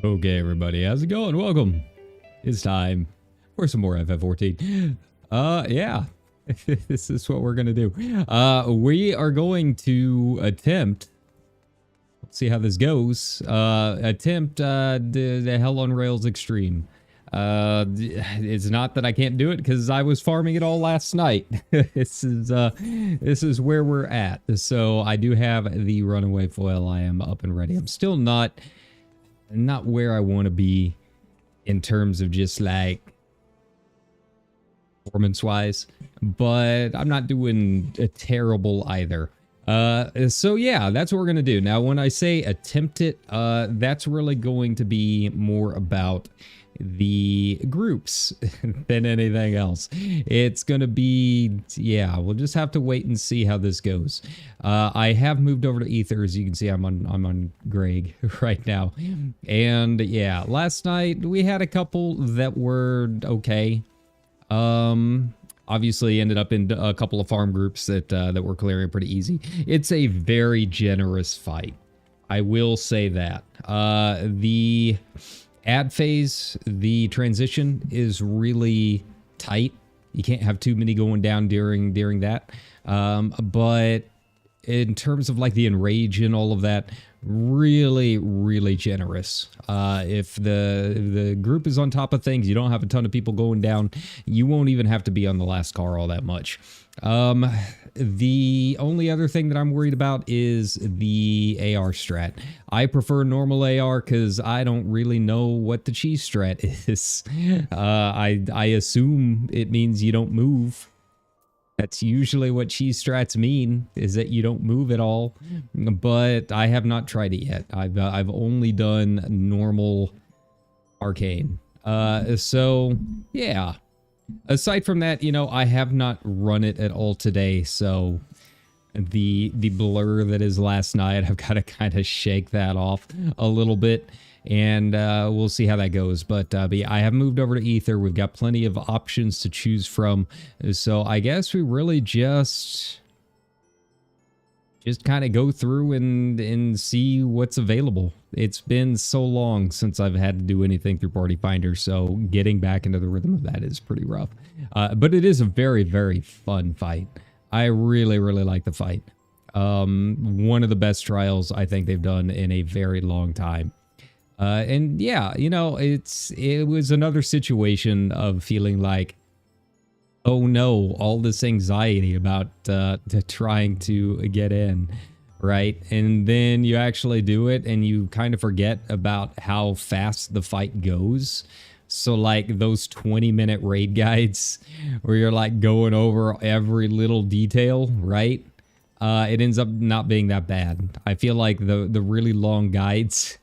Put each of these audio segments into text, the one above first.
Okay, everybody, how's it going? Welcome. It's time for some more FF14. Yeah, this is what we're gonna do. We are going to attempt, let's see how this goes, attempt the Hell on Rails Extreme. It's not that I can't do it, because I was farming it all last night. This is where we're at. So I do have the runaway foil. I am up and ready. I'm still not where I want to be in terms of just like performance wise, but I'm not doing terrible either. So yeah, that's what we're gonna do. Now when I say attempt it, that's really going to be more about the groups than anything else. It's gonna be, yeah, we'll just have to wait and see how this goes. I have moved over to Ether. As you can see, I'm on Greg right now, and yeah, last night we had a couple that were okay. Obviously ended up in a couple of farm groups that were clearing pretty easy. It's a very generous fight, I will say that. The ad phase, the transition is really tight. You can't have too many going down during that. But in terms of like the enrage and all of that, really generous. If the group is on top of things, you don't have a ton of people going down, you won't even have to be on the last car all that much. The only other thing that I'm worried about is the AR strat. I prefer normal AR because I don't really know what the cheese strat is. I assume it means you don't move. That's usually what cheese strats mean, is that you don't move at all. But I have not tried it yet. I've only done normal arcane. So yeah. Aside from that, you know, I have not run it at all today, so the blur that is last night, I've got to kind of shake that off a little bit, and we'll see how that goes. But yeah, I have moved over to Ether. We've got plenty of options to choose from, so I guess we really just kind of go through and see what's available. It's been so long since I've had to do anything through Party Finder, so getting back into the rhythm of that is pretty rough. But it is a very fun fight. I really like the fight. One of the best trials I think they've done in a very long time. And yeah, you know, it was another situation of feeling like, oh no, all this anxiety about trying to get in, right? And then you actually do it and you kind of forget about how fast the fight goes. So like those 20-minute raid guides where you're like going over every little detail, right? It ends up not being that bad. I feel like the really long guides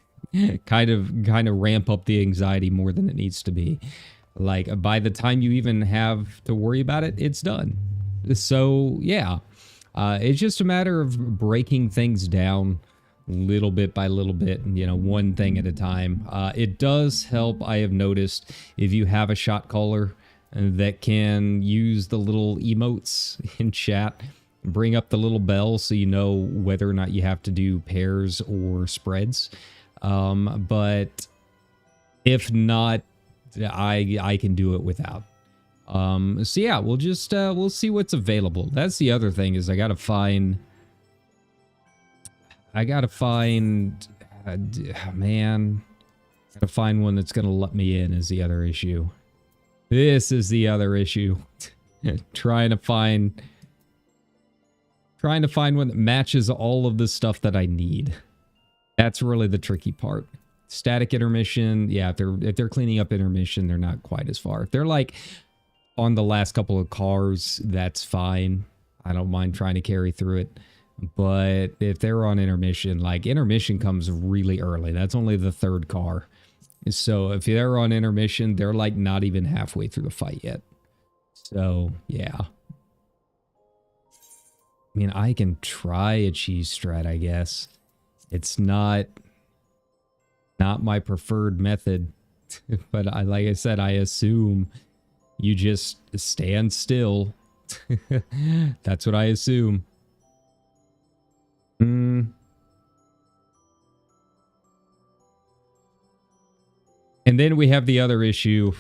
kind of ramp up the anxiety more than it needs to be. Like, by the time you even have to worry about it, it's done. So, yeah. It's just a matter of breaking things down little bit by little bit, you know, one thing at a time. It does help, I have noticed, if you have a shot caller that can use the little emotes in chat, bring up the little bell so you know whether or not you have to do pairs or spreads. But if not, I can do it without. So yeah, we'll just we'll see what's available. That's the other thing, is I gotta find man, gotta find one that's gonna let me in is the other issue. This is the other issue. trying to find one that matches all of the stuff that I need. That's really the tricky part. Static intermission, yeah, if they're cleaning up intermission, they're not quite as far. If they're like on the last couple of cars, that's fine. I don't mind trying to carry through it. But if they're on intermission, like intermission comes really early. That's only the third car. So if they're on intermission, they're like not even halfway through the fight yet. So yeah. I mean, I can try a cheese strat, I guess. It's not my preferred method. But like I said, I assume you just stand still. That's what I assume. And then we have the other issue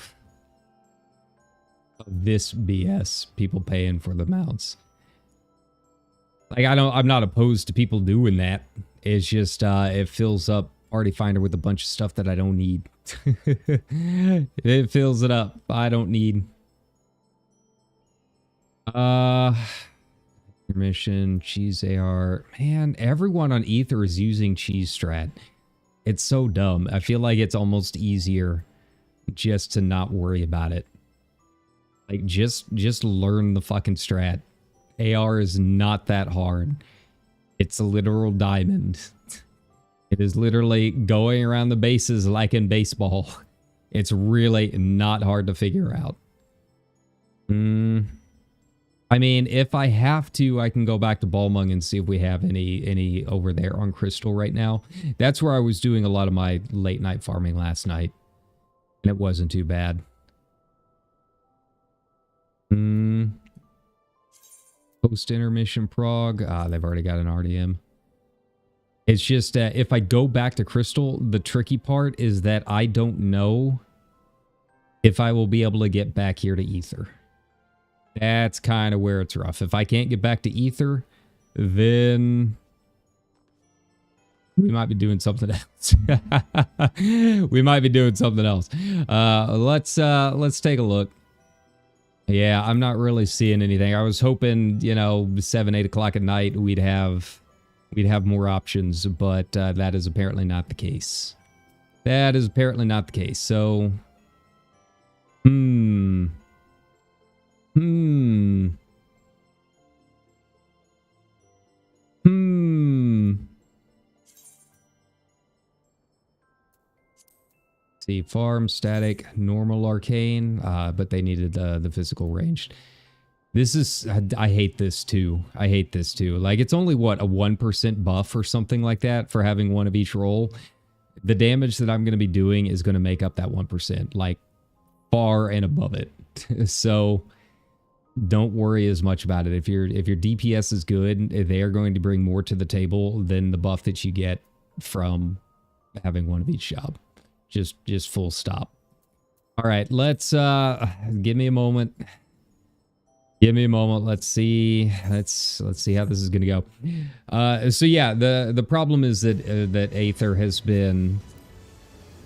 of this BS, people paying for the mounts. Like I'm not opposed to people doing that. It's just it fills up Party Finder with a bunch of stuff that I don't need. It fills it up. I don't need. Mission, cheese AR. Man, everyone on Ether is using cheese strat. It's so dumb. I feel like it's almost easier just to not worry about it. Like just learn the fucking strat. AR is not that hard. It's a literal diamond. It is literally going around the bases like in baseball. It's really not hard to figure out. I mean, if I have to, I can go back to Balmung and see if we have any over there on Crystal right now. That's where I was doing a lot of my late night farming last night. And it wasn't too bad. Post-intermission prog. They've already got an RDM. It's just if I go back to Crystal, the tricky part is that I don't know if I will be able to get back here to Ether. That's kind of where it's rough. If I can't get back to Ether, then we might be doing something else. We might be doing something else. Let's take a look. Yeah, I'm not really seeing anything. I was hoping, you know, 7, 8 o'clock at night we'd have more options, but that is apparently not the case. That is apparently not the case. So, See, farm, static, normal, arcane, but they needed the physical ranged. This is, I hate this too. I hate this too. Like, it's only, what, a 1% buff or something like that for having one of each role. The damage that I'm going to be doing is going to make up that 1%, like, far and above it. So, don't worry as much about it. If your DPS is good, they are going to bring more to the table than the buff that you get from having one of each job. Just full stop. All right, let's give me a moment. Give me a moment. Let's see. Let's see how this is gonna go. So yeah, the problem is that that Aether has been,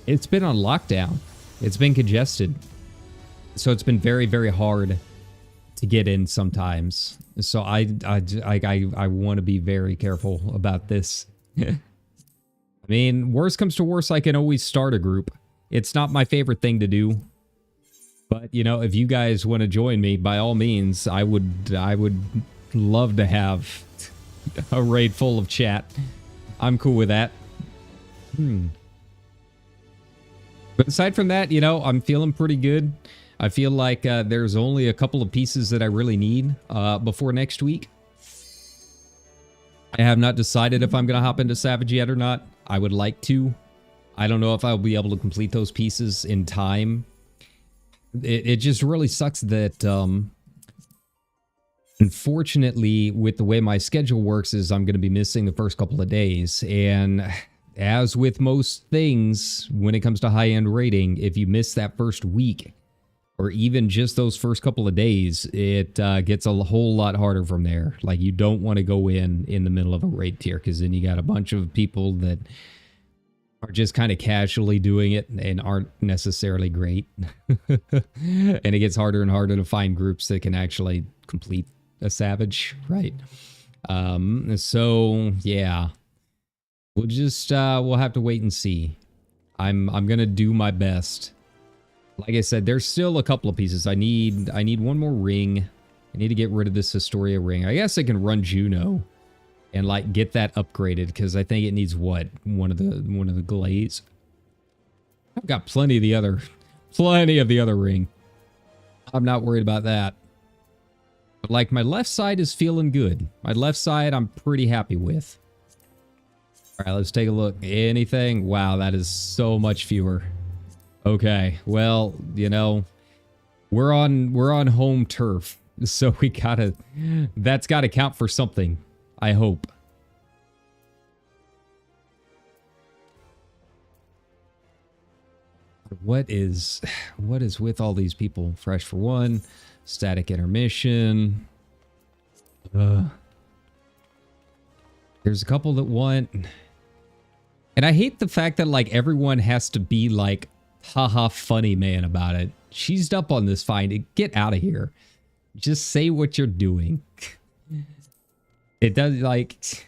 it's been on lockdown. It's been congested, so it's been very, very hard to get in sometimes. So I want to be very careful about this. I mean, worst comes to worst, I can always start a group. It's not my favorite thing to do. But, you know, if you guys want to join me, by all means, I would love to have a raid full of chat. I'm cool with that. But aside from that, you know, I'm feeling pretty good. I feel like there's only a couple of pieces that I really need before next week. I have not decided if I'm going to hop into Savage yet or not. I would like to. I don't know if I'll be able to complete those pieces in time. It just really sucks that, unfortunately, with the way my schedule works, is I'm going to be missing the first couple of days. And as with most things, when it comes to high-end rating, if you miss that first week, or even just those first couple of days, it gets a whole lot harder from there. Like, you don't want to go in the middle of a raid tier, because then you got a bunch of people that are just kind of casually doing it and aren't necessarily great. And it gets harder and harder to find groups that can actually complete a Savage, right? So, yeah. We'll just, we'll have to wait and see. I'm going to do my best. Like I said, there's still a couple of pieces. I need one more ring. I need to get rid of this Historia ring. I guess I can run Juno and like get that upgraded because I think it needs what? One of the glaze. I've got plenty of the other ring. I'm not worried about that. But like my left side is feeling good. My left side I'm pretty happy with. All right, let's take a look. Anything? Wow, that is so much fewer. Okay, well, you know, we're on home turf, so that's gotta count for something, I hope. What is with all these people? Fresh for one, static intermission. There's a couple that want, and I hate the fact that like everyone has to be like, haha, funny man about it. She's up on this find. Get out of here. Just say what you're doing. It does like, it's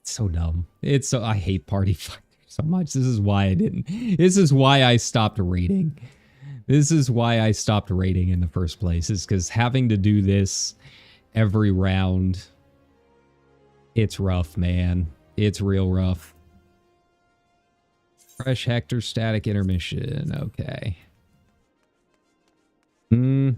so dumb. It's so, I hate party finders so much. This is why I stopped raiding. This is why I stopped raiding in the first place, is because having to do this every round, it's rough, man. It's real rough. Fresh Hector, static intermission. Okay. You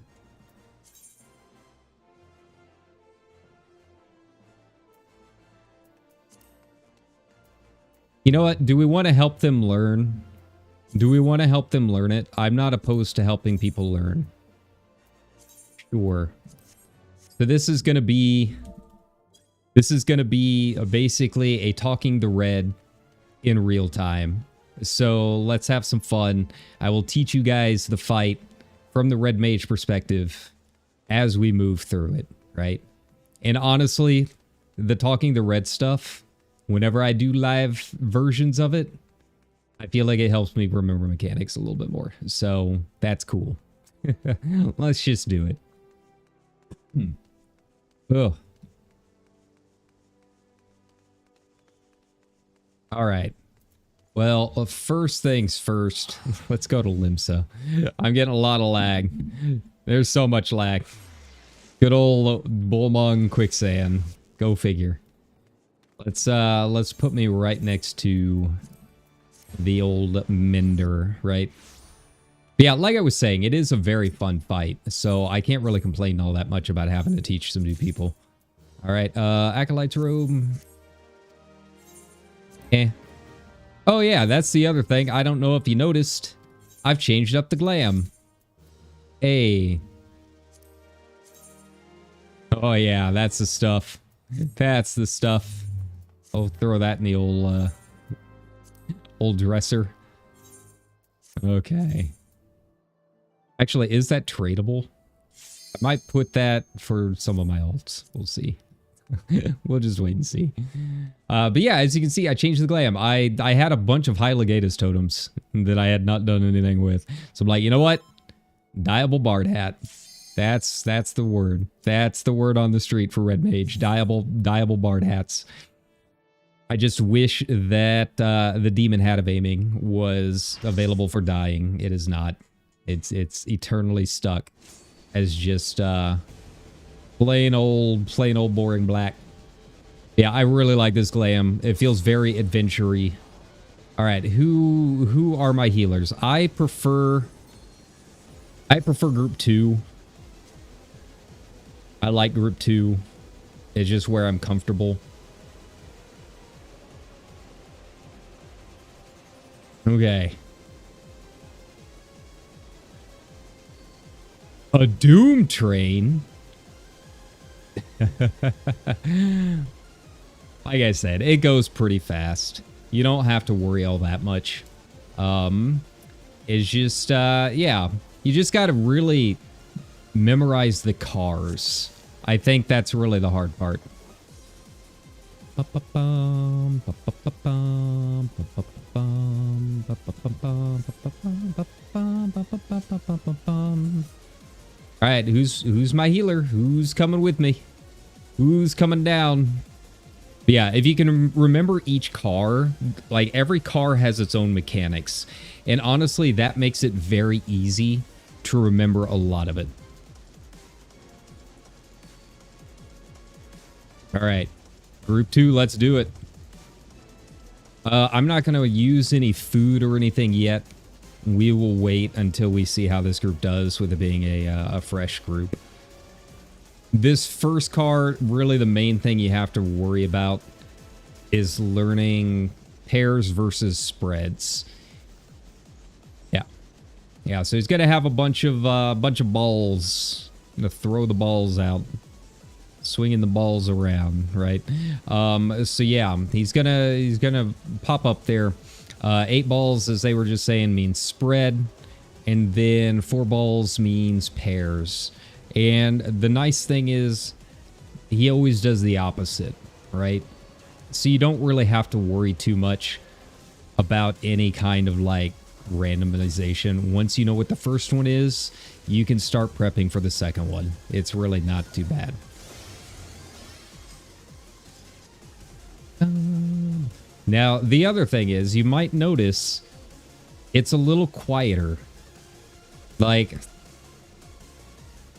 know what? Do we want to help them learn? Do we want to help them learn it? I'm not opposed to helping people learn. Sure. So this is going to be basically a talking the red in real time. So let's have some fun. I will teach you guys the fight from the red mage perspective as we move through it, right? And honestly, the talking the red stuff, whenever I do live versions of it, I feel like it helps me remember mechanics a little bit more. So that's cool. Let's just do it. Ugh. All right. Well, first things first, let's go to Limsa. I'm getting a lot of lag. There's so much lag. Good old Bullmong quicksand. Go figure. Let's put me right next to the old Mender, right? But yeah, like I was saying, it is a very fun fight, so I can't really complain all that much about having to teach some new people. All right, Acolyte's robe. Oh yeah, that's the other thing. I don't know if you noticed. I've changed up the glam. Hey. Oh yeah, that's the stuff. That's the stuff. I'll throw that in the old dresser. Okay. Actually, is that tradable? I might put that for some of my alts. We'll see. We'll just wait and see. But yeah, as you can see, I changed the glam. I had a bunch of high legatus totems that I had not done anything with. So I'm like, you know what? Dyeable Bard hat. That's the word. That's the word on the street for Red Mage. Dyeable Bard hats. I just wish that the Demon Hat of Aiming was available for dyeing. It is not. It's eternally stuck as just plain old boring black. Yeah, I really like this glam. It feels very adventure-y. All right, who are my healers? I prefer group 2. I like group 2. It's just where I'm comfortable. Okay. A Doom Train? Like I said, it goes pretty fast. You don't have to worry all that much. It's just, yeah. You just gotta really memorize the cars. I think that's really the hard part. Alright, who's my healer? Who's coming with me? Who's coming down? But yeah, if you can remember each car, like every car has its own mechanics. And honestly, that makes it very easy to remember a lot of it. Alright. Group 2, let's do it. I'm not going to use any food or anything yet. We will wait until we see how this group does with it being a fresh group. This first car, really the main thing you have to worry about is learning pairs versus spreads. Yeah, so he's going to have a bunch of balls. I'm going to throw the balls out. Swinging the balls around, right? So yeah, he's gonna pop up there. 8 balls, as they were just saying, means spread, and then 4 balls means pairs. And the nice thing is, he always does the opposite, right? So you don't really have to worry too much about any kind of like randomization. Once you know what the first one is, you can start prepping for the second one. It's really not too bad. Now, the other thing is, you might notice it's a little quieter. Like,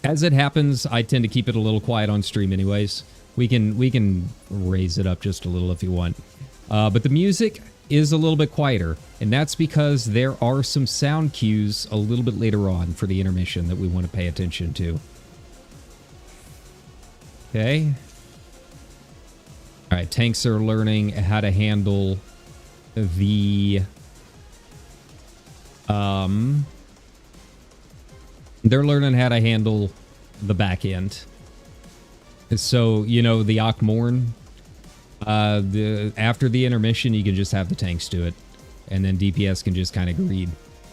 as it happens, I tend to keep it a little quiet on stream anyways. We can raise it up just a little if you want. But the music is a little bit quieter, and that's because there are some sound cues a little bit later on for the intermission that we want to pay attention to. Okay. All right, tanks are learning how to handle the... They're learning how to handle the back end. So, you know, the Akmorn, after the intermission, you can just have the tanks do it. And then DPS can just kind of greed,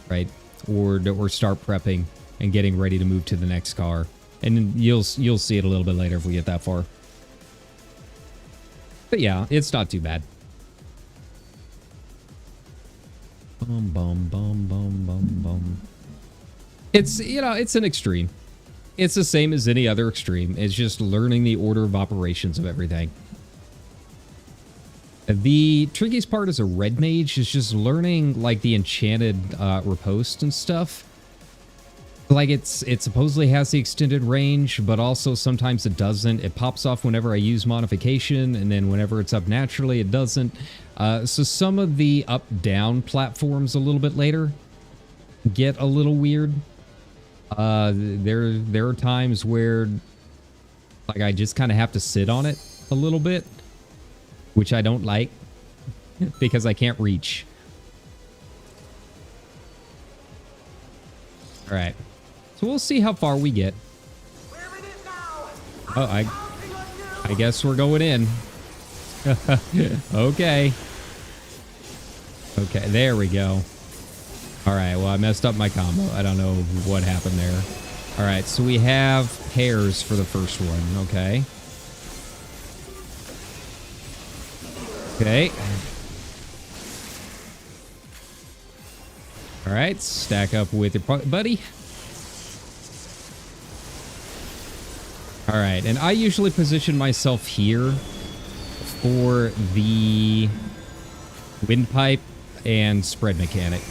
right? Or start prepping and getting ready to move to the next car. And you'll see it a little bit later if we get that far. But yeah, it's not too bad. Bum, bum, bum, bum, bum, bum. It's, you know, it's an extreme. It's the same as any other extreme. It's just learning the order of operations of everything. The trickiest part as a red mage is just learning, like, the enchanted riposte and stuff. Like, it supposedly has the extended range, but also sometimes it doesn't. It pops off whenever I use modification, and then whenever it's up naturally, it doesn't. So some of the up-down platforms a little bit later get a little weird. There are times where, like, I just kind of have to sit on it a little bit, which I don't like because I can't reach. All right. So we'll see how far we get. Oh, I guess we're going in. Okay. Okay, there we go. All right, well, I messed up my combo. I don't know what happened there. All right, so we have pairs for the first one. Okay. Okay. All right, stack up with your buddy. All right, and I usually position myself here for the windpipe and spread mechanic.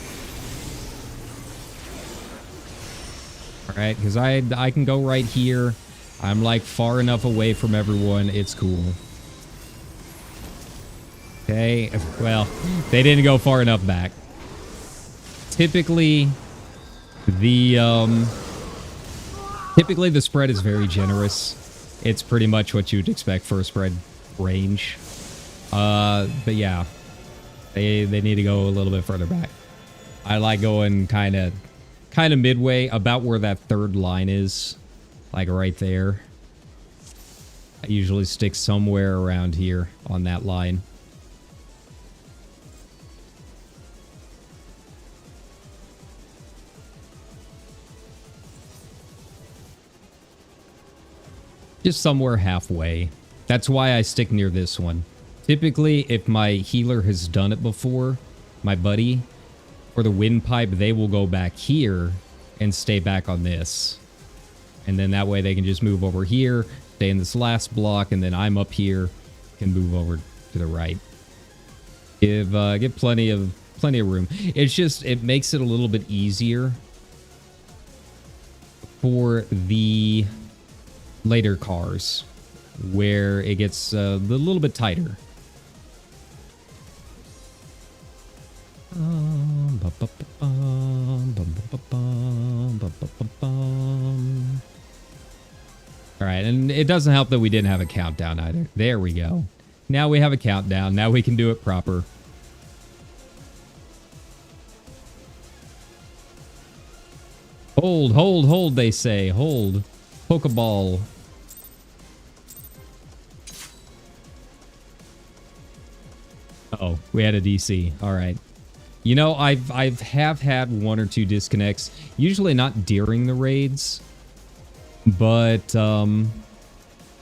All right, because I can go right here. I'm like far enough away from everyone. It's cool. Okay, well, they didn't go far enough back. Typically, the spread is very generous. It's pretty much what you'd expect for a spread range. But yeah, they need to go a little bit further back. I like going kind of midway, about where that third line is, like right there. I usually stick somewhere around here on that line. Just somewhere halfway. That's why I stick near this one. Typically, if my healer has done it before, my buddy, or the windpipe, they will go back here and stay back on this. And then that way they can just move over here, stay in this last block, and then I'm up here, can move over to the right. Give plenty of room. It's just, it makes it a little bit easier for the later cars. where it gets a little bit tighter. All right, and it doesn't help that we didn't have a countdown either. There we go. Now we have a countdown. Now we can do it proper. Hold, hold, hold, they say. Hold. Pokeball. Oh, we had a DC. All right. You know, I've had one or two disconnects. Usually not during the raids, but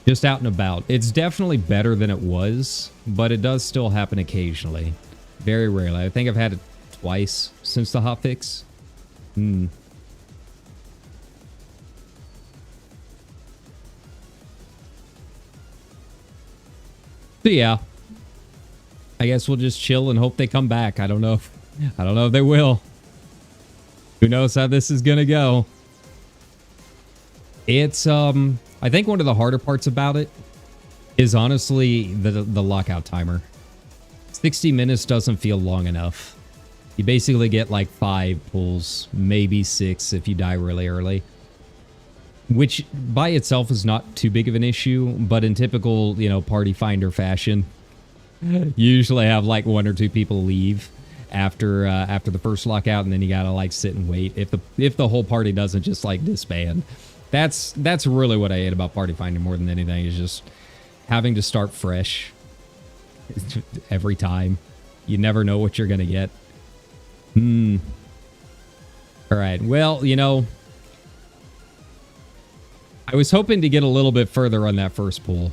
just out and about. It's definitely better than it was, but it does still happen occasionally. Very rarely. I think I've had it twice since the hotfix. So yeah, I guess we'll just chill and hope they come back. I don't know if they will. Who knows how this is gonna go? It's I think one of the harder parts about it is honestly the lockout timer. 60 minutes doesn't feel long enough. You basically get like 5 pulls, maybe 6 if you die really early. Which by itself is not too big of an issue, but in typical, you know, party finder fashion, you usually have like 1 or 2 people leave after the first lockout, and then you gotta like sit and wait if the whole party doesn't just like disband. That's really what I hate about party finder more than anything, is just having to start fresh every time. You never know what you're gonna get. All right, well, you know, I was hoping to get a little bit further on that first pull.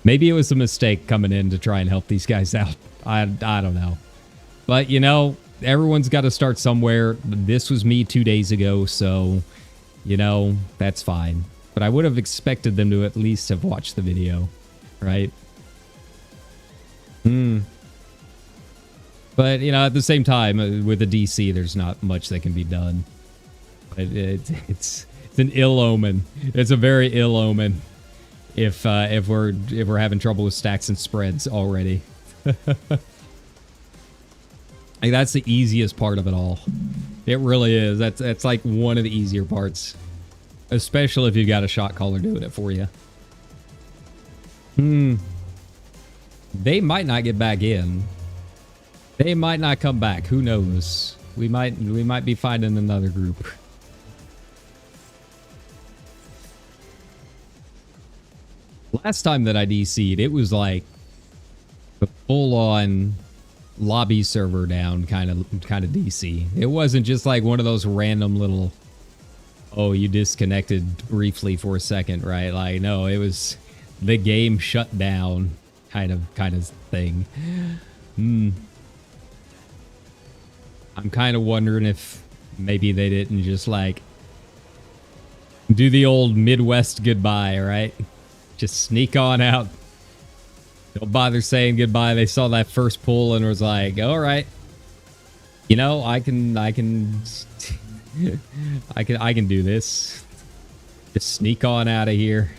Maybe it was a mistake coming in to try and help these guys out. I don't know. But, you know, everyone's got to start somewhere. This was me 2 days ago, so, you know, that's fine. But I would have expected them to at least have watched the video, right? But, you know, at the same time, with the DC, there's not much that can be done. It's an ill omen. It's a very ill omen if we're having trouble with stacks and spreads already. Like, that's the easiest part of it all. It really is. That's like one of the easier parts, especially if you've got a shot caller doing it for you. They might not get back in. They might not come back. Who knows? We might be finding another group. Last time that I DC'd, it was like the full-on lobby server down kind of DC. It wasn't just like one of those random little, oh, you disconnected briefly for a second, right? Like, no, it was the game shut down kind of thing. I'm kind of wondering if maybe they didn't just like do the old Midwest goodbye, right? Just sneak on out. Don't bother saying goodbye. They saw that first pull and was like, all right, you know, I can do this. Just sneak on out of here.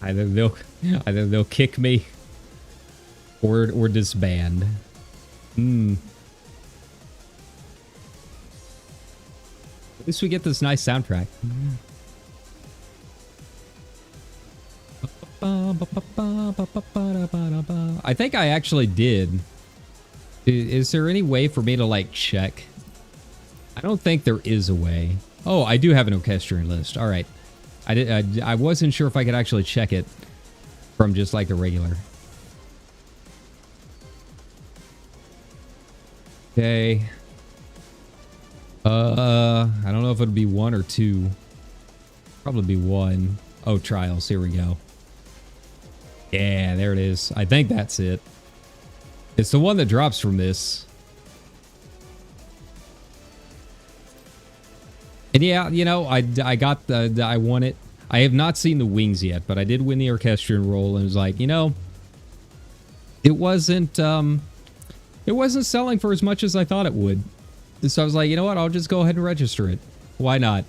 Either they'll kick me or disband. At least we get this nice soundtrack. I think I actually did. Is there any way for me to like check? I don't think there is a way. Oh, I do have an orchestrion list. All right. I wasn't sure if I could actually check it from just like the regular. Okay. I don't know if it'd be 1 or 2. Probably be 1. Oh, trials. Here we go. Yeah, there it is. I think that's it. It's the one that drops from this. And yeah, you know, I got I won it. I have not seen the wings yet, but I did win the orchestrion roll, and it was like, you know, it wasn't selling for as much as I thought it would. So I was like, you know what? I'll just go ahead and register it. Why not?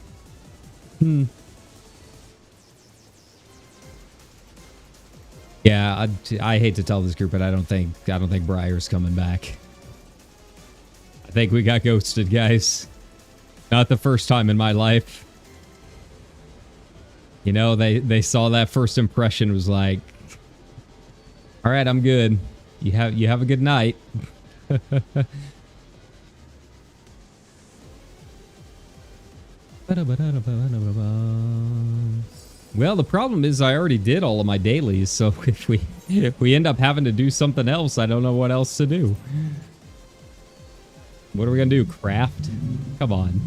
Yeah, I hate to tell this group, but I don't think Briar's coming back. I think we got ghosted, guys. Not the first time in my life. You know, they saw that first impression, was like, all right, I'm good. You have a good night. Well, the problem is I already did all of my dailies, so if we end up having to do something else, I don't know what else to do. What are we gonna do? Craft? Come on.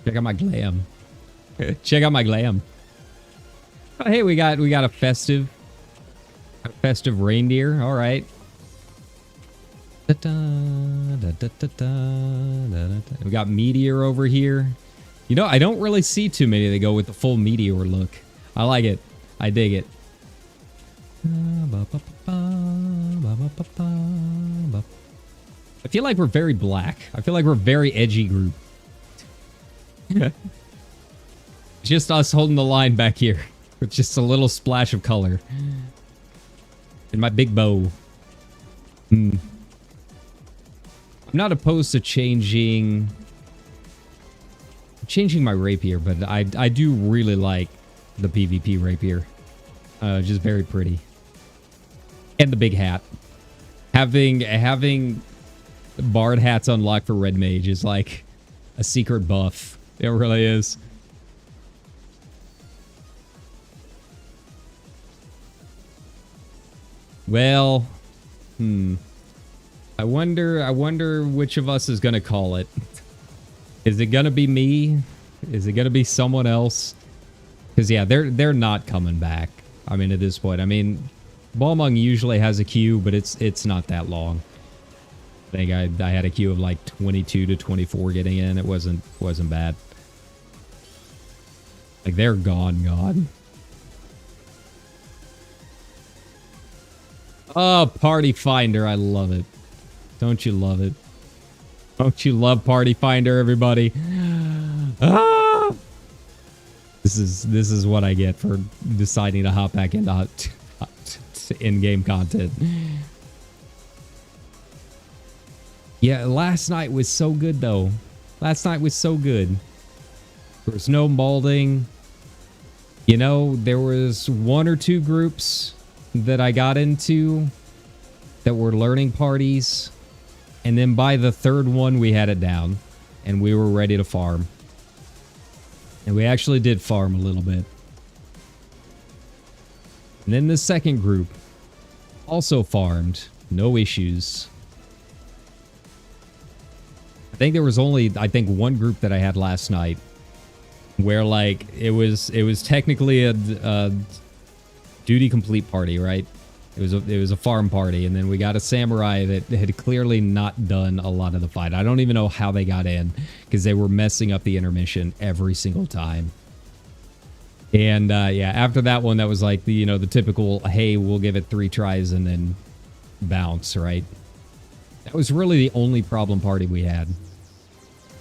Check out my glam. Check out my glam. Oh, hey, we got a festive reindeer. All right. We got meteor over here. You know, I don't really see too many that go with the full meteor look. I like it. I dig it. I feel like we're very black. I feel like we're a very edgy group. Just us holding the line back here with just a little splash of color. And my big bow. I'm not opposed to changing my rapier, but I do really like the PvP rapier. Just very pretty. And the big hat. Having bard hats unlocked for red mage is like a secret buff. It really is. Well, I wonder which of us is gonna call it. Is it gonna be me? Is it gonna be someone else? Because yeah, they're not coming back. I mean, at this point, I mean, Balmung usually has a queue, but it's not that long. I think I had a queue of like 22 to 24 getting in. It wasn't bad. Like they're gone. Oh, Party Finder. I love it. Don't you love it? Don't you love Party Finder, everybody? Ah! This is what I get for deciding to hop back into in-game content. Yeah, last night was so good, though. Last night was so good. There was no molding. You know, there was one or two groups that I got into that were learning parties. And then by the third one, we had it down. And we were ready to farm. And we actually did farm a little bit. And then the second group also farmed. No issues. I think there was only, one group that I had last night where, like, it was technically a duty complete party, right? It was a farm party, and then we got a samurai that had clearly not done a lot of the fight. I don't even know how they got in, because they were messing up the intermission every single time. And yeah, after that one, that was like the typical, hey, we'll give it 3 tries and then bounce, right? That was really the only problem party we had.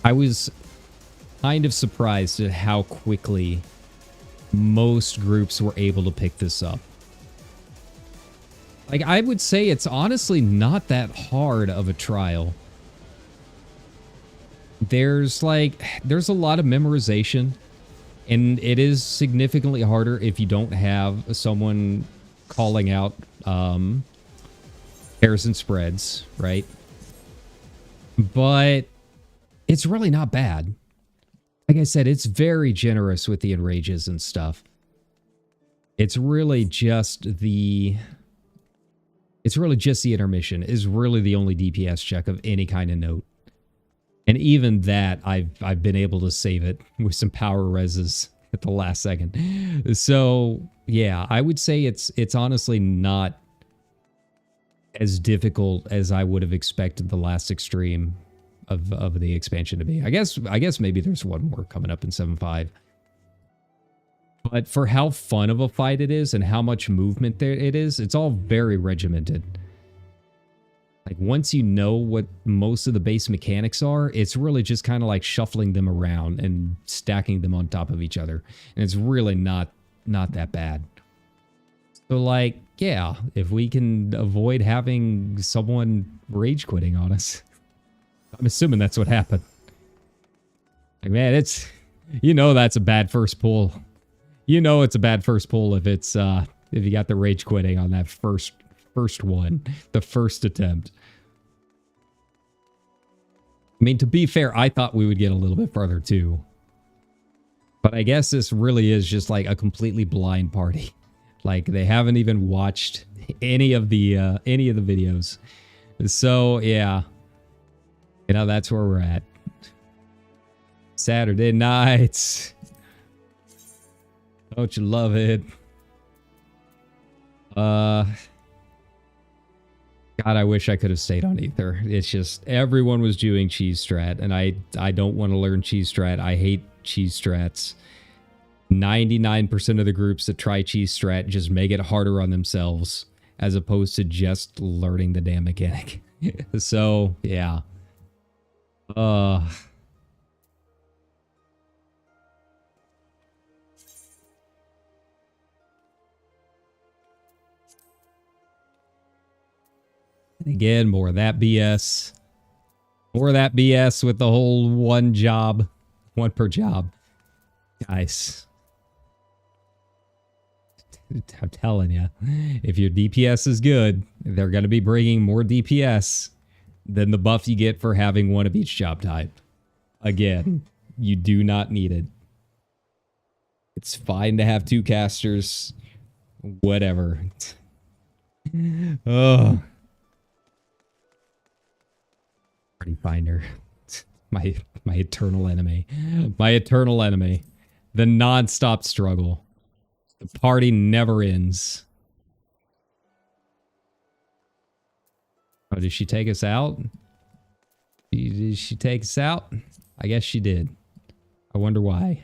I was kind of surprised at how quickly most groups were able to pick this up. Like, I would say it's honestly not that hard of a trial. There's a lot of memorization, and it is significantly harder if you don't have someone calling out pairs and spreads, right? But it's really not bad. Like I said, it's very generous with the enrages and stuff. It's really just the intermission is really the only DPS check of any kind of note. And even that, I've been able to save it with some power reses at the last second. So yeah, I would say it's honestly not as difficult as I would have expected the last extreme of the expansion to be. I guess maybe there's one more coming up in 7.5. But for how fun of a fight it is and how much movement there it is, it's all very regimented. Like, once you know what most of the base mechanics are, it's really just kind of like shuffling them around and stacking them on top of each other. And it's really not that bad. So, like, yeah, if we can avoid having someone rage quitting on us. I'm assuming that's what happened. Like, man, it's... You know that's a bad first pull. You know it's a bad first pull if it's, if you got the rage quitting on that first one. The first attempt. I mean, to be fair, I thought we would get a little bit farther too. But I guess this really is just like a completely blind party. Like, they haven't even watched any of the videos. So, yeah. You know, that's where we're at. Saturday nights. Don't you love it? God, I wish I could have stayed on Ether. It's just, everyone was doing cheese strat, and I don't want to learn cheese strat. I hate cheese strats. 99% of the groups that try cheese strat just make it harder on themselves, as opposed to just learning the damn mechanic. So, yeah. Again, more of that BS. More of that BS with the whole one per job. Guys. I'm telling you, if your DPS is good, they're going to be bringing more DPS than the buff you get for having one of each job type. Again, you do not need it. It's fine to have two casters. Whatever. Oh. Party finder. My eternal enemy. My eternal enemy. The non-stop struggle. The party never ends. Oh, did she take us out? Did she take us out? I guess she did. I wonder why.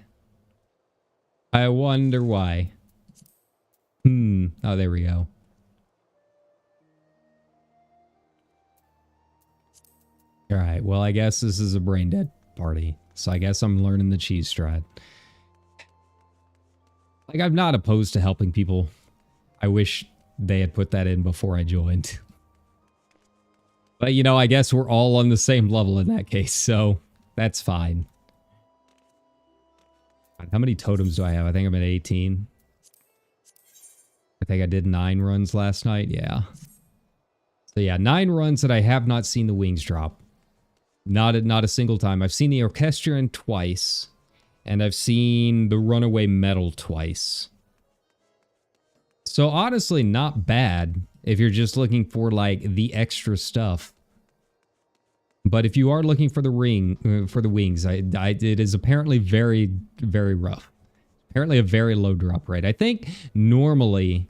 I wonder why. Oh, there we go. Alright, well, I guess this is a brain dead party. So I guess I'm learning the cheese strat. Like, I'm not opposed to helping people. I wish they had put that in before I joined. But, you know, I guess we're all on the same level in that case, so that's fine. How many totems do I have? I think I'm at 18. I think I did 9 runs last night. Yeah. So, yeah, 9 runs that I have not seen the wings drop. Not a single time. I've seen the orchestrion twice. And I've seen the runaway metal twice. So honestly, not bad if you're just looking for like the extra stuff. But if you are looking for the wings, it is apparently very, very rough. Apparently a very low drop rate. I think normally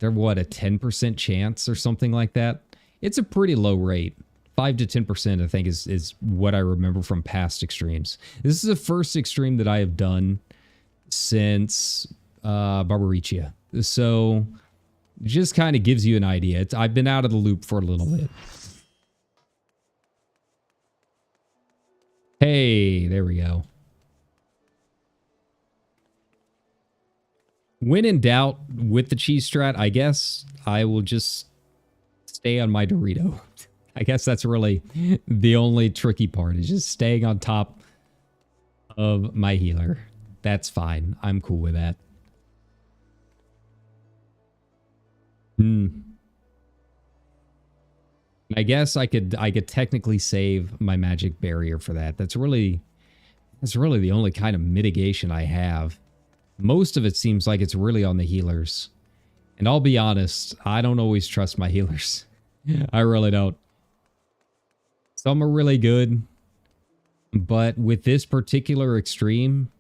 they're what, a 10% chance or something like that. It's a pretty low rate. 5 to 10%, I think, is what I remember from past extremes. This is the first extreme that I have done since Barbaricia. So, just kind of gives you an idea. I've been out of the loop for a little bit. Hey, there we go. When in doubt with the cheese strat, I guess I will just stay on my Dorito. I guess that's really the only tricky part, is just staying on top of my healer. That's fine. I'm cool with that. I guess I could technically save my magic barrier for that. That's really the only kind of mitigation I have. Most of it seems like it's really on the healers. And I'll be honest, I don't always trust my healers. I really don't. Some are really good, but with this particular extreme,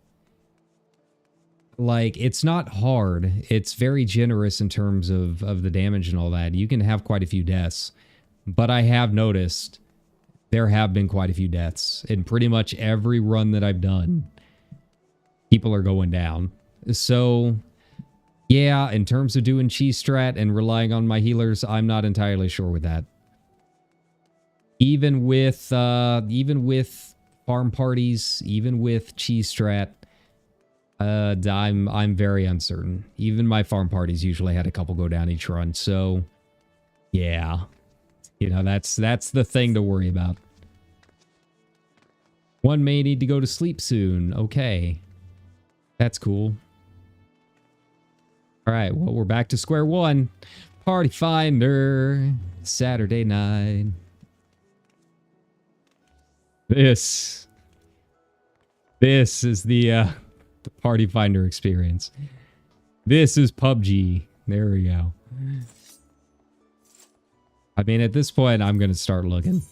like, it's not hard. It's very generous in terms of the damage and all that. You can have quite a few deaths, but I have noticed there have been quite a few deaths in pretty much every run that I've done. People are going down. So, yeah, in terms of doing cheese strat and relying on my healers, I'm not entirely sure with that. Even with farm parties, even with cheese strat, I'm very uncertain. Even my farm parties usually had a couple go down each run, so yeah. You know, that's the thing to worry about. One may need to go to sleep soon. Okay. That's cool. Alright, well, we're back to square one. Party Finder. Saturday night. This is the Party Finder experience. This is PUBG. There we go. I mean, at this point, I'm going to start looking.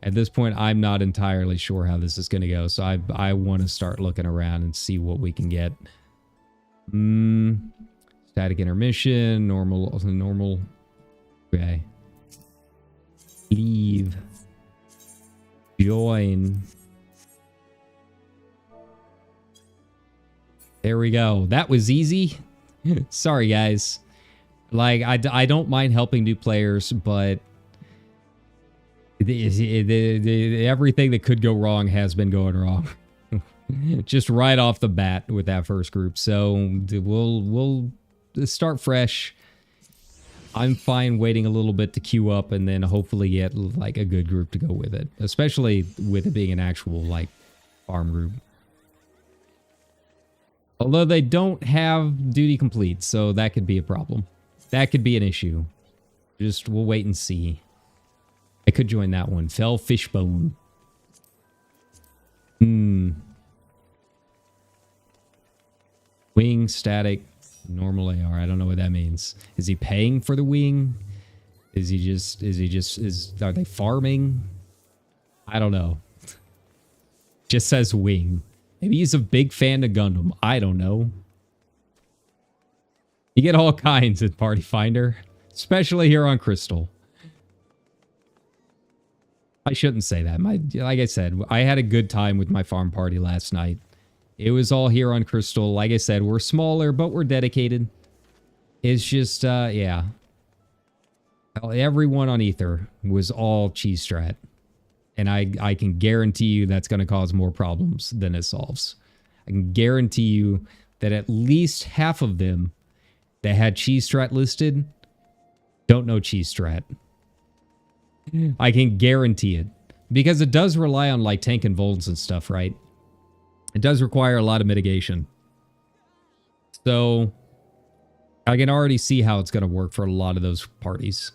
At this point, I'm not entirely sure how this is going to go, so I want to start looking around and see what we can get. Static intermission, normal. Okay. Leave. Join. There we go. That was easy. Sorry, guys. Like, I don't mind helping new players, but everything that could go wrong has been going wrong. Just right off the bat with that first group. So we'll start fresh. I'm fine waiting a little bit to queue up and then hopefully get like a good group to go with it. Especially with it being an actual like farm group. Although they don't have duty complete, so that could be a problem. That could be an issue. Just we'll wait and see. I could join that one. Fell Fishbone. Wing, static, normal AR. I don't know what that means. Is he paying for the wing? Are they farming? I don't know. Just says wing. Maybe he's a big fan of Gundam. I don't know. You get all kinds in Party Finder. Especially here on Crystal. I shouldn't say that. Like I said, I had a good time with my farm party last night. It was all here on Crystal. Like I said, we're smaller, but we're dedicated. It's just, yeah. Everyone on Ether was all cheese strat. And I can guarantee you that's going to cause more problems than it solves. I can guarantee you that at least half of them that had cheese strat listed don't know cheese strat. I can guarantee it. Because it does rely on like tank and volts and stuff, right? It does require a lot of mitigation. So I can already see how it's going to work for a lot of those parties.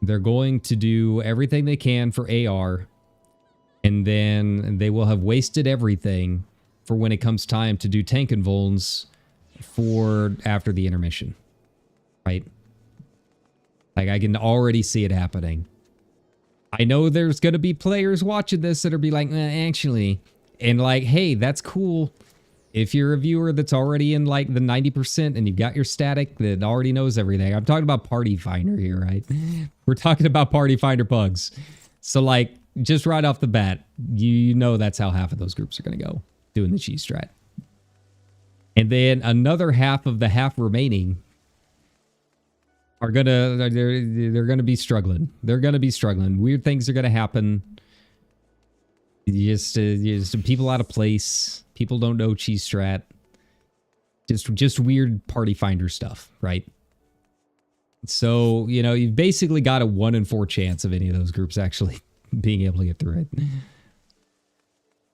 They're going to do everything they can for AR. And then they will have wasted everything for when it comes time to do tank and volts for after the intermission. Right? Like, I can already see it happening. I know there's going to be players watching this that'll be like, actually. And like, hey, that's cool. If you're a viewer that's already in like the 90% and you've got your static that already knows everything. I'm talking about Party Finder here, right? We're talking about Party Finder bugs. So like, just right off the bat, you know that's how half of those groups are going to go. Doing the cheese strat. And then another half of the half remaining are they're gonna be struggling. They're gonna be struggling. Weird things are gonna happen. Just people out of place. People don't know cheese strat. Just weird Party Finder stuff, right? So, you know, you've basically got a 1 in 4 chance of any of those groups actually being able to get through it.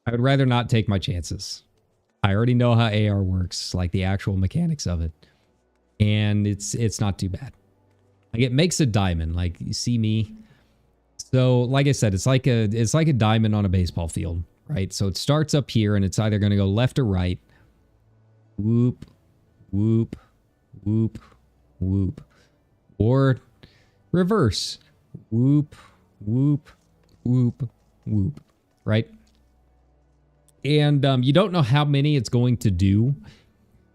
I would rather not take my chances. I already know how AR works, like the actual mechanics of it. And it's not too bad. Like, it makes a diamond, like, you see me. So, like I said, it's like a diamond on a baseball field, right? So it starts up here, and it's either going to go left or right. Whoop, whoop, whoop, whoop. Or reverse. Whoop, whoop, whoop, whoop, right? And you don't know how many it's going to do.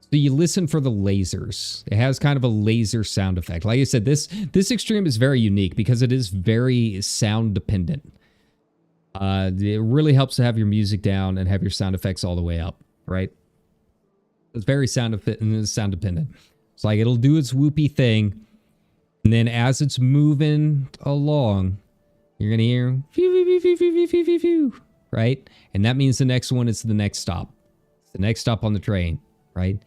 So you listen for the lasers. It has kind of a laser sound effect. Like I said, this extreme is very unique because it is very sound dependent. It really helps to have your music down and have your sound effects all the way up, right? It's very sound dependent. It's like it'll do its whoopy thing, and then as it's moving along, You're going to hear, phew, phew, phew, phew, phew, phew, phew, phew, right? And that means the next one is the next stop. It's the next stop on the train, right?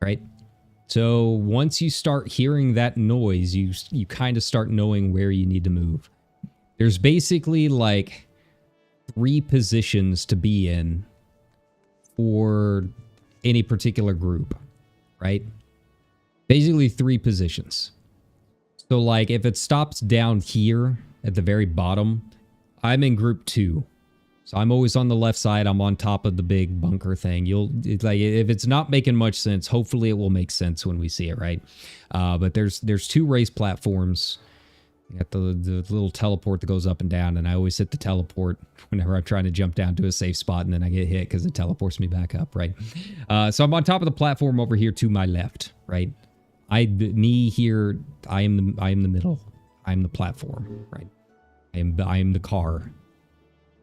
Right? So once you start hearing that noise, you kind of start knowing where you need to move. There's basically like 3 positions to be in for any particular group, right? Basically 3 positions. So like if it stops down here at the very bottom, I'm in group 2. So I'm always on the left side. I'm on top of the big bunker thing. It's like if it's not making much sense, hopefully it will make sense when we see it, right? But there's 2 race platforms. You got the little teleport that goes up and down, and I always hit the teleport whenever I'm trying to jump down to a safe spot, and then I get hit because it teleports me back up, right? So I'm on top of the platform over here to my left, right? Me here, I am the middle. I'm the platform, right? I am the car.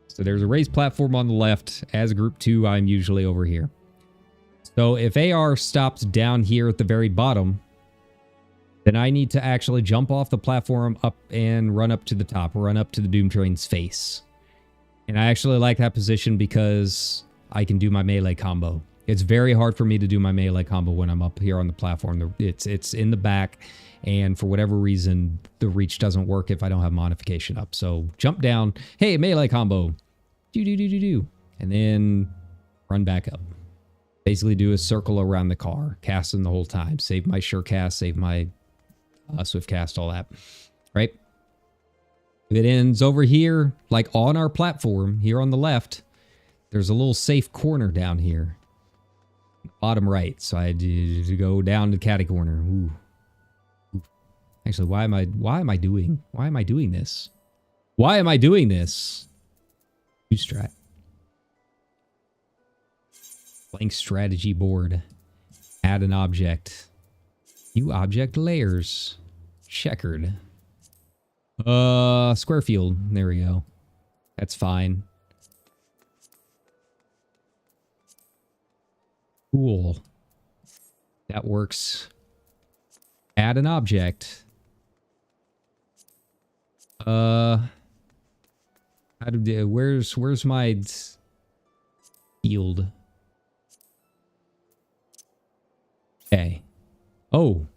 So there's a raised platform on the left. As group 2, I'm usually over here. So if AR stops down here at the very bottom, then I need to actually jump off the platform up and run up to the top, run up to the Doom Train's face. And I actually like that position because I can do my melee combo. It's very hard for me to do my melee combo when I'm up here on the platform. It's in the back, and for whatever reason, the reach doesn't work if I don't have modification up. So jump down, hey, melee combo, do, and then run back up. Basically do a circle around the car, casting the whole time. Save my sure cast, save my swift cast, all that, right? If it ends over here, like on our platform here on the left, there's a little safe corner down here. Bottom right, so I had to go down to the catty corner. Ooh. Actually, why am I doing this? Why am I doing this? New strat. Blank strategy board. Add an object. New object layers. Checkered. Square field. There we go. That's fine. Cool. That works. Add an object. Where's my field? Okay. Oh.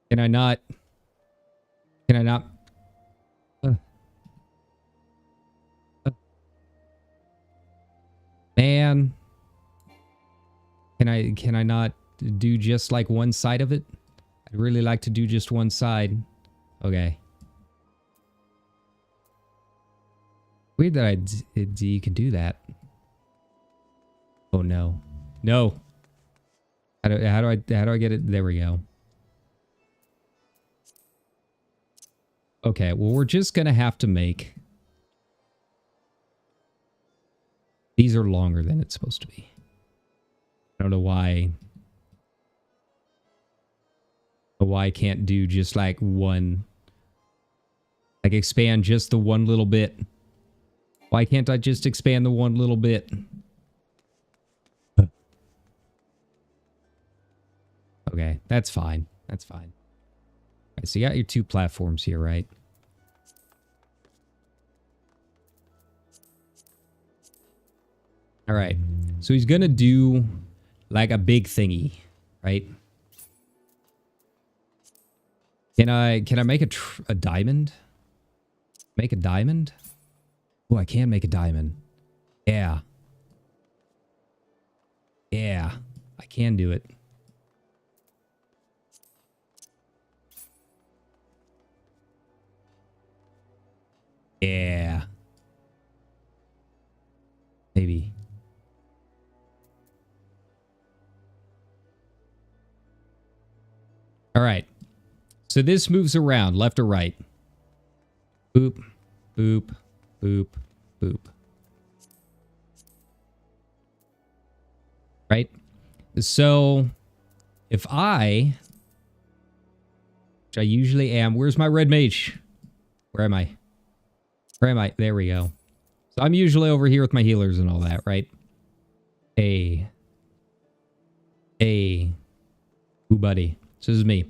Can I not? Man. Can I not do just like one side of it? I'd really like to do just one side. Okay. Weird that you can do that. Oh no. No. How do I get it? There we go. Okay, well we're just gonna have to make. These are longer than it's supposed to be. I don't know why. Why I can't do just like one. Like expand just the one little bit. Why can't I just expand the one little bit? Okay, that's fine. That's fine. All right, so you got your 2 platforms here, right? All right. So he's gonna do like a big thingy, right? Can I make a diamond? Make a diamond? Oh, I can make a diamond. Yeah. Yeah, I can do it. Yeah. Maybe. All right. So this moves around left or right. Boop, boop, boop, boop. Right? So if which I usually am, where's my red mage? Where am I? Where am I? There we go. So I'm usually over here with my healers and all that, right? Hey. Hey. Ooh, buddy. So this is me.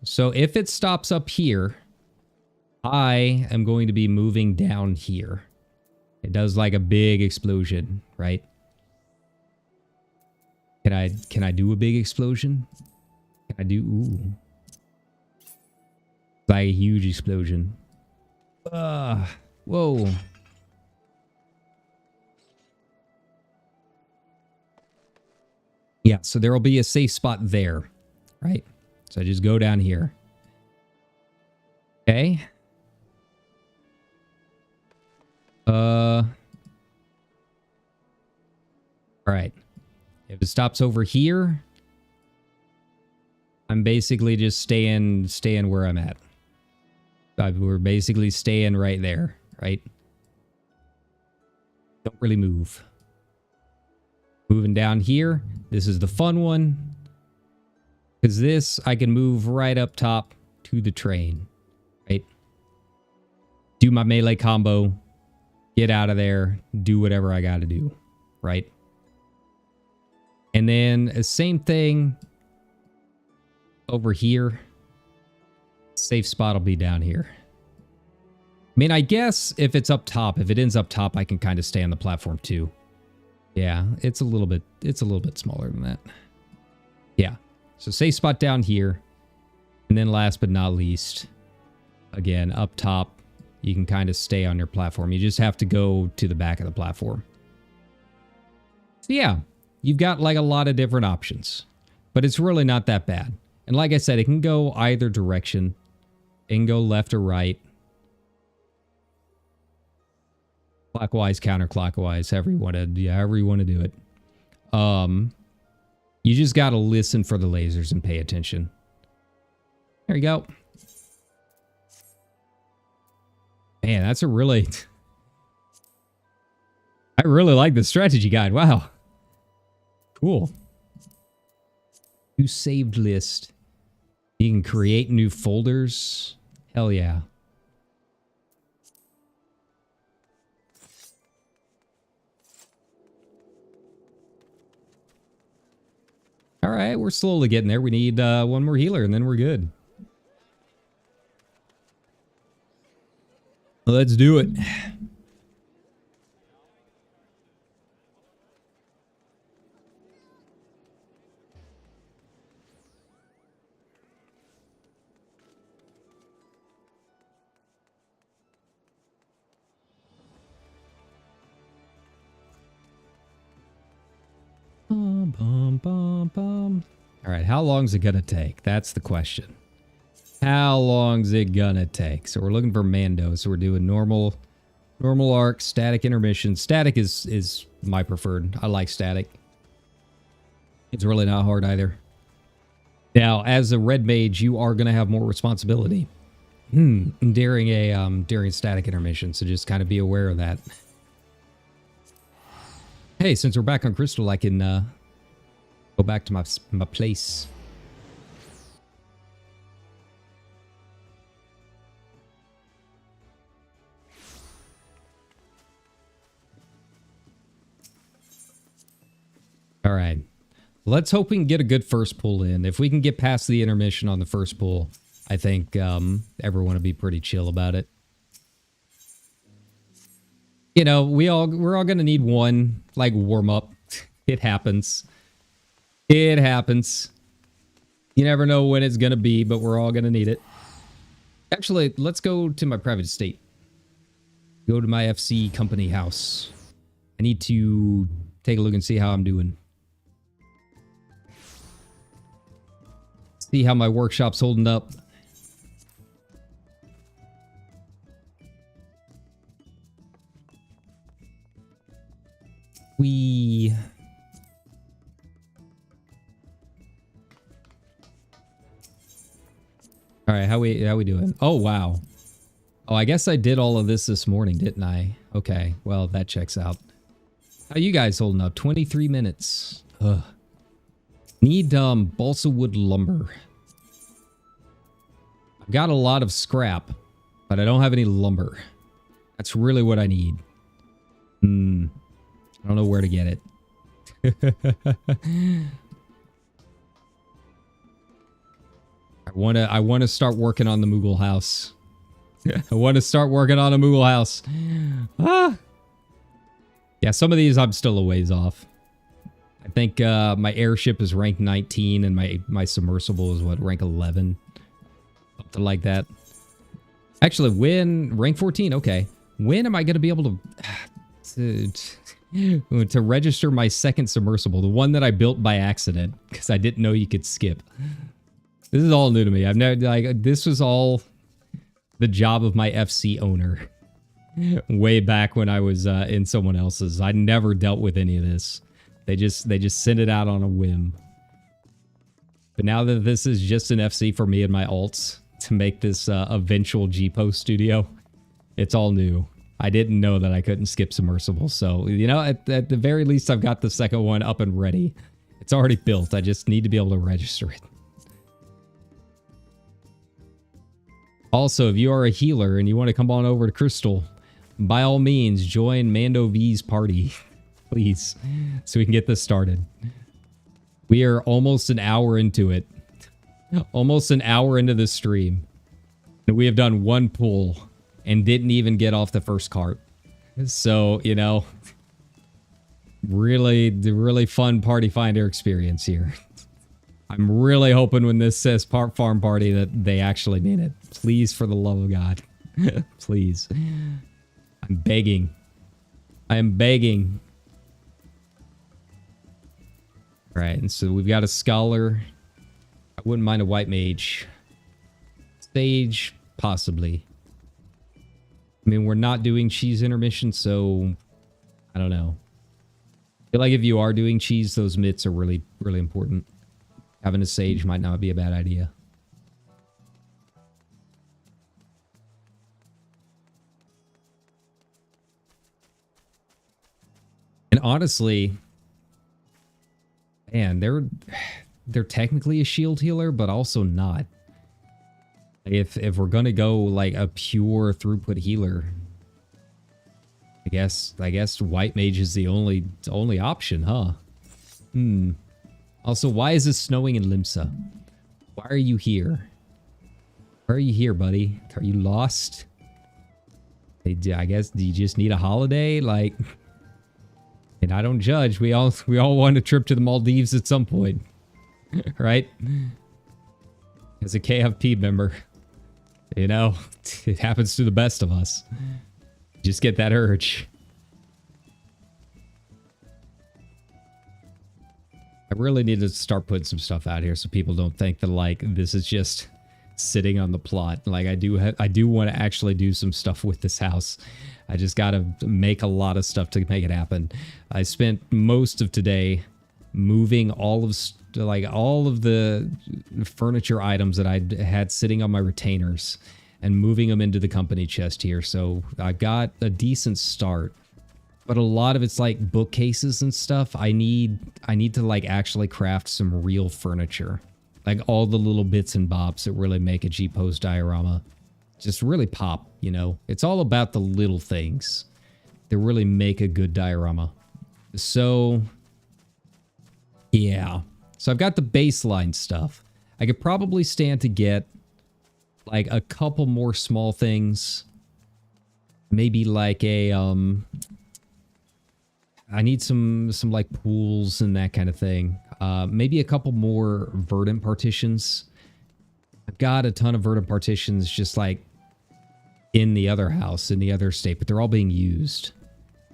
So if it stops up here, I am going to be moving down here. It does like a big explosion, right? Can I do a big explosion? Can I do... Ooh. Like a huge explosion. Whoa. Yeah, so there will be a safe spot there, right? So I just go down here. Okay. All right. If it stops over here, I'm basically just staying where I'm at. We're basically staying right there, right? Don't really move. Moving down here. This is the fun one. Because this, I can move right up top to the train, right? Do my melee combo. Get out of there. Do whatever I got to do, right? And then the same thing over here. Safe spot will be down here. I mean, I guess if it's up top, if it ends up top, I can kind of stay on the platform too. Yeah, it's a little bit smaller than that. Yeah. So safe spot down here. And then last but not least, again, up top, you can kind of stay on your platform. You just have to go to the back of the platform. So yeah, you've got like a lot of different options, but it's really not that bad. And like I said, it can go either direction. It can go left or right. Clockwise, counterclockwise, however you want to do it. You just got to listen for the lasers and pay attention. There you go. Man, that's a really... I really like the strategy guide. Wow. Cool. New saved list. You can create new folders. Hell yeah. All right, we're slowly getting there. We need one more healer and then we're good. Let's do it. All right, how long is it gonna take? That's the question. How long's it gonna take? So we're looking for Mando. So we're doing normal arc, static intermission. Static is my preferred. I like static. It's really not hard either. Now, as a red mage, you are gonna have more responsibility during static intermission. So just kind of be aware of that. Hey, since we're back on Crystal, I can go back to my place. All right. Let's hope we can get a good first pull in. If we can get past the intermission on the first pull, I think everyone will be pretty chill about it. You know, we're all gonna need one like warm up. It happens. It happens. You never know when it's gonna be, but we're all gonna need it. Actually, let's go to my private estate. Go to my FC company house. I need to take a look and see how I'm doing. See how my workshop's holding up. All right, how we doing? Oh, wow. Oh, I guess I did all of this morning, didn't I? Okay, well, that checks out. How you guys holding up? 23 minutes. Ugh. Need balsa wood lumber. I've got a lot of scrap, but I don't have any lumber. That's really what I need. I don't know where to get it. I wanna start working on the Moogle house. I want to start working on a Moogle house. Ah. Yeah, some of these I'm still a ways off. I think my airship is rank 19 and my submersible is what, rank 11? Something like that. Actually, rank 14, okay. When am I going to be able to register my second submersible? The one that I built by accident because I didn't know you could skip. This is all new to me. I've never, like, this was all the job of my FC owner way back when I was in someone else's. I never dealt with any of this. They just sent it out on a whim. But now that this is just an FC for me and my alts to make this eventual G-Post studio, it's all new. I didn't know that I couldn't skip submersible. So, you know, at the very least, I've got the second one up and ready. It's already built. I just need to be able to register it. Also, if you are a healer and you want to come on over to Crystal, by all means, join Mando V's party, please, so we can get this started. We are almost an hour into it. Almost an hour into the stream. And we have done one pull and didn't even get off the first cart. So, you know, really fun party finder experience here. I'm really hoping when this says farm party that they actually mean it. Please, for the love of God. Please. I'm begging. I am begging. All right, and so we've got a scholar. I wouldn't mind a white mage. Sage, possibly. I mean, we're not doing cheese intermission, so I don't know. I feel like if you are doing cheese, those mitts are really important. Having a sage might not be a bad idea. And honestly, man, they're technically a shield healer, but also not. If we're gonna go like a pure throughput healer, I guess white mage is the only option, huh? Also, why is it snowing in Limsa? Why are you here? Why are you here, buddy? Are you lost? I guess, do you just need a holiday? Like, and I don't judge. We all want a trip to the Maldives at some point, right? As a KFP member, you know, it happens to the best of us. Just get that urge. I really need to start putting some stuff out here so people don't think that, like, this is just sitting on the plot. Like, I do want to actually do some stuff with this house. I just got to make a lot of stuff to make it happen. I spent most of today moving all of the furniture items that I had sitting on my retainers and moving them into the company chest here. So I got a decent start. But a lot of it's like bookcases and stuff. I need to like actually craft some real furniture. Like all the little bits and bobs that really make a G-Post diorama just really pop, you know? It's all about the little things that really make a good diorama. So, yeah. So I've got the baseline stuff. I could probably stand to get like a couple more small things. Maybe like a, I need some like pools and that kind of thing. Maybe a couple more verdant partitions. I've got a ton of verdant partitions just like in the other house, in the other state, but they're all being used.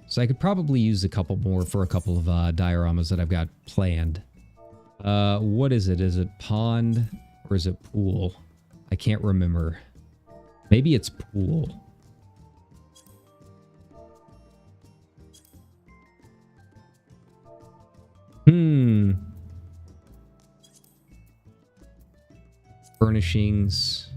So I could probably use a couple more for a couple of dioramas that I've got planned. What is it? Is it pond or is it pool? I can't remember. Maybe it's pool. Furnishings.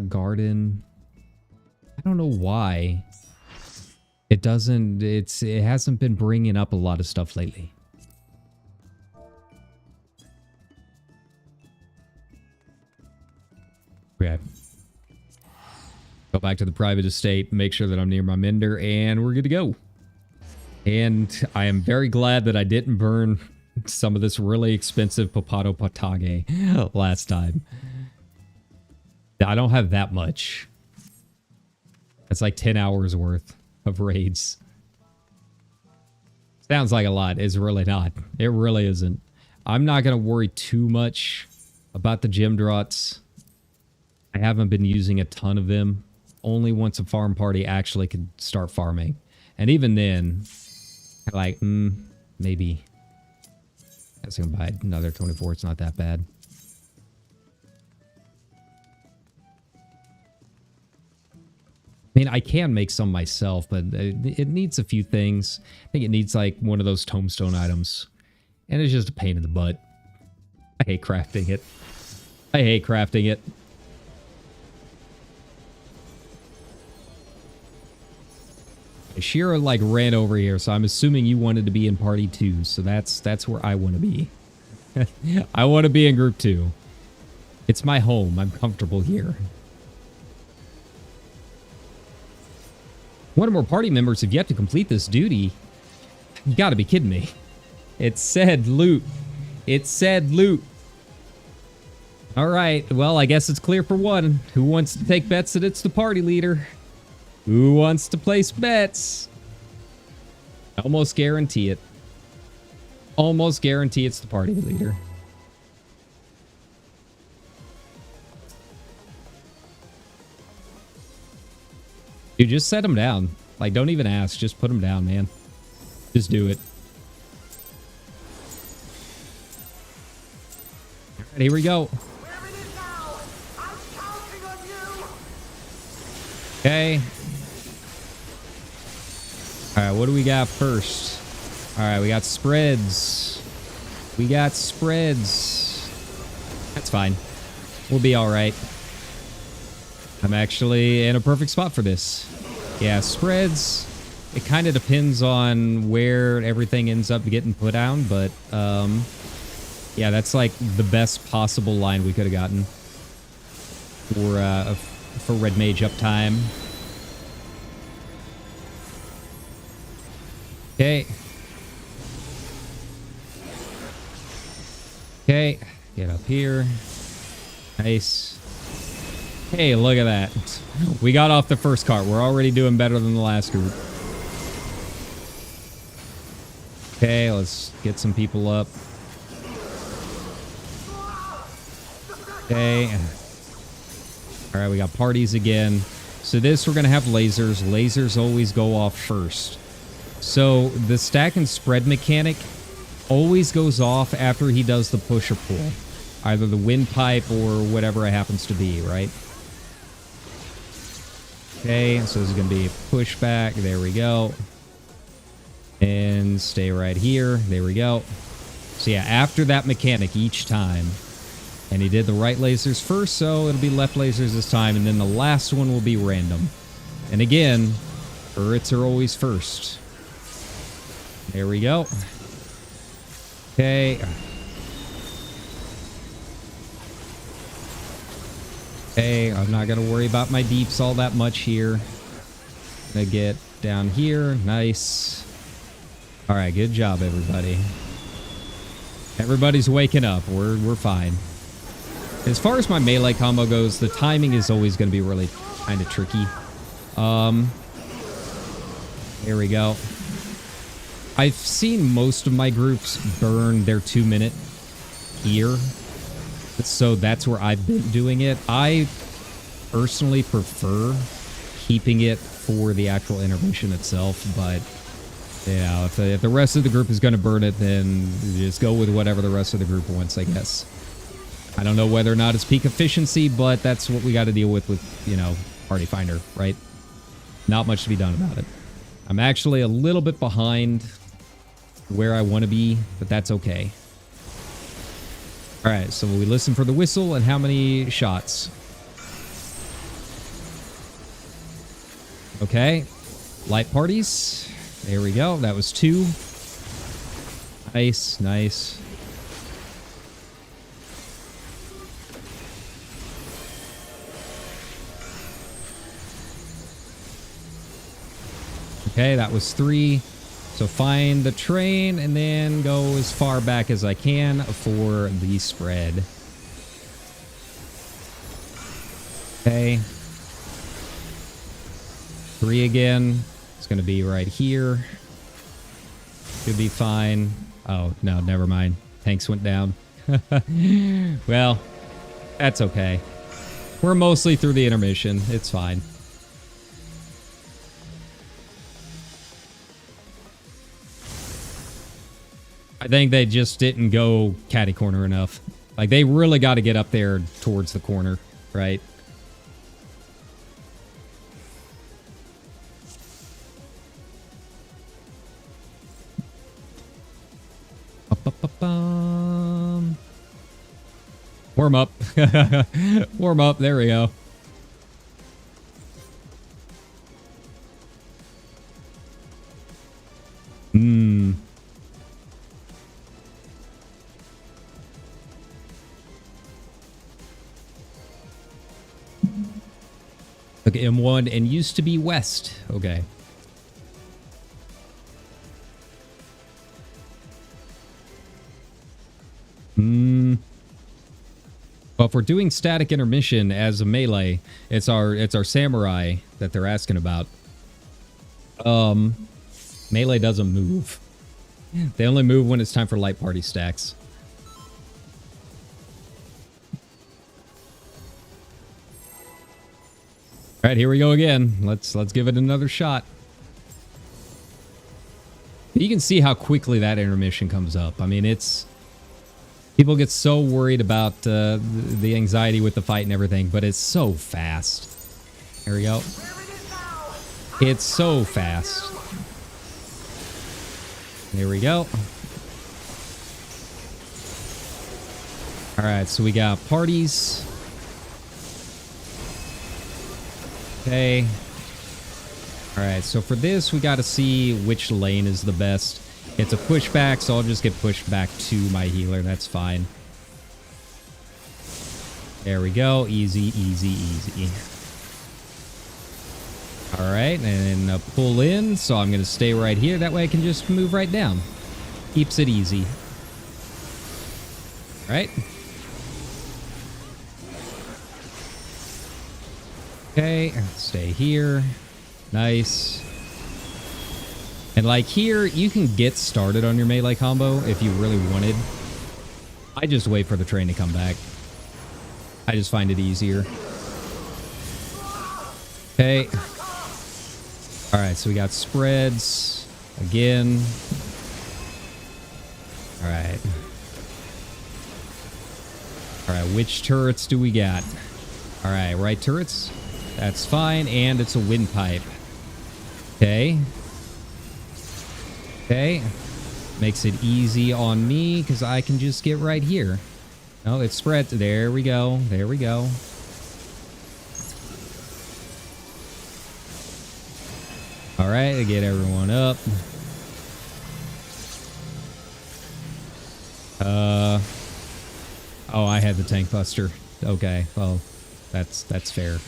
Garden. I don't know why it doesn't, it hasn't been bringing up a lot of stuff lately. back to the private estate, make sure that I'm near my mender, and we're good to go. And I am very glad that I didn't burn some of this really expensive Popato Potage last time. I don't have that much. That's like 10 hours worth of raids. Sounds like a lot. It's really not. It really isn't. I'm not going to worry too much about the gem draughts. I haven't been using a ton of them. Only once a farm party actually could start farming. And even then, like, maybe. I was going to buy another 24. It's not that bad. I mean, I can make some myself, but it needs a few things. I think it needs, like, one of those tombstone items. And it's just a pain in the butt. I hate crafting it. I hate crafting it. Shira, like, ran over here, so I'm assuming you wanted to be in party 2. So that's where I want to be. I want to be in group 2. It's my home. I'm comfortable here. One or more party members have yet to complete this duty. You gotta be kidding me. It said loot. It said loot. Alright, well, I guess it's clear for one. Who wants to take bets that it's the party leader? Who wants to place bets? Almost guarantee it. Almost guarantee it's the party leader. Dude, just set them down. Like, don't even ask. Just put them down, man. Just do it. All right, here we go. Okay. All right, what do we got first? All right, we got spreads. We got spreads. That's fine. We'll be all right. I'm actually in a perfect spot for this. Yeah, spreads. It kind of depends on where everything ends up getting put down, but yeah, that's like the best possible line we could have gotten for red mage uptime. Okay. Okay, get up here. Nice. Hey, look at that. We got off the first cart. We're already doing better than the last group. Okay, let's get some people up. Okay. All right, we got parties again. So this, we're going to have lasers. Lasers always go off first. So the stack and spread mechanic always goes off after he does the push or pull. Either the windpipe or whatever it happens to be, right? Okay, so this is going to be a pushback. There we go. And stay right here. There we go. So yeah, after that mechanic each time. And he did the right lasers first, so it'll be left lasers this time. And then the last one will be random. And again, turrets are always first. There we go. Okay. Okay, I'm not going to worry about my deeps all that much here. Gonna get down here. Nice. All right, good job, everybody. Everybody's waking up. We're fine. As far as my melee combo goes, the timing is always going to be really kind of tricky. Here we go. I've seen most of my groups burn their 2-minute here. So that's where I've been doing it. I personally prefer keeping it for the actual intervention itself, but yeah, if the rest of the group is going to burn it, then just go with whatever the rest of the group wants, I guess. I don't know whether or not it's peak efficiency, but that's what we got to deal with, you know, Party Finder, right? Not much to be done about it. I'm actually a little bit behind where I want to be, but that's okay. All right, so we listen for the whistle and how many shots? Okay, light parties. There we go. That was 2. Nice, nice. Okay, that was 3. So find the train and then go as far back as I can for the spread. Okay. 3 again. It's going to be right here. Should be fine. Oh, no, never mind. Tanks went down. Well, that's okay. We're mostly through the intermission. It's fine. I think they just didn't go catty corner enough. Like, they really got to get up there towards the corner, right? Warm up. Warm up. There we go. Okay, M1 and used to be west. Okay. Well, if we're doing static intermission as a melee, it's our samurai that they're asking about. Melee doesn't move. They only move when it's time for light party stacks. All right, here we go again. Let's give it another shot. You can see how quickly that intermission comes up. I mean, it's... People get so worried about the anxiety with the fight and everything, but it's so fast. Here we go. It's so fast. Here we go. All right, so we got parties. Okay. All right, so for this, we got to see which lane is the best. It's a pushback, so I'll just get pushed back to my healer. That's fine. There we go. Easy, easy, easy. All right, and then pull in. So I'm going to stay right here. That way I can just move right down. Keeps it easy. All right. Okay, stay here. Nice. And like here, you can get started on your melee combo if you really wanted. I just wait for the train to come back. I just find it easier. Okay. All right, so we got spreads again. All right. All right, which turrets do we got? All right, right turrets. That's fine, and it's a windpipe. Okay. Okay. Makes it easy on me because I can just get right here. Oh, it spreads. There we go. There we go. All right, I get everyone up. Oh, I had the tank buster. Okay, well, that's fair.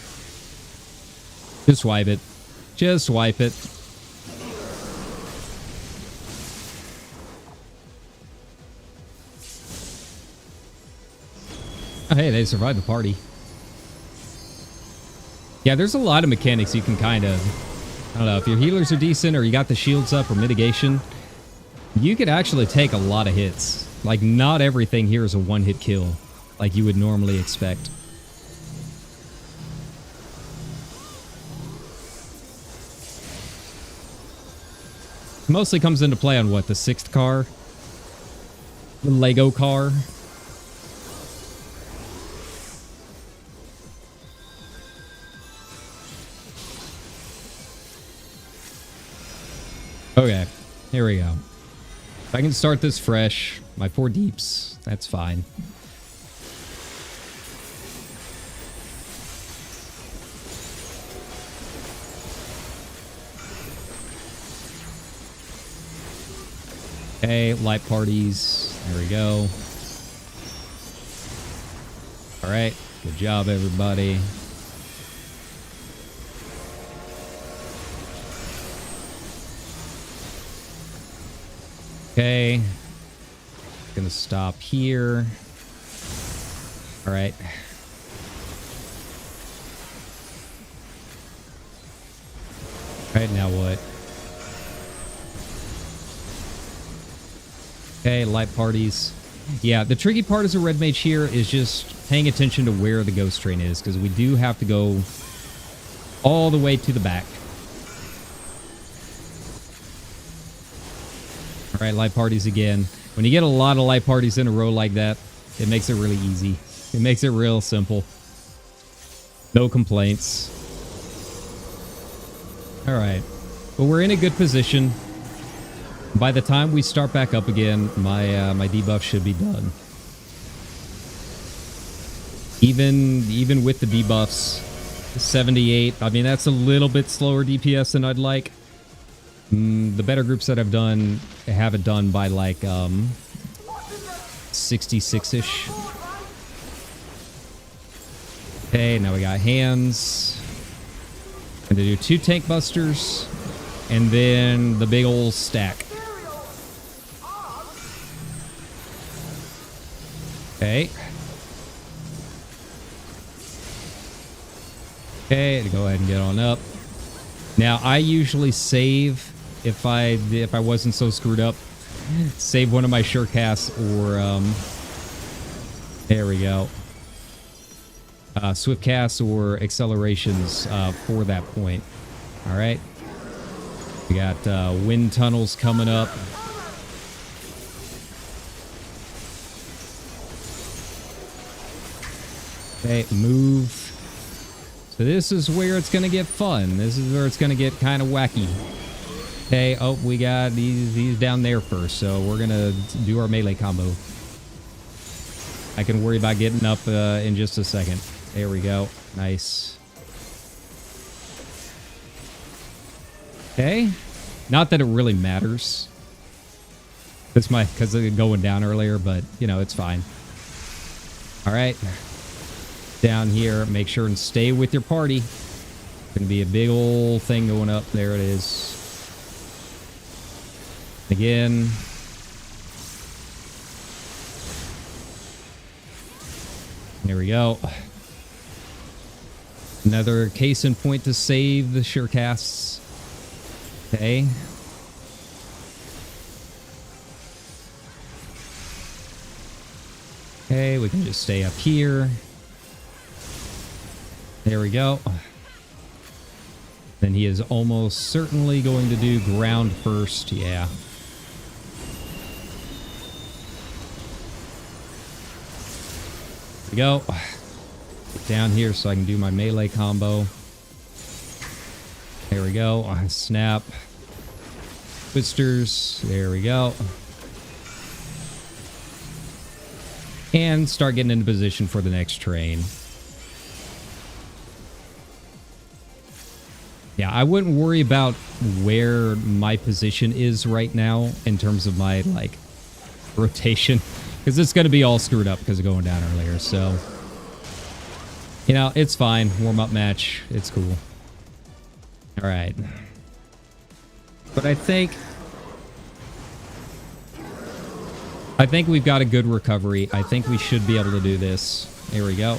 Just wipe it. Just wipe it. Oh, hey, they survived the party. Yeah, there's a lot of mechanics you can kind of... I don't know, if your healers are decent or you got the shields up or mitigation, you could actually take a lot of hits. Like, not everything here is a one-hit kill like you would normally expect. Mostly comes into play on what, the 6th car? The Lego car? Okay, here we go. If I can start this fresh, my poor deeps, that's fine. Okay, light parties. There we go. All right, good job, everybody. Okay. Gonna stop here. All right. All right, now what? Okay, light parties. Yeah, the tricky part as a red mage here is just paying attention to where the ghost train is, because we do have to go all the way to the back. All right, light parties again. When you get a lot of light parties in a row like that, it makes it really easy. It makes it real simple. No complaints. All right. Well, we're in a good position. By the time we start back up again, my debuff should be done. Even with the debuffs, 78. I mean, that's a little bit slower DPS than I'd like. The better groups that I've done have it done by like 66-ish. Okay, now we got hands. And to do 2 tank busters, and then the big old stack. Okay. Okay, to go ahead and get on up. Now I usually save if I wasn't so screwed up. Save one of my sure casts or there we go. Swift casts or accelerations for that point. All right. We got wind tunnels coming up. Okay, move. So this is where it's going to get fun. This is where it's going to get kind of wacky. Okay, oh, we got these down there first, so we're going to do our melee combo. I can worry about getting up in just a second. There we go. Nice. Okay. Not that it really matters. This might, because of going down earlier, but, you know, it's fine. All right. Down here, make sure and stay with your party. Gonna be a big old thing going up. There it is. Again. There we go. Another case in point to save the sure casts. Okay. Okay, we can just stay up here. There we go. Then he is almost certainly going to do ground first. Yeah. There we go. Get down here so I can do my melee combo. There we go. Snap. Twisters. There we go. And start getting into position for the next train. Yeah, I wouldn't worry about where my position is right now in terms of my, like, rotation. Because it's going to be all screwed up because of going down earlier. So, you know, it's fine. Warm-up match. It's cool. All right. But I think we've got a good recovery. I think we should be able to do this. Here we go.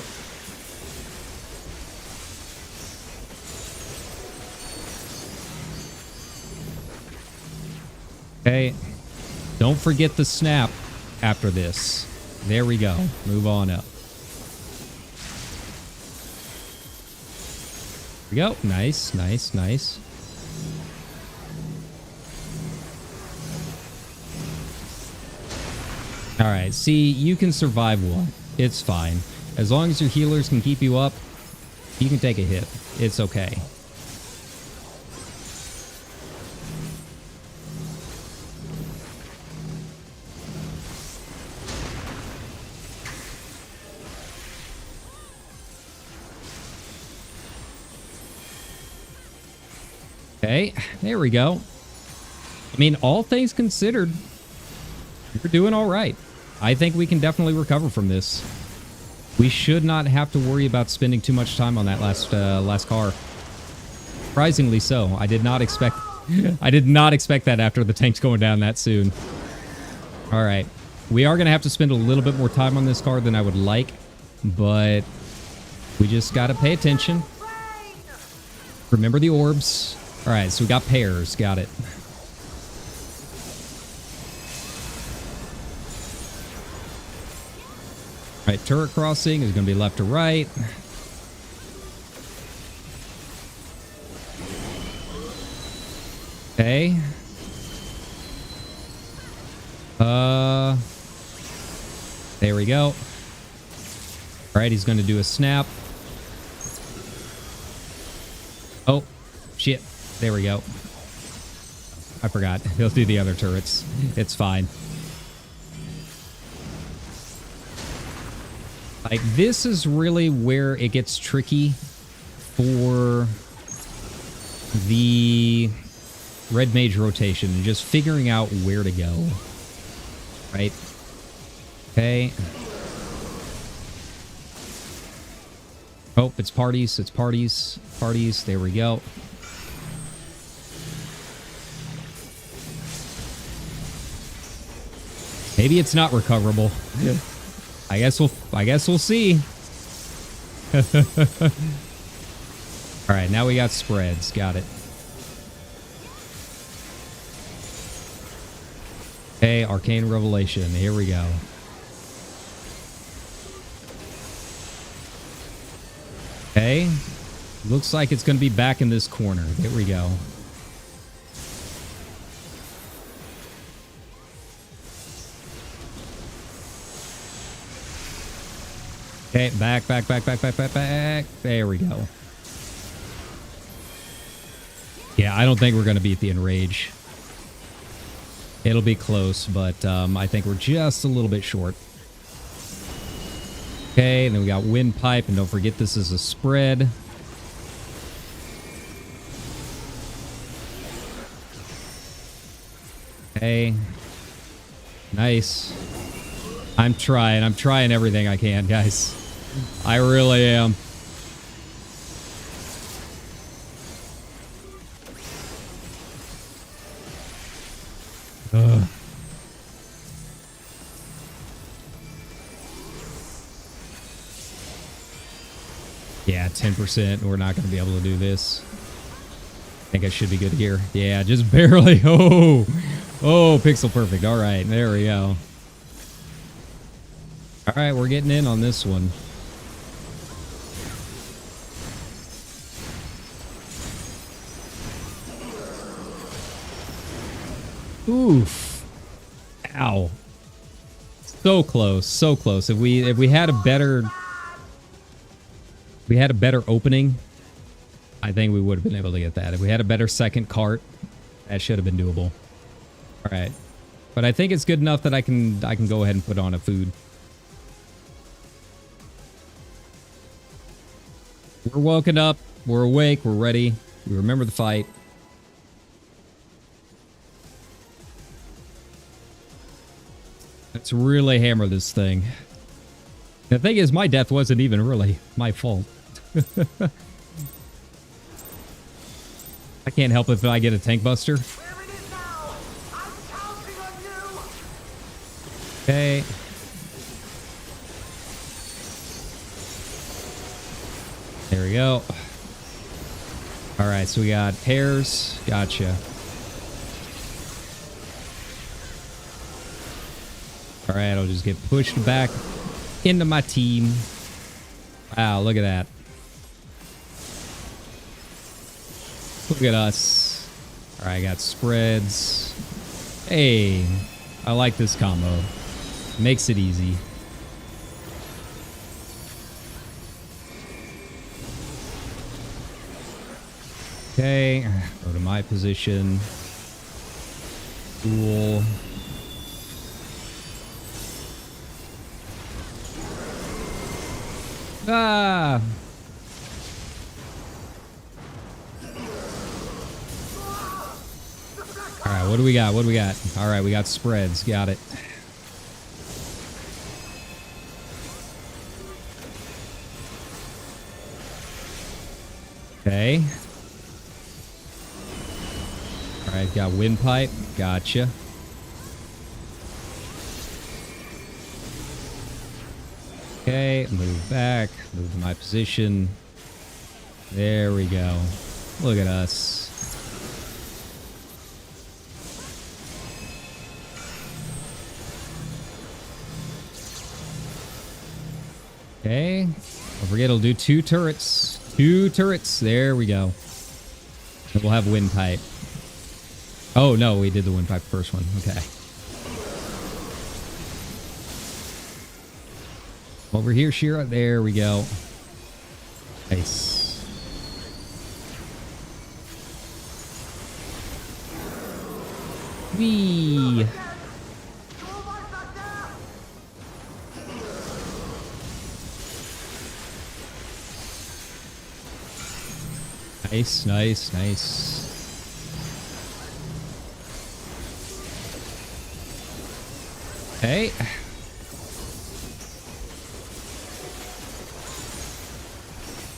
Okay. Don't forget the snap after this. There we go. Move on up. There we go. Nice, nice, nice. All right. See, you can survive one. It's fine. As long as your healers can keep you up, you can take a hit. It's okay. Okay, there we go. I mean, all things considered, you're doing all right. I think we can definitely recover from this. We should not have to worry about spending too much time on that last car. Surprisingly so. I did not expect that after the tank's going down that soon. All right. We are going to have to spend a little bit more time on this card than I would like, but we just got to pay attention. Remember the orbs. All right, so we got pairs. Got it. All right, turret crossing is going to be left to right. Okay. There we go. All right, he's going to do a snap. Oh, shit. There we go. I forgot. He'll do the other turrets. It's fine. Like, this is really where it gets tricky for the red mage rotation and just figuring out where to go. Right? Okay. Oh, it's parties. It's parties. Parties. There we go. Maybe it's not recoverable. I guess we'll see. All right, now we got spreads. Got it. Okay, Arcane Revelation. Here we go. Okay. Looks like it's going to be back in this corner. There we go. Okay, back. There we go. Yeah, I don't think we're going to beat the Enrage. It'll be close, but I think we're just a little bit short. Okay, and then we got Windpipe, and don't forget this is a spread. Okay. Nice. I'm trying everything I can, guys. I really am. Ugh. Yeah, 10%. We're not going to be able to do this. I think I should be good here. Yeah, just barely. Oh, pixel perfect. All right, there we go. All right, we're getting in on this one. Oof. Ow. So close, so close. If we had a better opening, I think we would have been able to get that. If we had a better second cart, that should have been doable. All right. But I think it's good enough that I can go ahead and put on a food. We're woken up, we're awake, we're ready. We remember the fight. Let's really hammer this thing. The thing is, my death wasn't even really my fault. I can't help it if I get a tank buster. Okay. There we go. All right, so we got pairs. Gotcha. All right, I'll just get pushed back into my team. Wow, look at that. Look at us. All right, I got spreads. Hey, I like this combo. Makes it easy. Okay, go to my position. Cool. Ah! Alright, what do we got? What do we got? Alright, we got spreads. Got it. Okay. Alright, got windpipe. Gotcha. Okay, move back, move to my position. There we go. Look at us. Okay. Don't forget, it'll do 2 turrets. 2 turrets. There we go. And we'll have windpipe. Oh, no, we did the windpipe first one. Okay. Over here, Shira. There we go. Nice. Whee! Nice, nice, nice. Okay.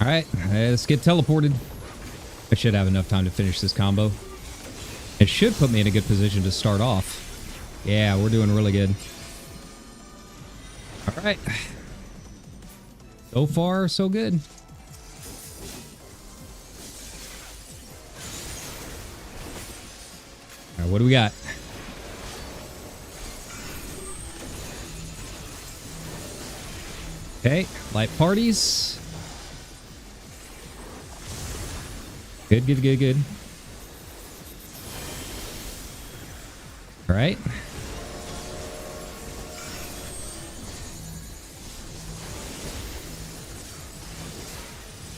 Alright, let's get teleported. I should have enough time to finish this combo. It should put me in a good position to start off. Yeah, we're doing really good. Alright. So far, so good. Alright, what do we got? Okay, light parties. Good, good, good, good. All right.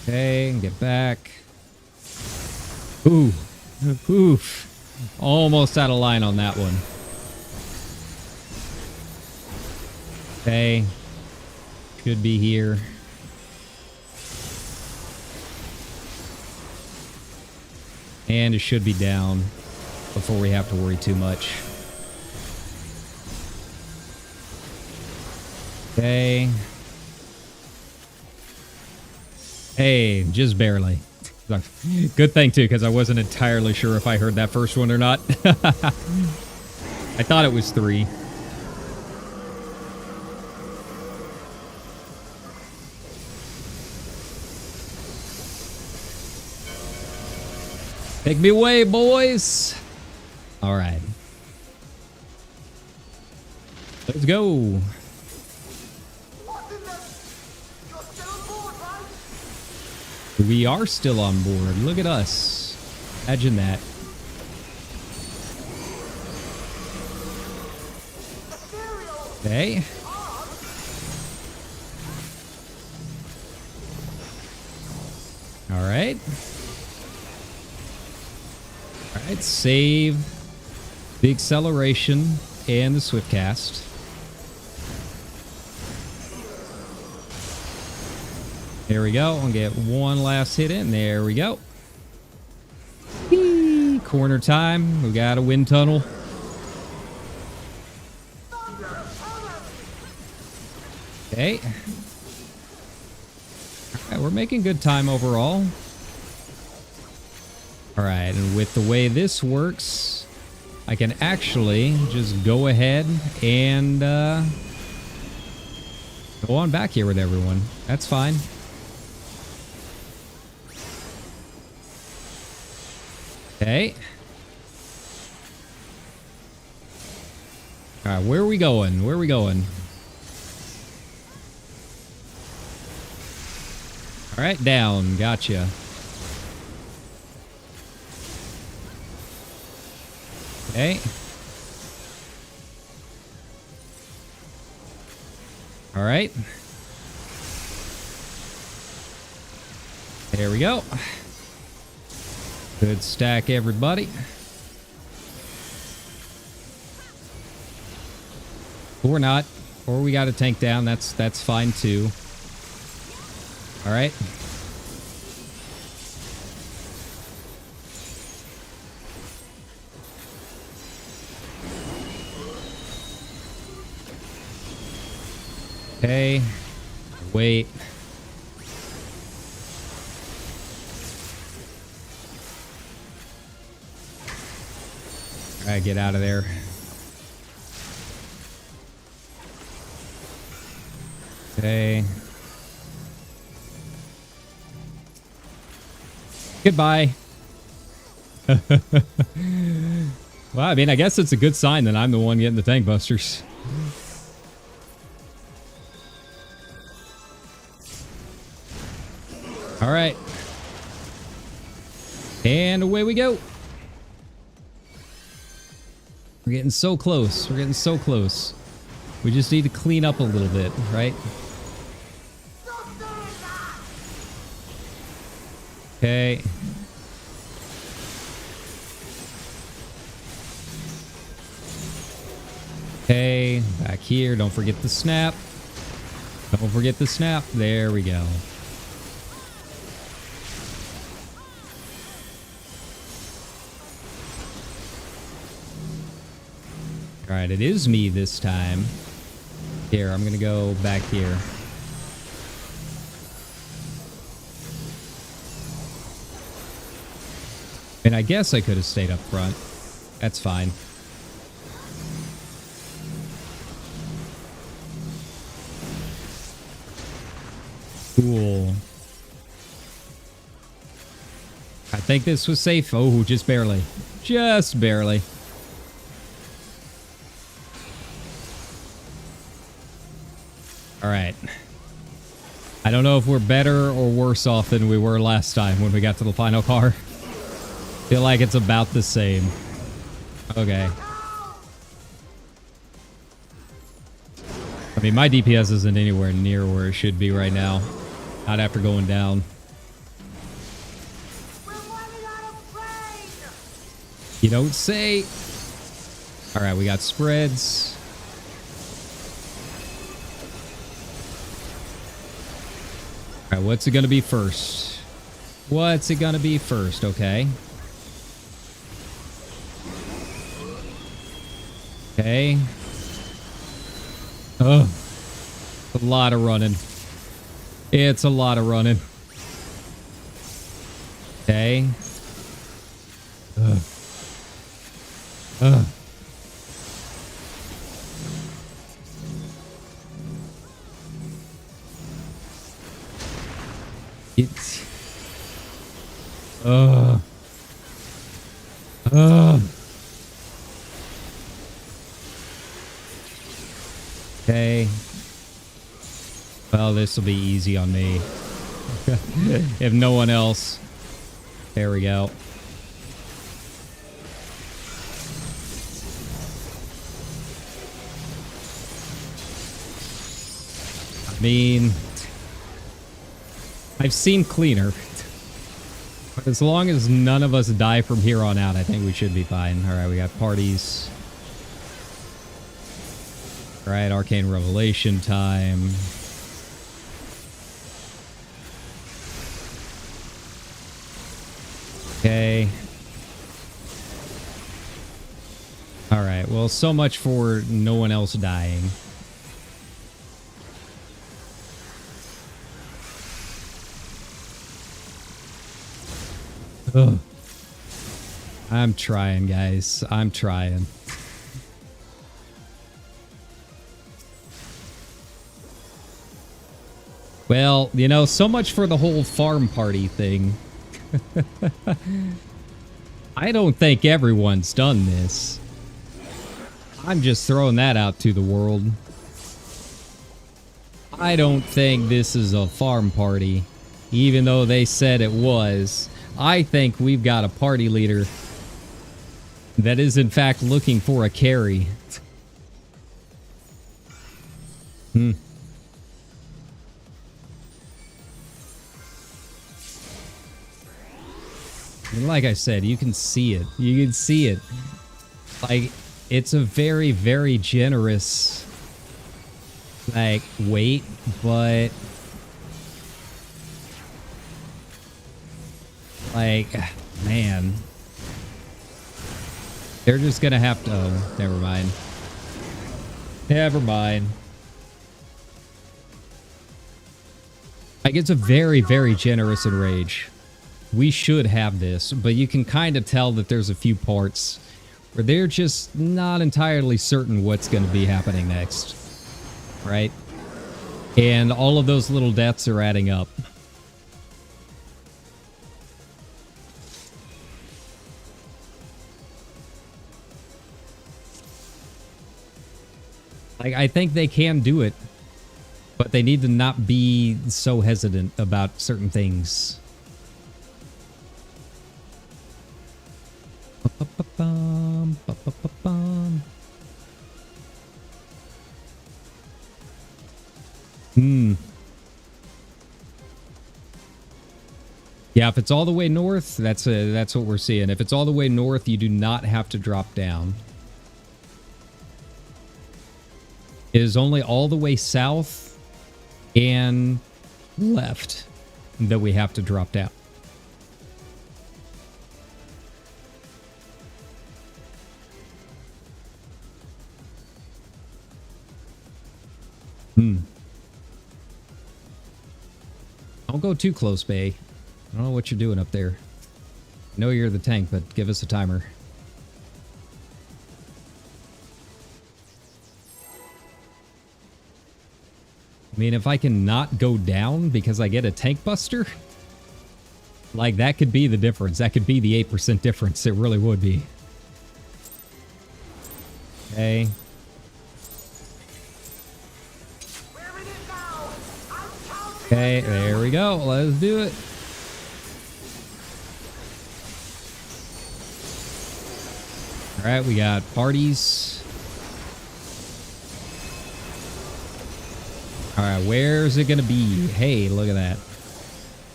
Okay, get back. Ooh, oof. Almost out of line on that one. Okay. Should be here. And it should be down before we have to worry too much. Okay. Hey, just barely. Good thing, too, because I wasn't entirely sure if I heard that first one or not. I thought it was 3. Take me away, boys. All right. Let's go. We are still on board. Look at us. Imagine that. Okay. All right. All right, save the acceleration and the swift cast. There we go. I'll get one last hit in. There we go. Whee! Corner time. We got a wind tunnel. Okay. All right, we're making good time overall. All right, and with the way this works, I can actually just go ahead and go on back here with everyone. That's fine. Okay. All right, where are we going? Where are we going? All right, down. Gotcha. Okay. All right. There we go. Good stack, everybody. Or not. Or we got a tank down. That's fine too. All right. Okay. Wait. All right, get out of there. Okay. Goodbye. Well, I mean, I guess it's a good sign that I'm the one getting the tank busters. All right. And away we go. We're getting so close. We're getting so close. We just need to clean up a little bit, right? Okay. Okay, back here. Don't forget the snap. Don't forget the snap. There we go. All right, it is me this time. Here, I'm going to go back here. And I guess I could have stayed up front. That's fine. Cool. I think this was safe. Oh, just barely. Just barely. All right. I don't know if we're better or worse off than we were last time when we got to the final car. Feel like it's about the same. Okay. I mean, my DPS isn't anywhere near where it should be right now. Not after going down. You don't say. All right, we got spreads. All right, what's it going to be first? What's it going to be first? Okay. Okay. Oh, a lot of running. It's a lot of running. Okay. It's. Okay. Well, this will be easy on me. If no one else. There we go. I mean, I've seen cleaner. But as long as none of us die from here on out, I think we should be fine. All right, we got parties. All right, Arcane Revelation time. Okay. All right, well, so much for no one else dying. Ugh. I'm trying, guys. I'm trying. Well, you know, so much for the whole farm party thing. I don't think everyone's done this. I'm just throwing that out to the world. I don't think this is a farm party, even though they said it was. I think we've got a party leader that is in fact looking for a carry. And like I said, you can see it. You can see it. Like, it's a very, very generous, like, weight, but like, man, they're just gonna have to. Oh, never mind. Never mind. Like, it's a very, very generous enrage. We should have this, but you can kind of tell that there's a few parts where they're just not entirely certain what's going to be happening next. Right? And all of those little deaths are adding up. Like, I think they can do it, but they need to not be so hesitant about certain things. Yeah, if it's all the way north, that's what we're seeing. If it's all the way north, you do not have to drop down. It is only all the way south and left that we have to drop down. Don't go too close, Bay. I don't know what you're doing up there. I know you're the tank, but give us a timer. I mean, if I can not go down because I get a tank buster, like, that could be the difference. That could be the 8% difference. It really would be. Okay. Okay, there we go. Let's do it. All right, we got parties. All right, where's it gonna be? Hey, look at that.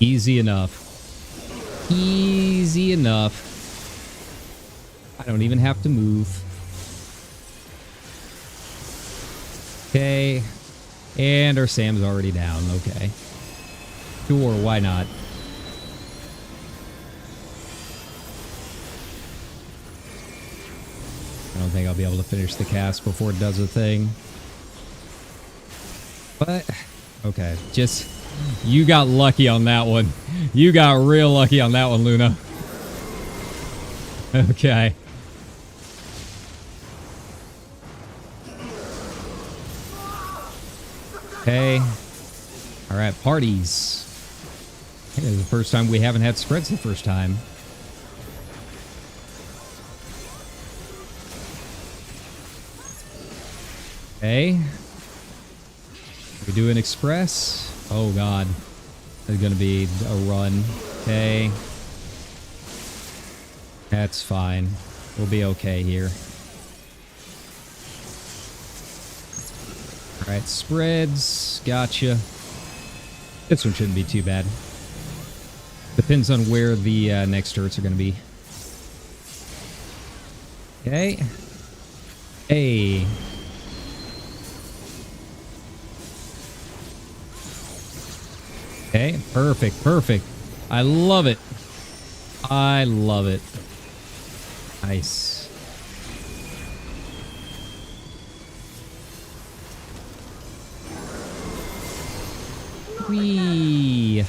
Easy enough. Easy enough. I don't even have to move. Okay. And our Sam's already down. Okay. Sure, why not? I don't think I'll be able to finish the cast before it does a thing. But, okay. Just, you got lucky on that one. You got real lucky on that one, Luna. Okay. Okay. All right, parties. I think this is the first time we haven't had spreads the first time. Okay. We do an express. Oh, God. There's going to be a run. Okay. That's fine. We'll be okay here. All right, spreads. Gotcha. This one shouldn't be too bad. Depends on where the next turrets are going to be. Okay. Hey. Okay, perfect, perfect. I love it. I love it. Nice. Whee.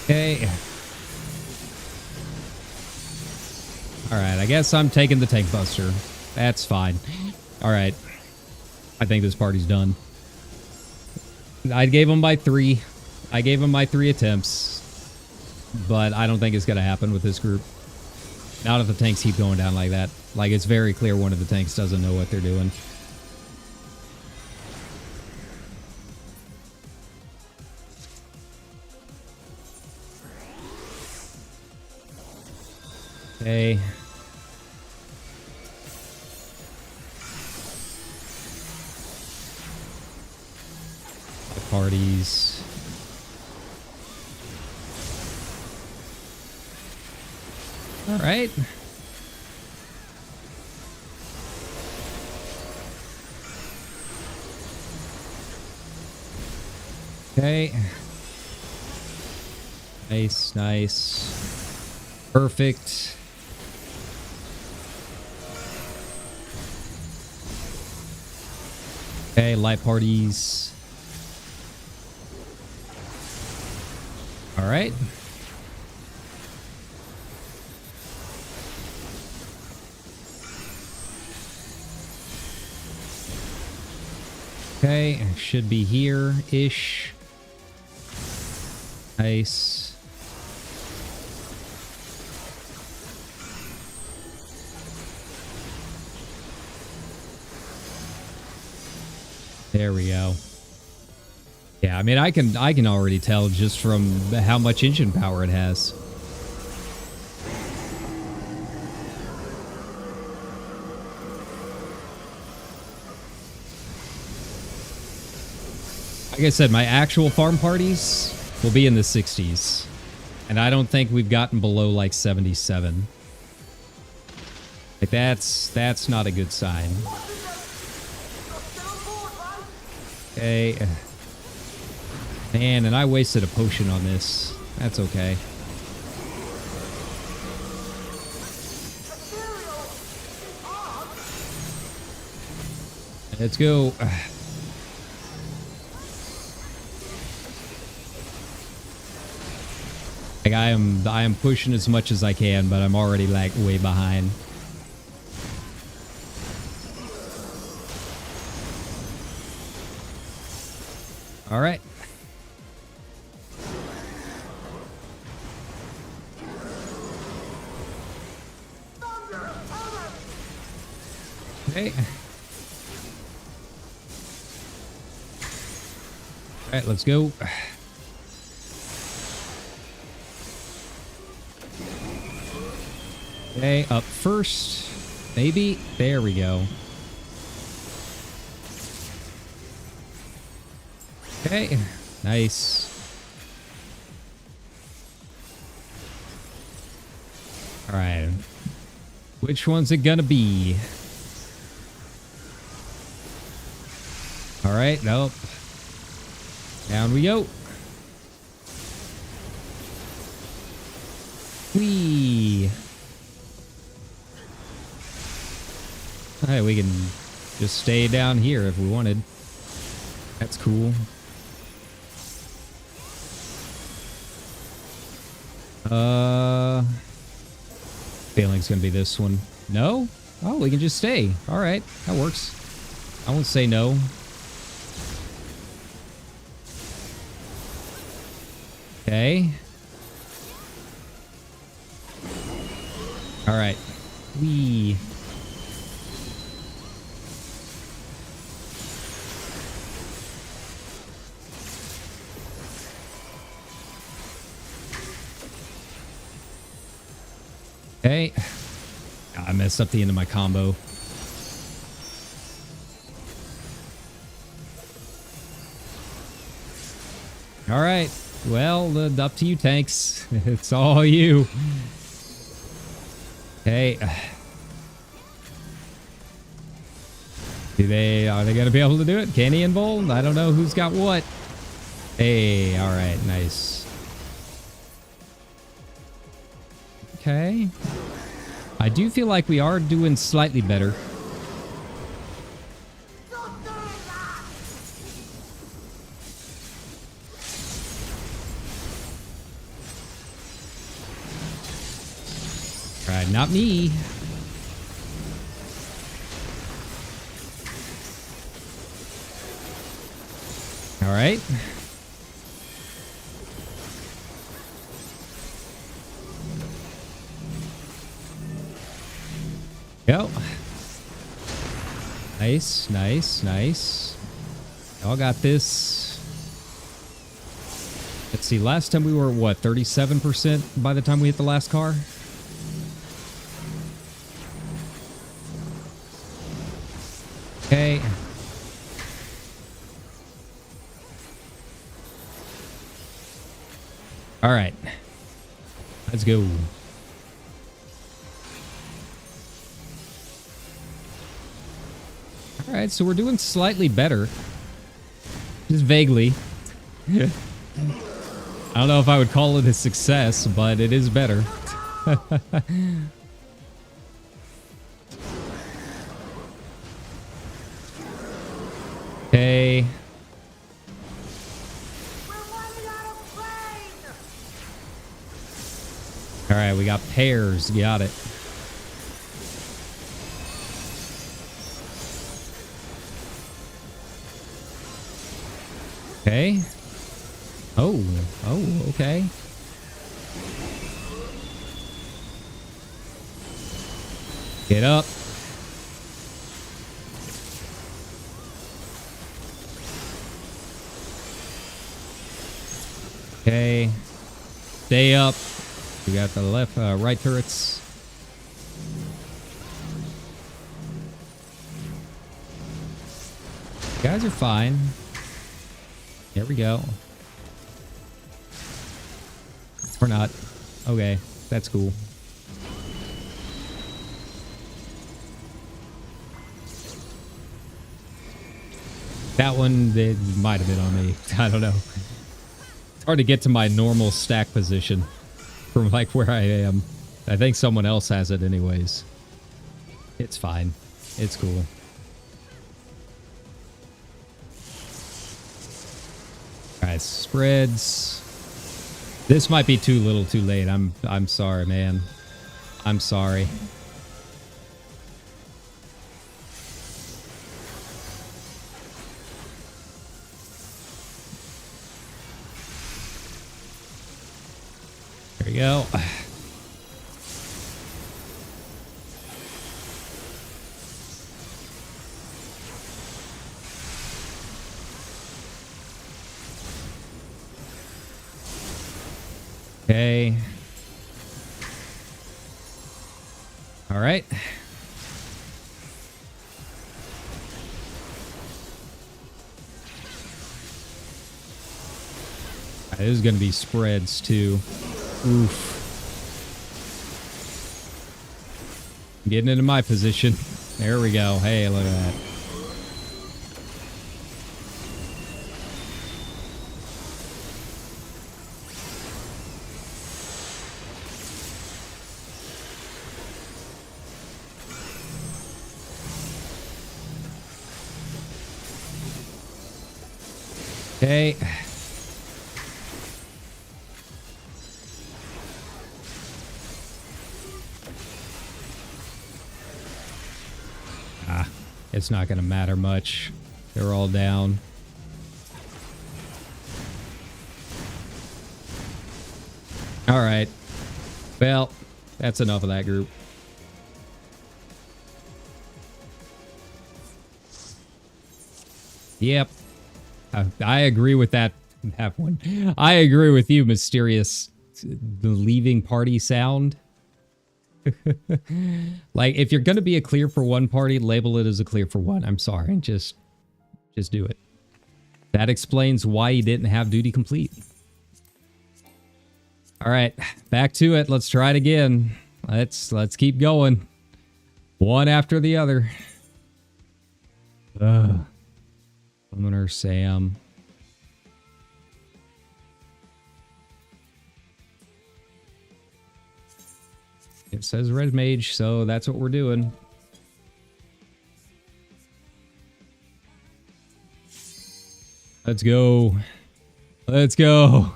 Okay. Alright, I guess I'm taking the tank buster. That's fine. Alright. I think this party's done. I gave him my 3. I gave him my 3 attempts. But I don't think it's going to happen with this group. Not if the tanks keep going down like that. Like, it's very clear one of the tanks doesn't know what they're doing. Okay. Parties. All right. Okay. Nice, nice. Perfect. Okay, light parties. All right. Okay, should be here-ish. Nice. There we go. Yeah, I mean, I can already tell just from how much engine power it has. Like I said, my actual farm parties will be in the 60s. And I don't think we've gotten below like 77. Like that's not a good sign. Okay. Man, and I wasted a potion on this. That's okay. Let's go. Like I am pushing as much as I can, but I'm already like way behind. All right. Okay. All right, let's go. Okay, up first. Maybe. There we go. Okay, nice. All right. Which one's it gonna be? All right, nope. Down we go. Whee! Alright, we can just stay down here if we wanted. That's cool. Feeling's gonna be this one. No? Oh, we can just stay. Alright, that works. I won't say no. Okay. Alright. Whee! Okay. I messed up the end of my combo. All right. Well, up to you, tanks. It's all you. Okay. Are they gonna be able to do it? Kenny and Bull? I don't know who's got what. Hey, all right, nice. Okay. I do feel like we are doing slightly better. All right, not me. All right. Go. Nice, nice, nice. Y'all got this. Let's see, last time we were, what, 37% by the time we hit the last car? Okay. All right. Let's go. All right, so we're doing slightly better. Just vaguely. I don't know if I would call it a success, but it is better. Okay. All right, we got pairs. Got it. Okay. Oh, okay. Get up. Okay. Stay up. We got the left, right turrets. You guys are fine. There we go. Or not. Okay, that's cool. That one, it might have been on me. I don't know. It's hard to get to my normal stack position from like where I am. I think someone else has it anyways. It's fine. It's cool. Alright, spreads. This might be too little too late. I'm sorry, man. I'm sorry. There we go. Okay. All right. This is going to be spreads too. Oof. Getting into my position. There we go. Hey, look at that. Okay. It's not going to matter much. They're all down. All right. Well, that's enough of that group. Yep. I agree with that one. I agree with you, mysterious the leaving party sound. Like, if you're going to be a clear for one party, label it as a clear for one. I'm sorry. Just do it. That explains why you didn't have duty complete. All right, back to it. Let's try it again. Let's keep going. One after the other. Summoner Sam. It says red mage, so that's what we're doing. Let's go. Let's go.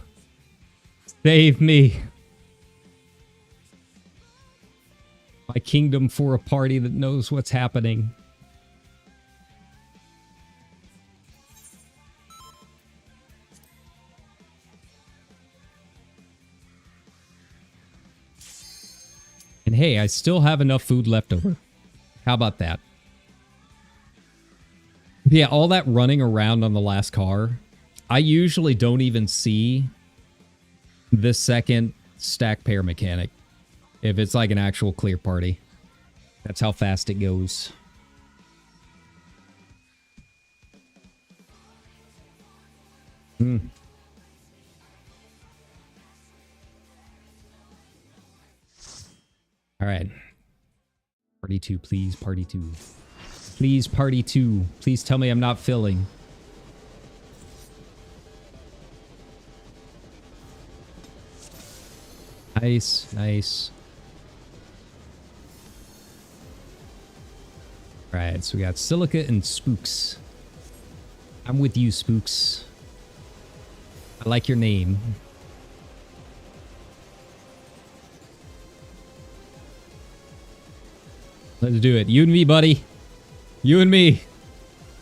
Save me. My kingdom for a party that knows what's happening. And hey, I still have enough food left over. How about that? Yeah, all that running around on the last car. I usually don't even see the second stack pair mechanic if it's like an actual clear party. That's how fast it goes. All right. Party 2, please. Party 2. Please, party 2. Please tell me I'm not filling. Nice, nice. All right, so we got Silica and Spooks. I'm with you, Spooks. I like your name. Let's do it. You and me, buddy. You and me.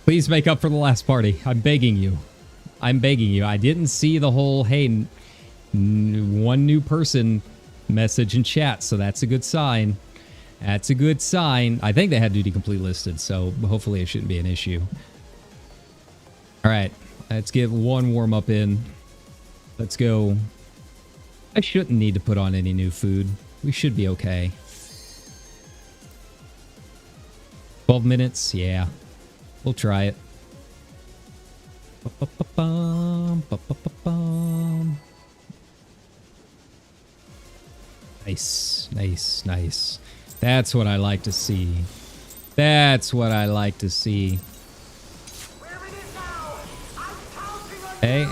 Please make up for the last party. I'm begging you. I'm begging you. I didn't see the whole, hey, one new person message in chat, so that's a good sign. That's a good sign. I think they had duty complete listed, so hopefully it shouldn't be an issue. All right, let's get one warm up in. Let's go. I shouldn't need to put on any new food. We should be okay. 12 minutes? Yeah. We'll try it. Nice, nice, nice. That's what I like to see. That's what I like to see. Hey.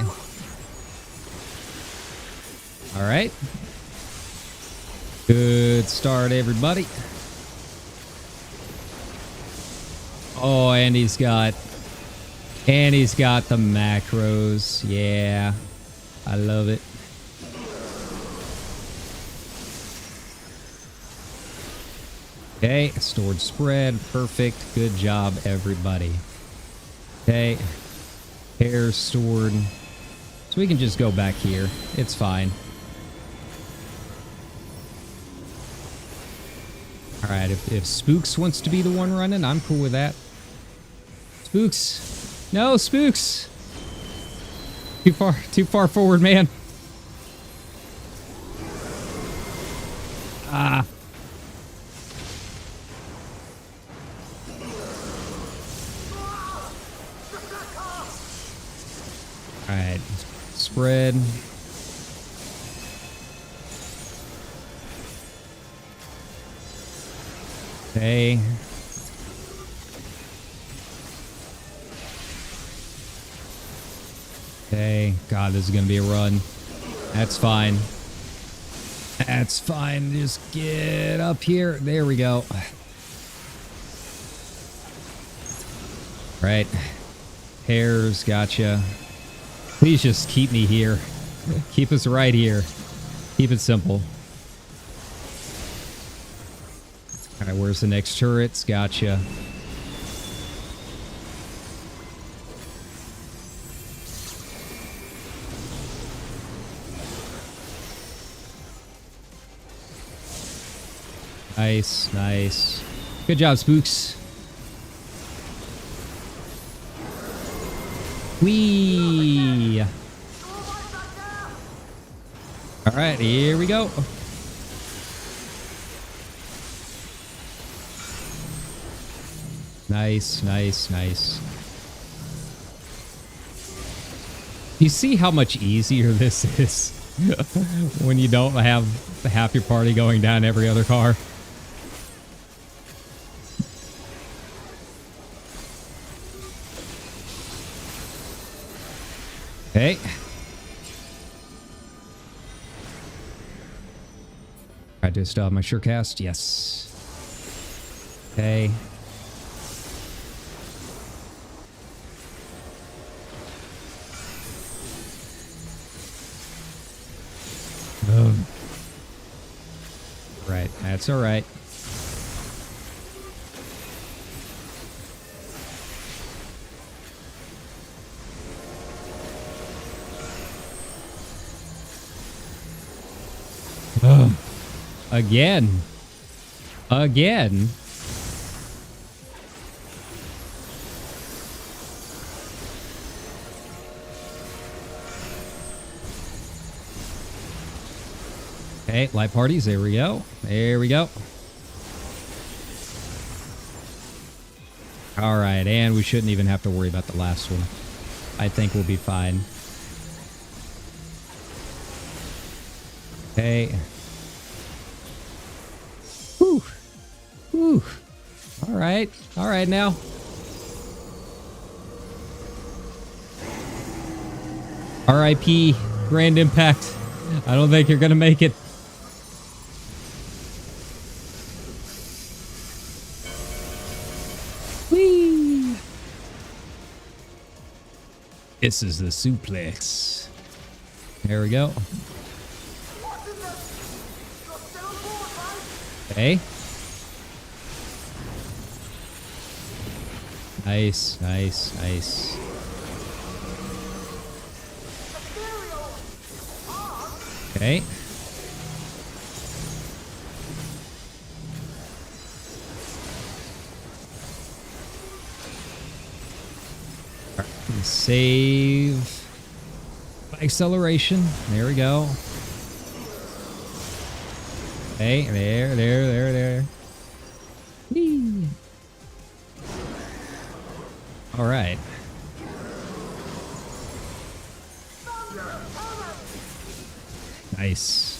All right. Good start, everybody. Oh, and he's got the macros. Yeah. I love it. Okay, stored spread. Perfect. Good job, everybody. Okay. Hair stored. So we can just go back here. It's fine. Alright, if Spooks wants to be the one running, I'm cool with that. Spooks! No, Spooks! Too far forward, man. Ah. Alright, spread. Okay. Okay. God, this is going to be a run. That's fine. That's fine. Just get up here. There we go. Right. Hairs, gotcha. Please just keep me here. Keep us right here. Keep it simple. Alright, where's the next turrets? Gotcha. Nice, nice. Good job, Spooks. Whee! Alright, here we go. Nice, nice, nice. You see how much easier this is when you don't have half your party going down every other car. Okay. I just still have my surecast. Yes. Okay. Right, that's all right. Again. Again. Okay, light parties. There we go. There we go. All right, and we shouldn't even have to worry about the last one. I think we'll be fine. Okay. Whew. Whew. All right. All right now. RIP. Grand Impact. I don't think you're going to make it. Whee! This is the suplex. There we go. Okay. Nice, nice, nice. Okay. All right, save. Acceleration. There we go. Okay, there. Whee. All right. Nice.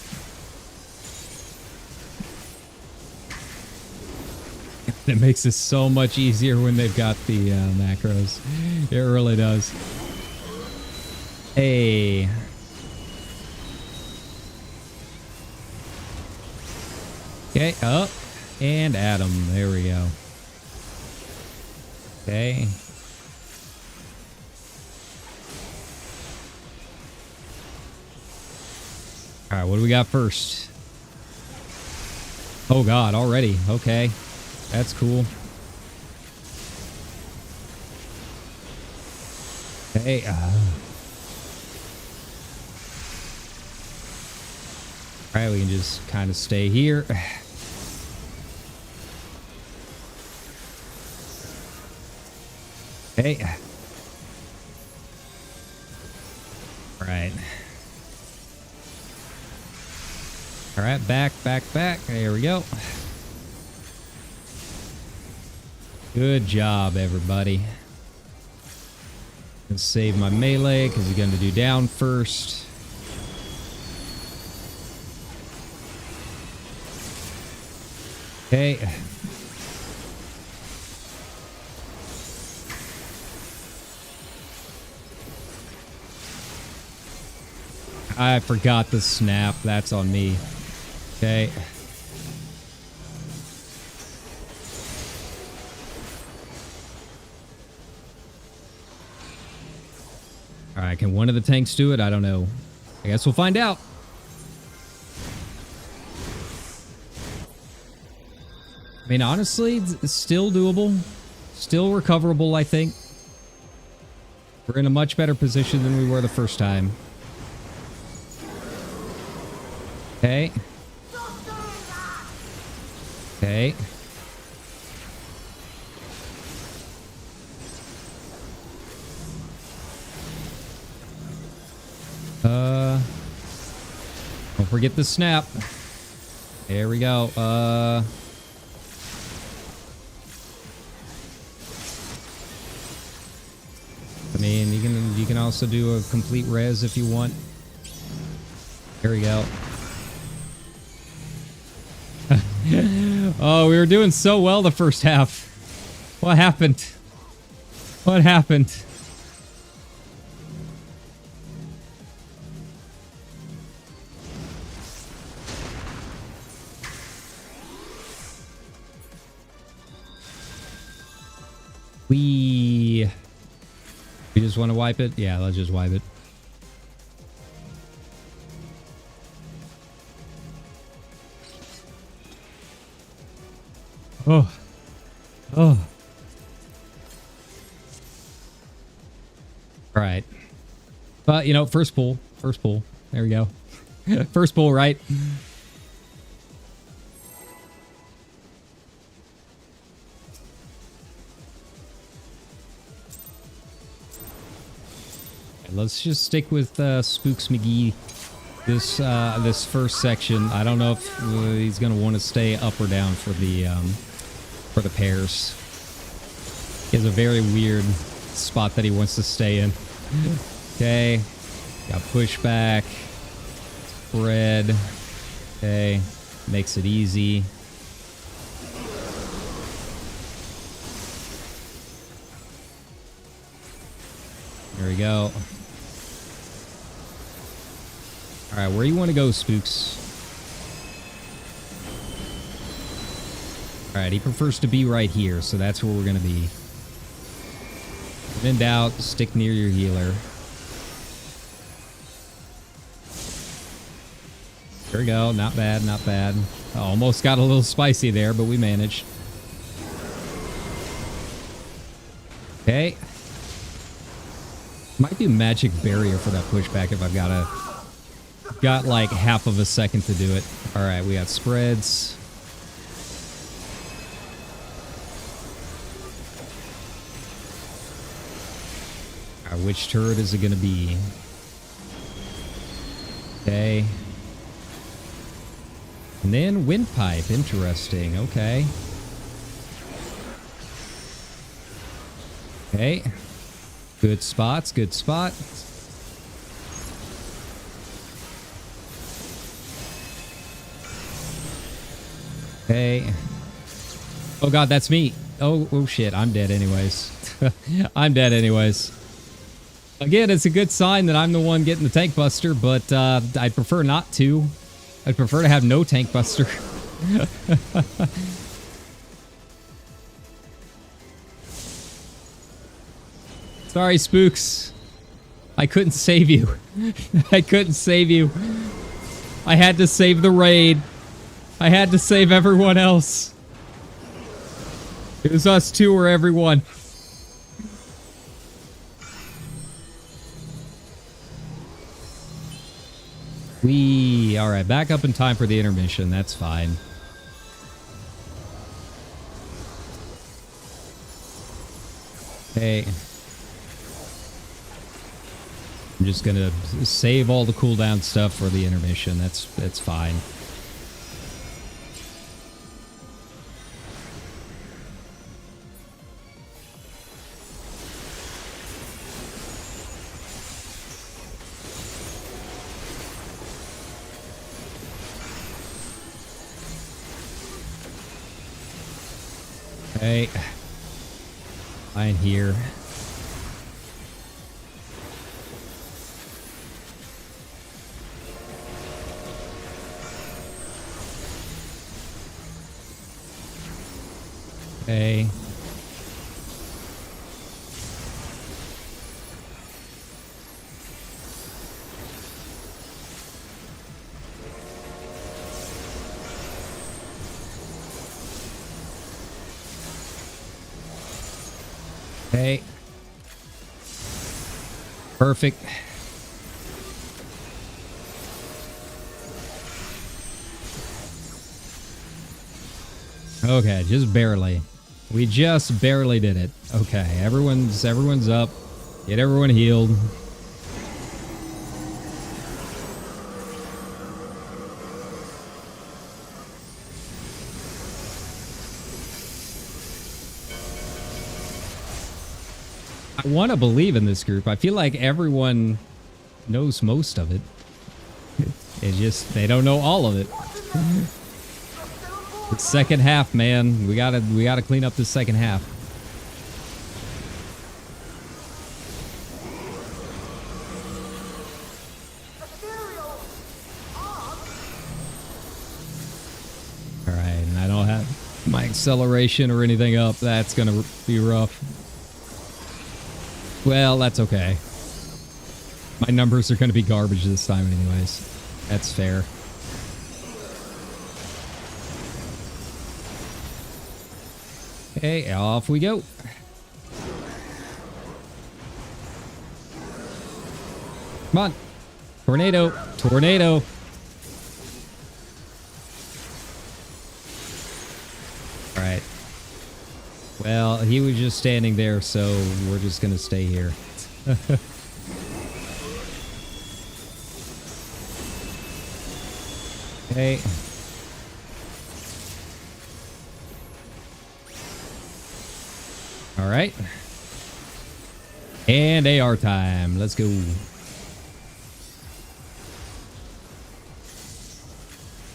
It makes it so much easier when they've got the macros. It really does. Hey. Okay, up and Adam. There we go. Okay. All right, what do we got first? Oh God, already. Okay, that's cool. Okay. All right, we can just kind of stay here. Okay. All right. All right, back. There we go. Good job, everybody. Let's save my melee because he's going to do down first. Okay. I forgot the snap. That's on me. Okay. All right, can one of the tanks do it? I don't know. I guess we'll find out. I mean, honestly, it's still doable. Still recoverable, I think. We're in a much better position than we were the first time. Okay. Okay. Don't forget the snap. There we go. I mean, you can also do a complete res if you want. There we go. Oh, we were doing so well the first half. What happened? What happened? We just want to wipe it? Yeah, let's just wipe it. Oh. Oh. All right. But, you know, first pull. First pull. There we go. First pull, right? Let's just stick with Spooks McGee. This first section. I don't know if he's gonna want to stay up or down for the pairs. He has a very weird spot that he wants to stay in. Okay, got pushback, spread. Okay, makes it easy. There we go. All right, where you want to go, Spooks? All right, he prefers to be right here, so that's where we're going to be. When in doubt, stick near your healer. There we go. Not bad, not bad. Almost got a little spicy there, but we managed. Okay. Might do magic barrier for that pushback if I've got a got like half of a second to do it. All right, we got spreads. All right, which turret is it going to be? Okay. And then windpipe. Interesting. Okay. Okay. Good spots. Good spots. Okay. Oh god, that's me. Oh shit, I'm dead anyways. I'm dead anyways. Again, it's a good sign that I'm the one getting the tank buster, but I'd prefer not to. I'd prefer to have no tank buster. Sorry, Spooks. I couldn't save you. I couldn't save you. I had to save the raid. I had to save everyone else. It was us two or everyone. Alright, back up in time for the intermission. That's fine. Hey. I'm just gonna save all the cooldown stuff for the intermission. That's fine. Okay. Fine here. Okay. Okay. Perfect. Okay, just barely. We just barely did it. Okay, everyone's up. Get everyone healed. I want to believe in this group. I feel like everyone knows most of it. It's just they don't know all of it. It's second half, man. We gotta clean up this second half. All right, and I don't have my acceleration or anything up. That's gonna be rough. Well, that's okay. My numbers are gonna be garbage this time anyways. That's fair. Okay, off we go. Come on. Tornado. Tornado. All right. Well, he was just standing there, so we're just going to stay here. Okay. All right. And AR time. Let's go.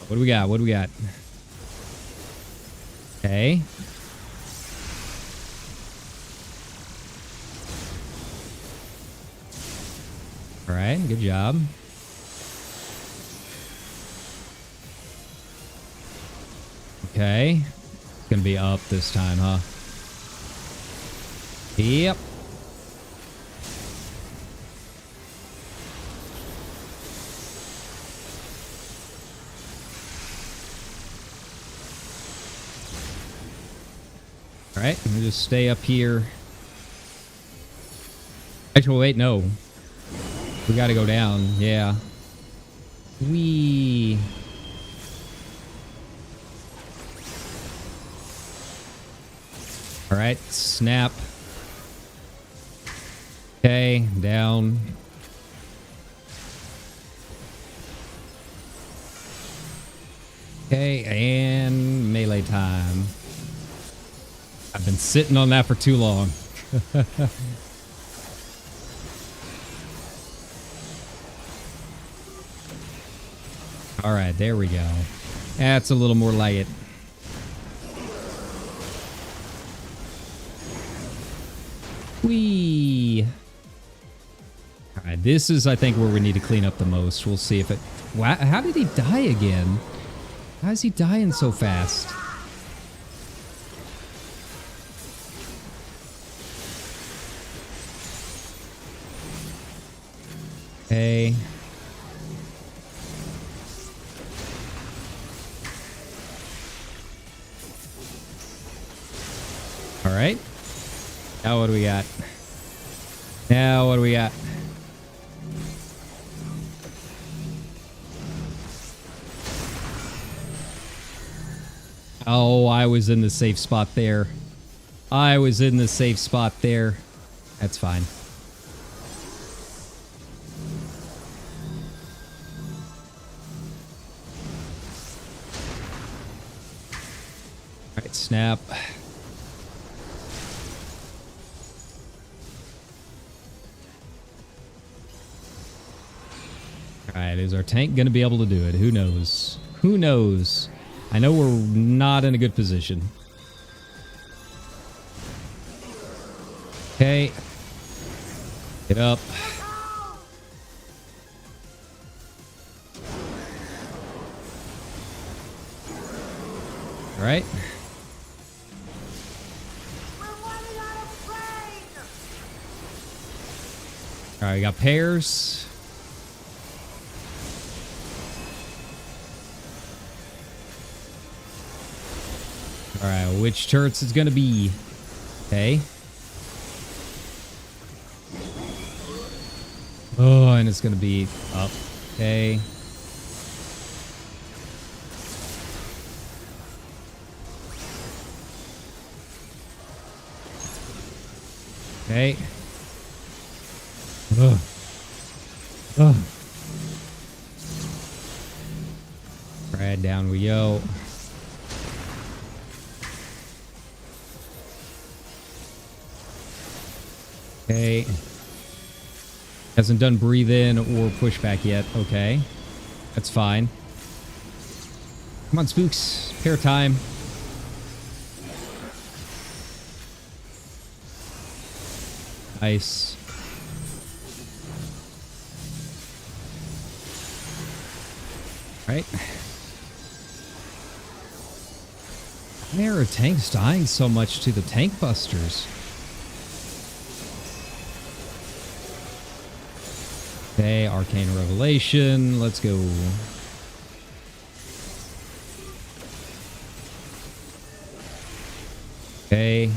What do we got? What do we got? Okay. All right. Good job. Okay. It's going to be up this time, huh? Yep. All right, we'll just stay up here. Actually, wait, no. We got to go down. Yeah. Wee. All right, snap. Okay, down. Okay, and melee time. I've been sitting on that for too long. All right, there we go. That's a little more like it. Whee! All right, this is, I think, where we need to clean up the most. We'll see if it... Wow, how did he die again? How is he dying so fast? Okay. All right. Now what do we got? Now what do we got? Oh, I was in the safe spot there. I was in the safe spot there. That's fine. All right, snap. All right, is our tank going to be able to do it? Who knows? Who knows? I know we're not in a good position. Okay. Get up. All right. All right, we got pairs. All right, which turrets is going to be? Okay. Oh, and it's going to be up. Okay. Okay. Ugh. Ugh. Right, down we go. Okay. Hasn't done breathe in or push back yet. Okay. That's fine. Come on, spooks. Pair time. Nice. Right. Why are tanks dying so much to the tank busters? Okay, Arcane Revelation. Let's go. Okay.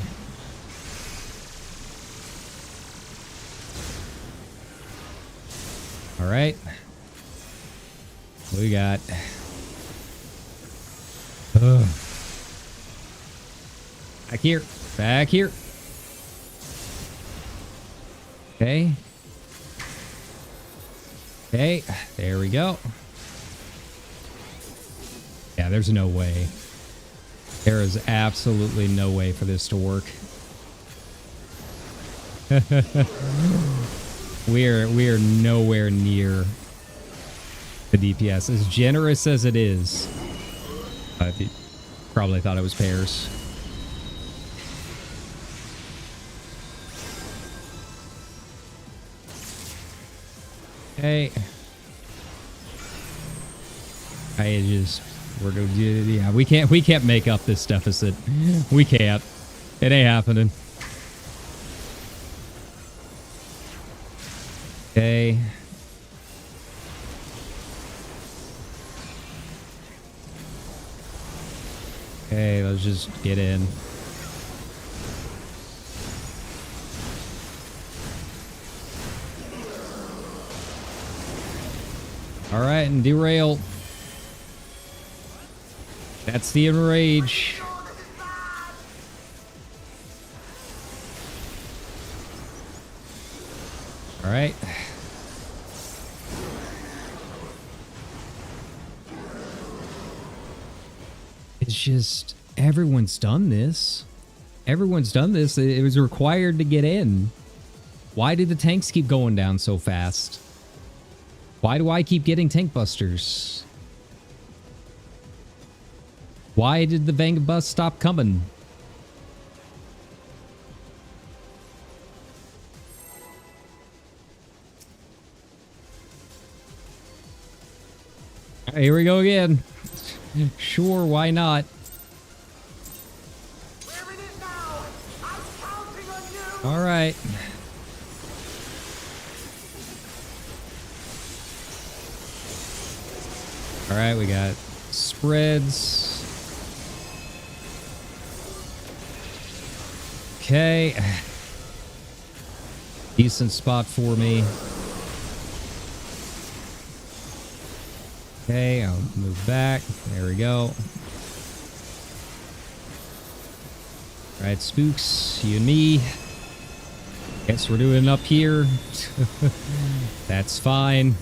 All right. What we got? Ugh. Back here. Back here. Okay. Okay, there we go. Yeah, there's no way. There is absolutely no way for this to work. we are nowhere near the DPS. As generous as it is, I probably thought it was pairs. Okay. We're gonna do, yeah, we can't make up this deficit. We can't. It ain't happening. Okay. Okay, let's just get in. All right, and derail. That's the enrage. All right. It's just, everyone's done this. Everyone's done this. It was required to get in. Why do the tanks keep going down so fast? Why do I keep getting tank busters? Why did the Vanga bus stop coming? Here we go again. Sure, why not? All right. All right, we got spreads. Okay. Decent spot for me. Okay, I'll move back. There we go. All right, spooks, you and me. Guess we're doing it up here. That's fine.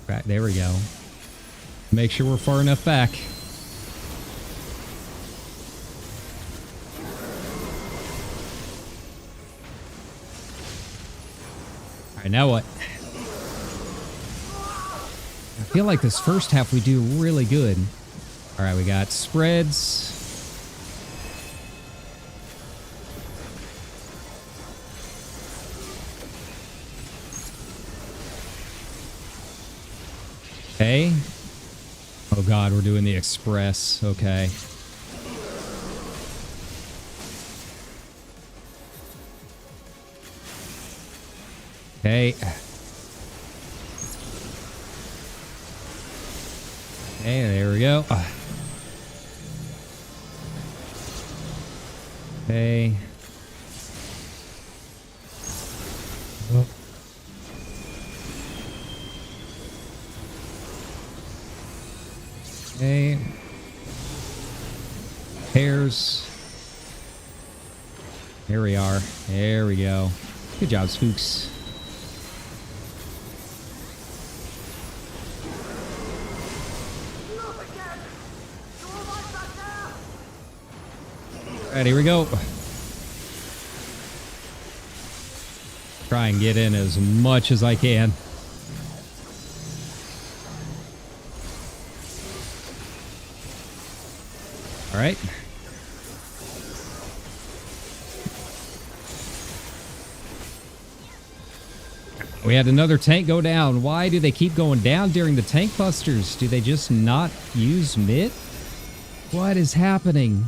Back. There we go. Make sure we're far enough back. All right, now what? I feel like this first half we do really good. All right, we got spreads. Okay. Oh god, we're doing the express. Okay. Okay. Okay, there we go. Okay. Oh. Okay. Pairs. There we are. There we go. Good job, spooks. Alright, here we go. Try and get in as much as I can. All right. We had another tank go down. Why do they keep going down during the tank busters? Do they just not use MIT? What is happening?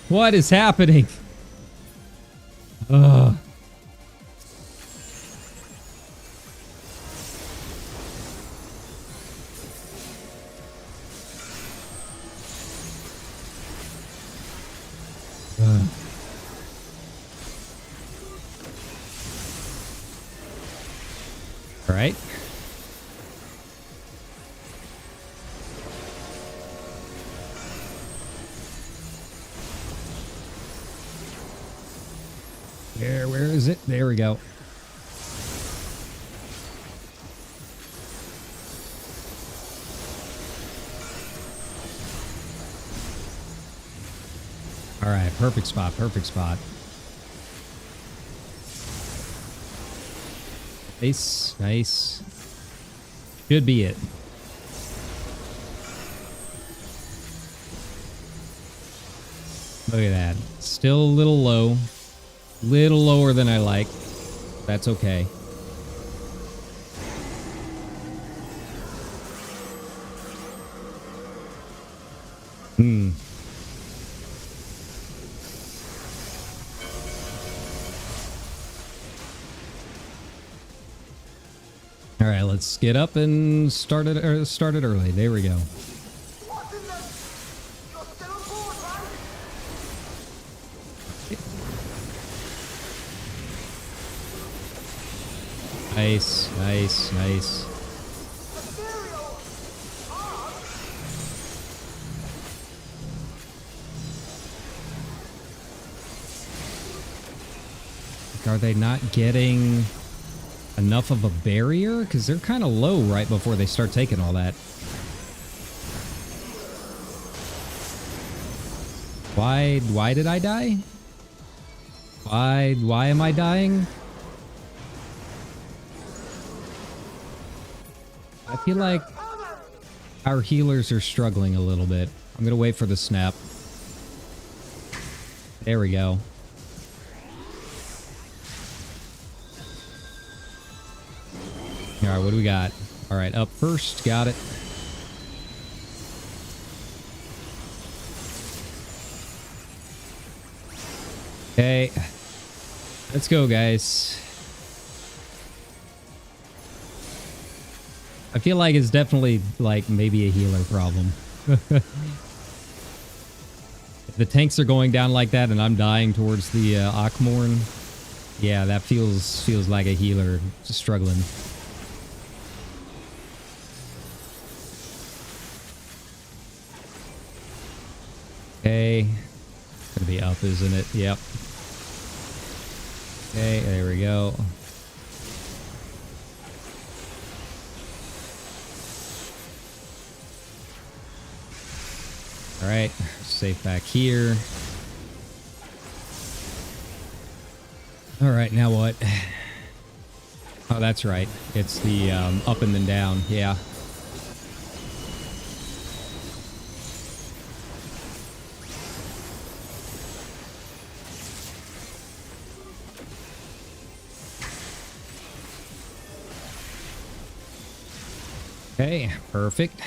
What is happening? Ugh. All right. Where is it? There we go. All right, perfect spot, perfect spot. Nice, nice. Should be it. Look at that. Still a little low. Little lower than I like. That's okay. All right, let's get up and start it early. There we go. Nice, nice, nice. Are they not getting enough of a barrier? Because they're kind of low right before they start taking all that. Why did I die? Why am I dying? I feel like our healers are struggling a little bit. I'm gonna wait for the snap. There we go. Alright, what do we got? Alright, up first. Got it. Okay. Let's go, guys. I feel like it's definitely, like, maybe a healer problem. If the tanks are going down like that and I'm dying towards the Akmorn, yeah, that feels like a healer struggling. Okay. It's gonna be up, isn't it? Yep. Okay, there we go. Alright, safe back here. Alright, now what? Oh, that's right. It's the up and then down, yeah. Okay, perfect.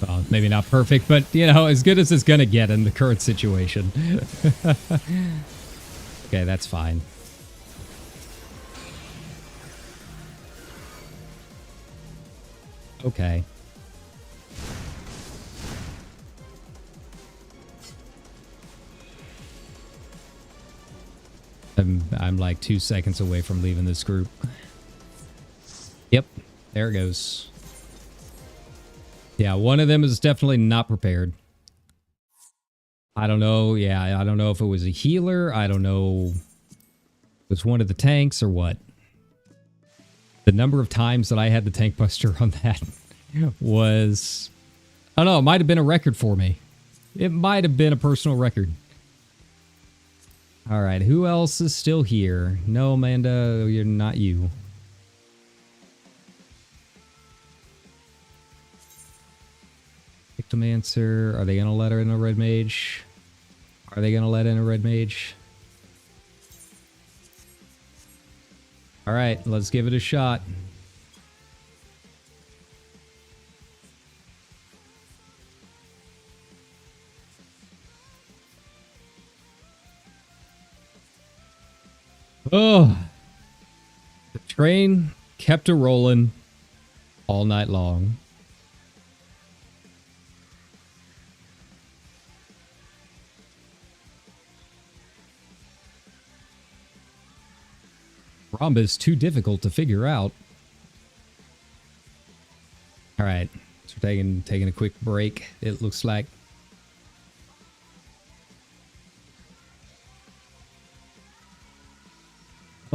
Well, maybe not perfect, but, you know, as good as it's gonna get in the current situation. Okay, that's fine. Okay. I'm like 2 seconds away from leaving this group. Yep, there it goes. Yeah, one of them is definitely not prepared. I don't know. Yeah, I don't know if it was a healer. I don't know if it was one of the tanks or what. The number of times that I had the tank buster on that was... I don't know, it might have been a record for me. It might have been a personal record. Alright, who else is still here? No, Amanda, you're not you. Victimancer. Are they going to let her in a red mage? Are they going to let in a red mage? Alright, let's give it a shot. Oh, the train kept a rolling all night long. Rhombus too difficult to figure out. All right, so we're taking a quick break. It looks like.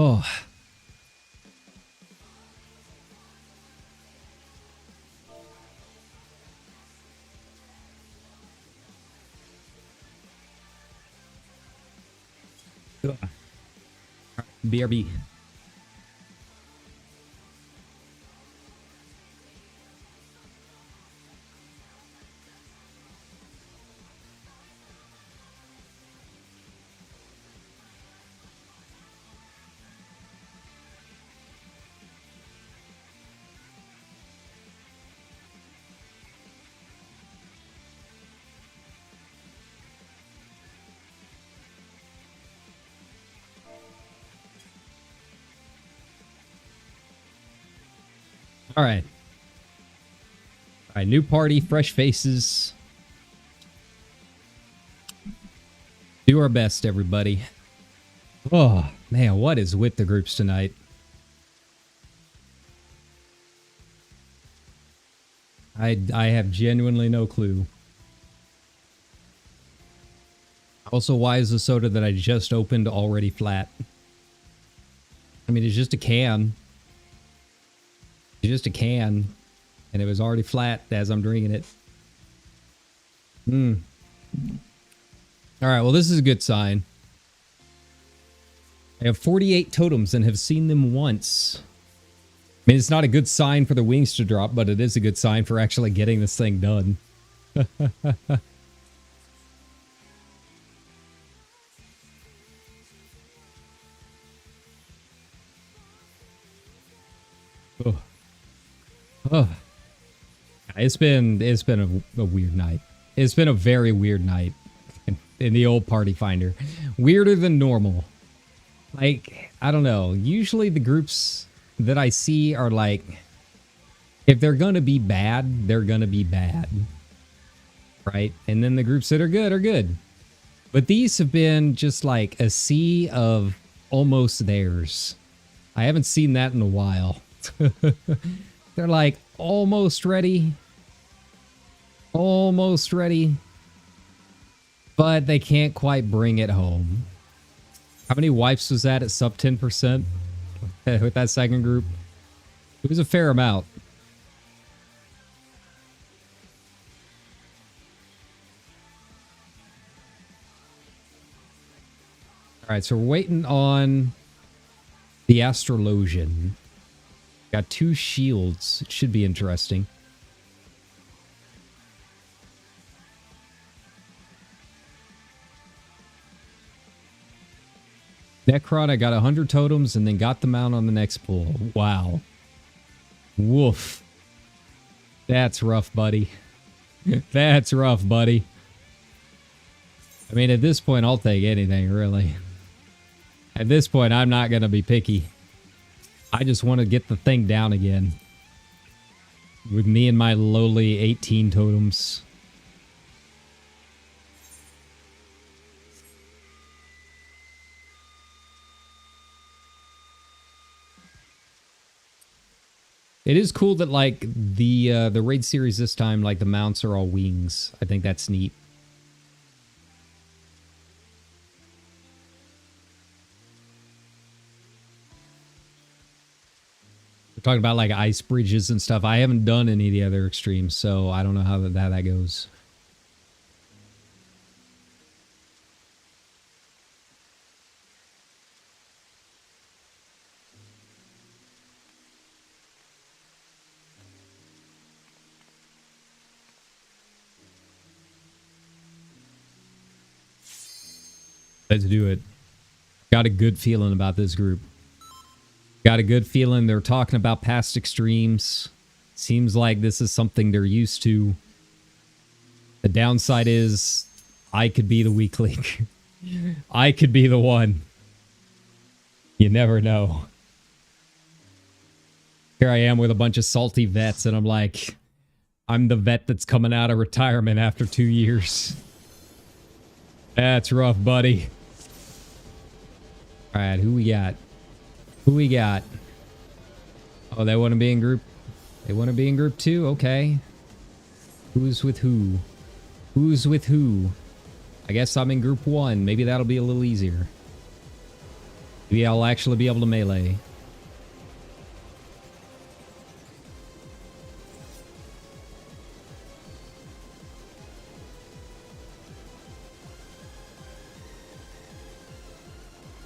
Oh. BRB. All right. All right, new party, fresh faces. Do our best, everybody. Oh. Man, what is with the groups tonight? I have genuinely no clue. Also, why is the soda that I just opened already flat? I mean, it's just a can. It's just a can. And it was already flat as I'm drinking it. Alright, well, this is a good sign. I have 48 totems and have seen them once. I mean, it's not a good sign for the wings to drop, but it is a good sign for actually getting this thing done. Oh. Oh. It's been a weird night. It's been a very weird night in the old party finder. Weirder than normal. Like, I don't know. Usually the groups that I see are like, if they're gonna be bad, they're gonna be bad. Right? And then the groups that are good are good. But these have been just like a sea of almost theirs. I haven't seen that in a while. They're like almost ready. Almost ready. But they can't quite bring it home. How many wipes was that at sub 10% with that second group? It was a fair amount. Alright, so we're waiting on the Astrologian. Got 2 shields. It should be interesting. Necron, I got 100 totems and then got them out on the next pull. Wow. Woof. That's rough, buddy. That's rough, buddy. I mean, at this point, I'll take anything, really. At this point, I'm not going to be picky. I just want to get the thing down again. With me and my lowly 18 totems. It is cool that, like, the raid series this time, like, the mounts are all wings. I think that's neat. We're talking about, like, ice bridges and stuff. I haven't done any of the other extremes, so I don't know how that goes. Let's do it. Got a good feeling about this group. Got a good feeling they're talking about past extremes. Seems like this is something they're used to. The downside is I could be the weak link. I could be the one. You never know. Here I am with a bunch of salty vets and I'm like, I'm the vet that's coming out of retirement after 2 years. That's rough, buddy. Alright, who we got? Who we got? Oh, they want to be in group... They want to be in group 2? Okay. Who's with who? Who's with who? I guess I'm in group 1. Maybe that'll be a little easier. Maybe I'll actually be able to melee.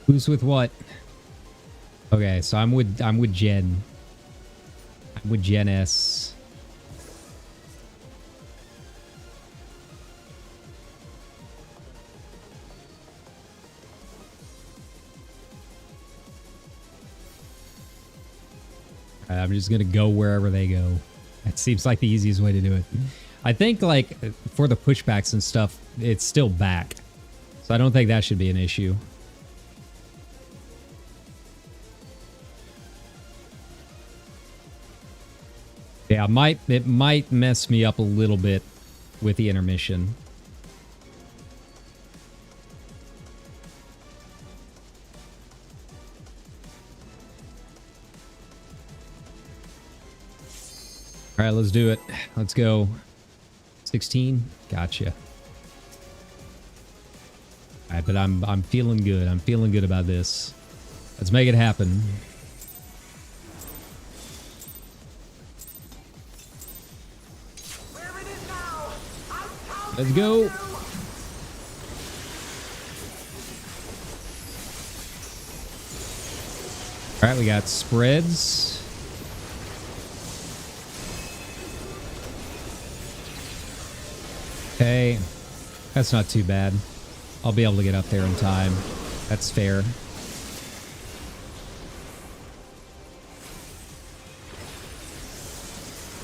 Who's with what? Okay, so I'm with Jen. I'm with Jen S. I'm just gonna go wherever they go. That seems like the easiest way to do it. I think, like, for the pushbacks and stuff, it's still back. So I don't think that should be an issue. Yeah, it might mess me up a little bit with the intermission. All right, let's do it. Let's go. 16. Gotcha. All right, but I'm feeling good. I'm feeling good about this. Let's make it happen. Let's go. All right, we got spreads. Okay, that's not too bad. I'll be able to get up there in time. That's fair.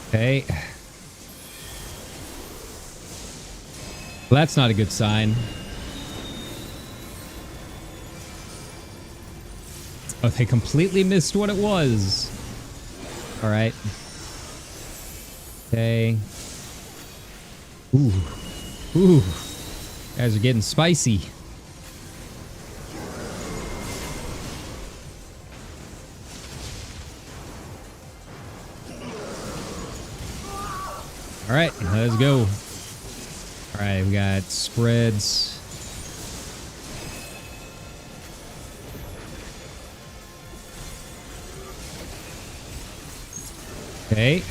Okay. Well, that's not a good sign. Oh, they completely missed what it was. All right. Okay. Ooh. Ooh. Guys are getting spicy. All right, let's go. All right, we got spreads. Okay.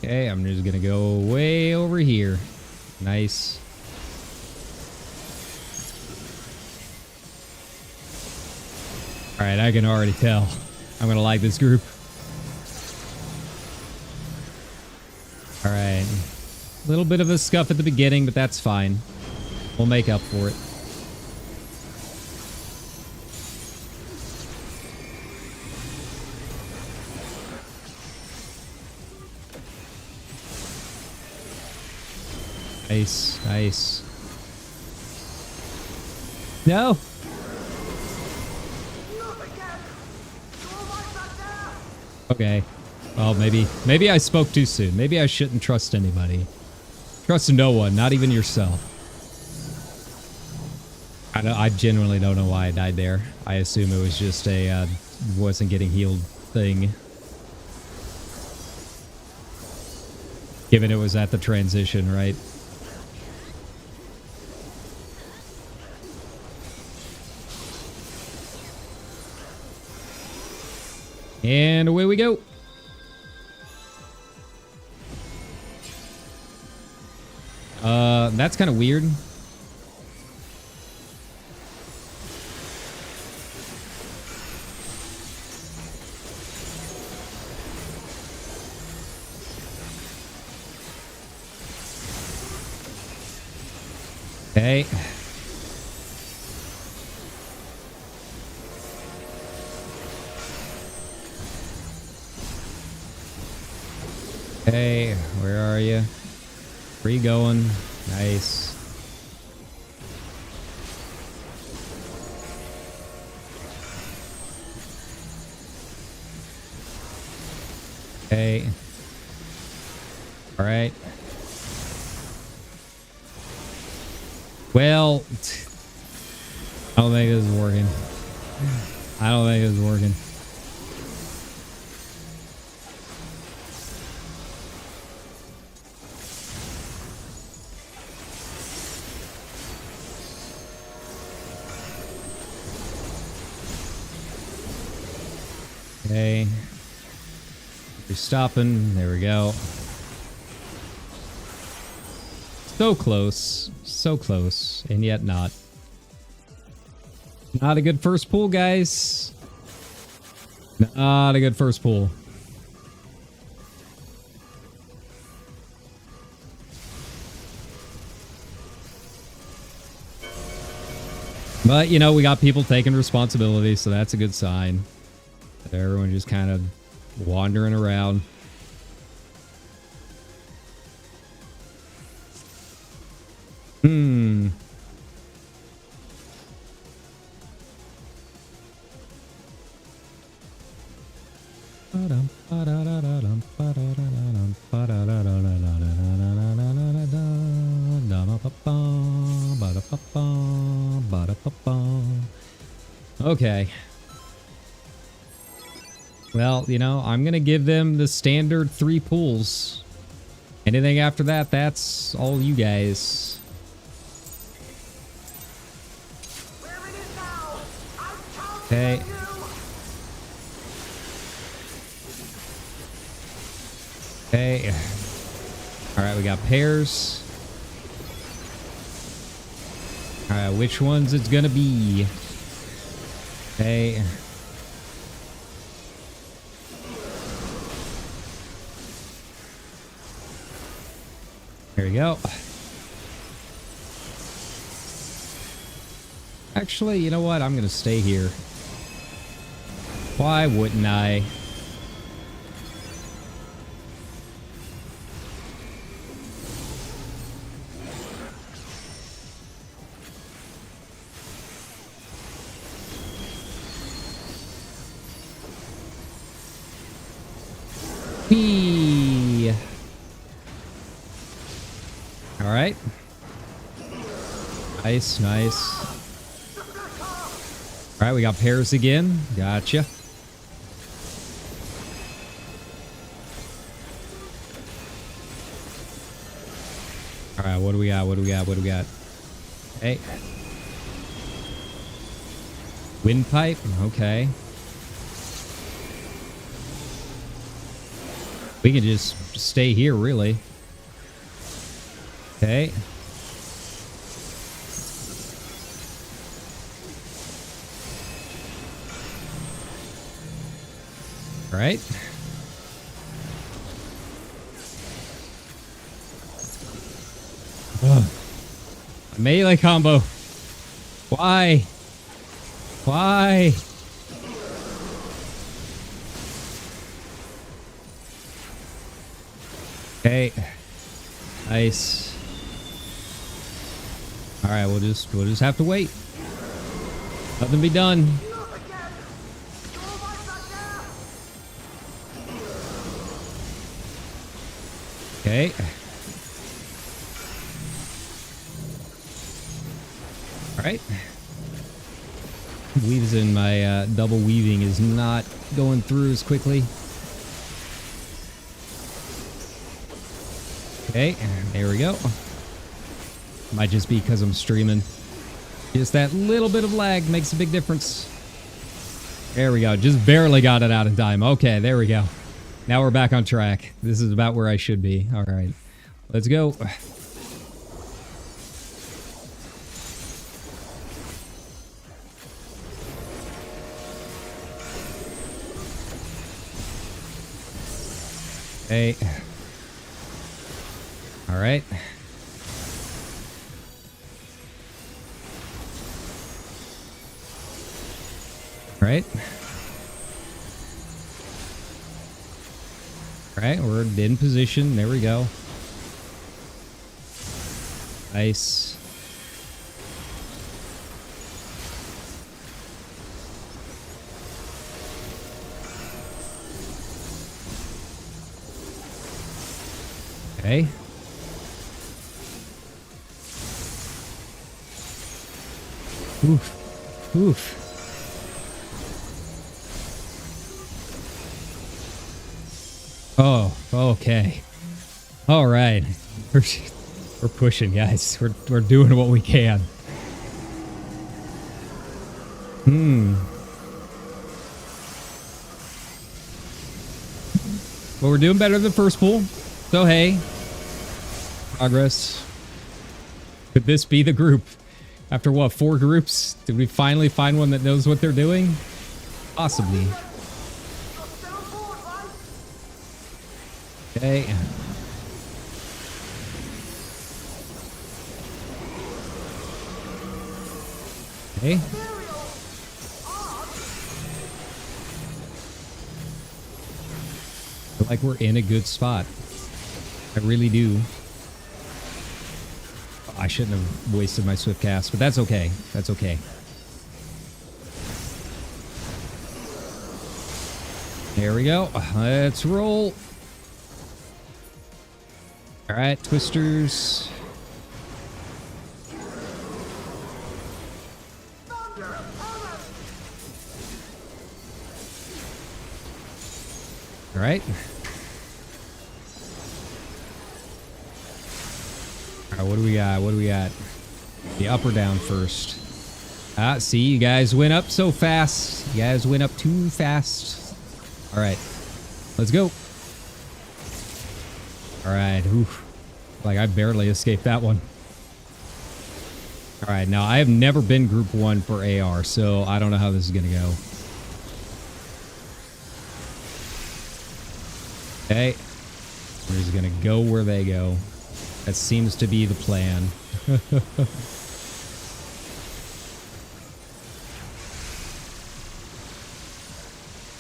Okay, I'm just gonna go way over here. Nice. All right, I can already tell I'm gonna like this group. All right, a little bit of a scuff at the beginning, but that's fine. We'll make up for it. Nice, nice. No. Okay. Well, maybe I spoke too soon. Maybe I shouldn't trust anybody. Trust no one, not even yourself. I genuinely don't know why I died there. I assume it was just a wasn't getting healed thing. Given it was at the transition, right? And away we go. That's kind of weird. Okay. Hey, where are you? Where you going? Nice. Hey. All right. Well, I don't think this is working. I don't think this is working. Okay. You're stopping. There we go. So close, and yet not. Not a good first pull, guys. Not a good first pull. But, you know, we got people taking responsibility, so that's a good sign. Everyone just kind of wandering around. Okay. Well, you know, I'm going to give them the standard 3 pulls. Anything after that, that's all you guys. Okay. Okay. Alright, we got pairs. Alright, which ones it's gonna be? Okay. There we go. Actually, you know what? I'm gonna stay here. Why wouldn't I? Whee! All right. Nice, nice. All right, we got pairs again. Gotcha. All right, what do we got? What do we got? What do we got? Hey. Windpipe? Okay. We can just stay here, really. Okay. All right. Ugh. Melee combo. Why? Why? Okay. Nice. All right, we'll just have to wait. Nothing be done. Okay. All right. Weaves in my double weaving is not going through as quickly. Okay, there we go. Might just be because I'm streaming. Just that little bit of lag makes a big difference. There we go. Just barely got it out in time. Okay, there we go. Now we're back on track. This is about where I should be. All right, let's go. Hey. All right. All right. All right, we're in position. There we go. Nice. Okay. Oof. Oof. Oh, okay. All right. We're pushing, guys. We're doing what we can. Well, we're doing better than the first pool. So, hey. Progress. Could this be the group? After what, 4 groups? Did we finally find one that knows what they're doing? Possibly. Okay. Okay. I feel like we're in a good spot. I really do. I shouldn't have wasted my swift cast, but that's okay. That's okay. There we go. Let's roll. All right, twisters. All right. All right, what do we got? What do we got? The up or down first. Ah, see, you guys went up so fast. You guys went up too fast. All right, let's go. All right, oof. Like I barely escaped that one. All right, now I have never been group 1 for AR, so I don't know how this is gonna go. Okay, we're just gonna go where they go. That seems to be the plan.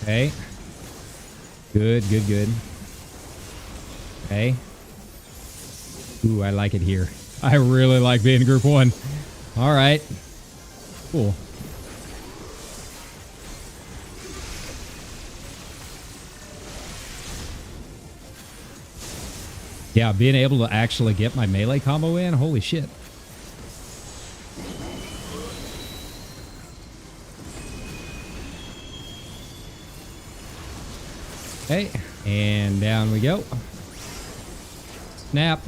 Okay. Good, good, good. Okay. Ooh, I like it here. I really like being group 1. All right. Cool. Yeah, being able to actually get my melee combo in, holy shit. Okay, and down we go. Snap.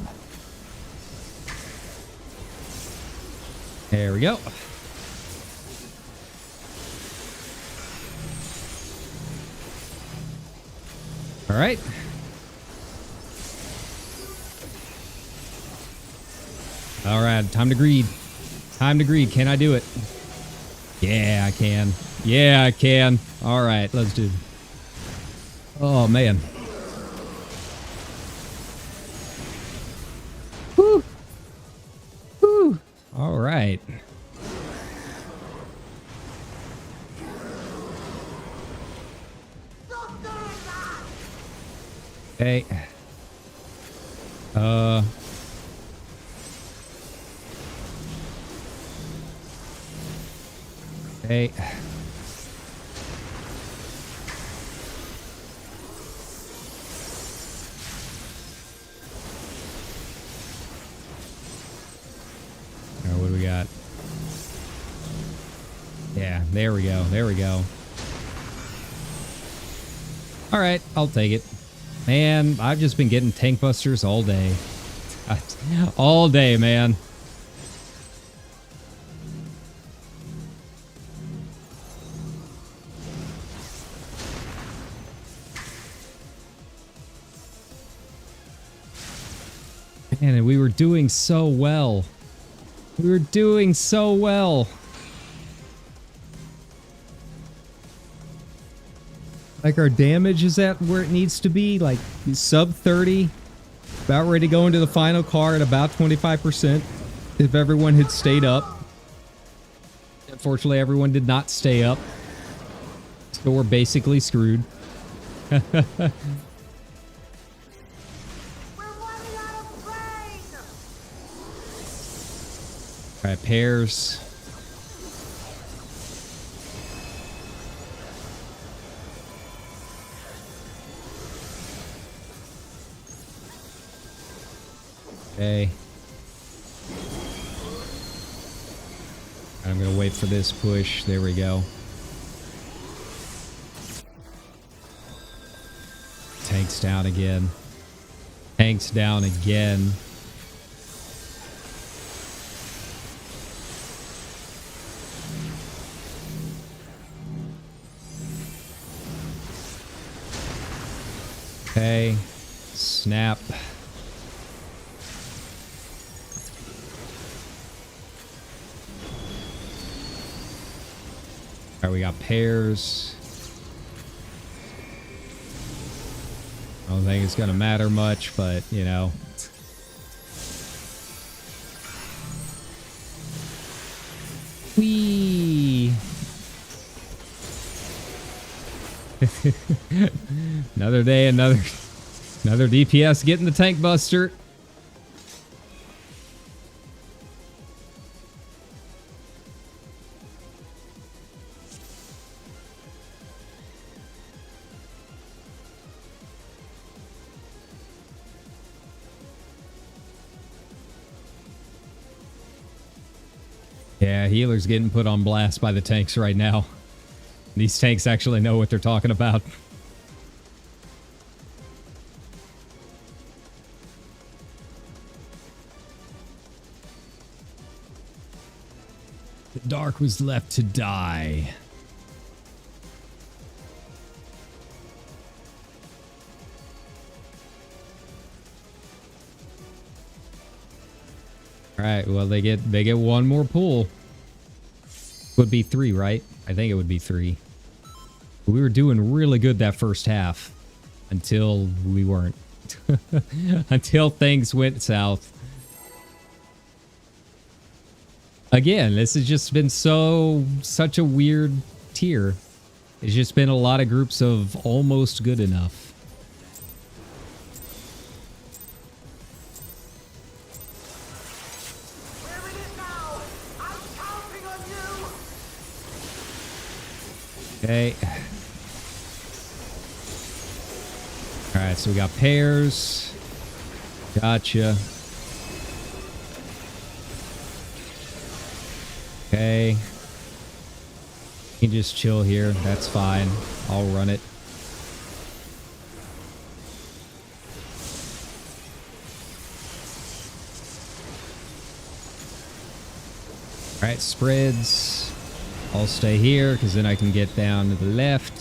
There we go. All right. All right, time to greed. Time to greed. Can I do it? Yeah, I can. Yeah, I can. All right, let's do it. Oh, man. Woo. Woo. All right. Okay. Okay. What do we got? Yeah, there we go. There we go. All right, I'll take it. Man, I've just been getting tank busters all day. All day, man. Man, and we were doing so well. We were doing so well. Like our damage is at where it needs to be, like sub 30. About ready to go into the final car at about 25% if everyone had stayed up. Unfortunately, everyone did not stay up. So we're basically screwed. Alright, pairs. Okay. I'm gonna wait for this push. There we go. Tanks down again. Tanks down again. Okay. Snap. All right, we got pairs. I don't think it's gonna matter much, but you know. Whee! Another day, another DPS getting the tank buster. Yeah, healer's getting put on blast by the tanks right now. These tanks actually know what they're talking about. The dark was left to die. All right, well they get one more pull. Would be 3, right? I think it would be 3. We were doing really good that first half until we weren't. Until things went south. Again, this has just been such a weird tier. It's just been a lot of groups of almost good enough. Okay. Alright, so we got pairs. Gotcha. Okay. You can just chill here. That's fine. I'll run it. Alright, spreads. I'll stay here because then I can get down to the left.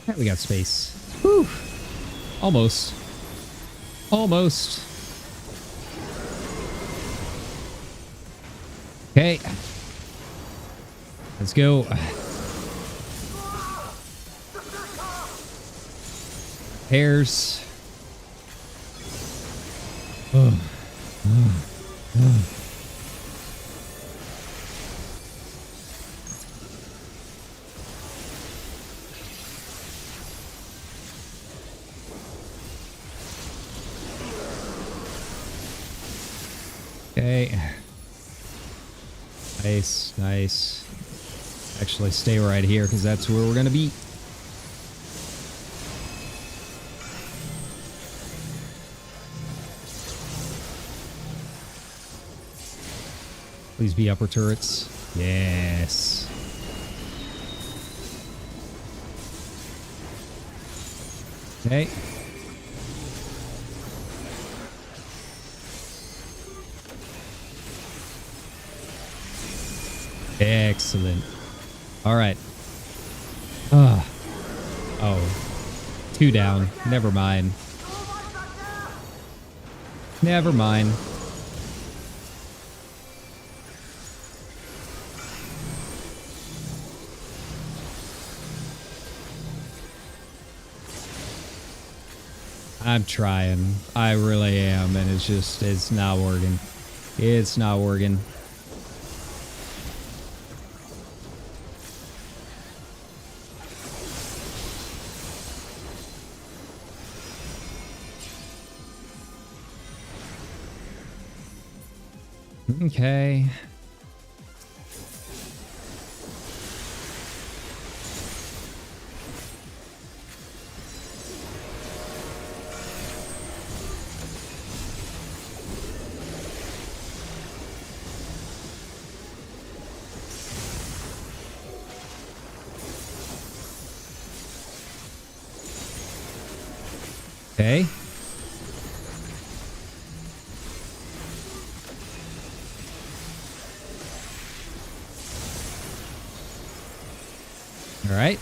Alright, we got space. Whew. Almost. Almost. Okay. Let's go. Pairs. Okay. Nice, nice. Actually, stay right here because that's where we're gonna be. Please be upper turrets. Yes. Okay. Excellent. All right. Oh. 2 down. Never mind. Never mind. I'm trying. I really am, and it's not working. It's not working. Okay. Okay. All right.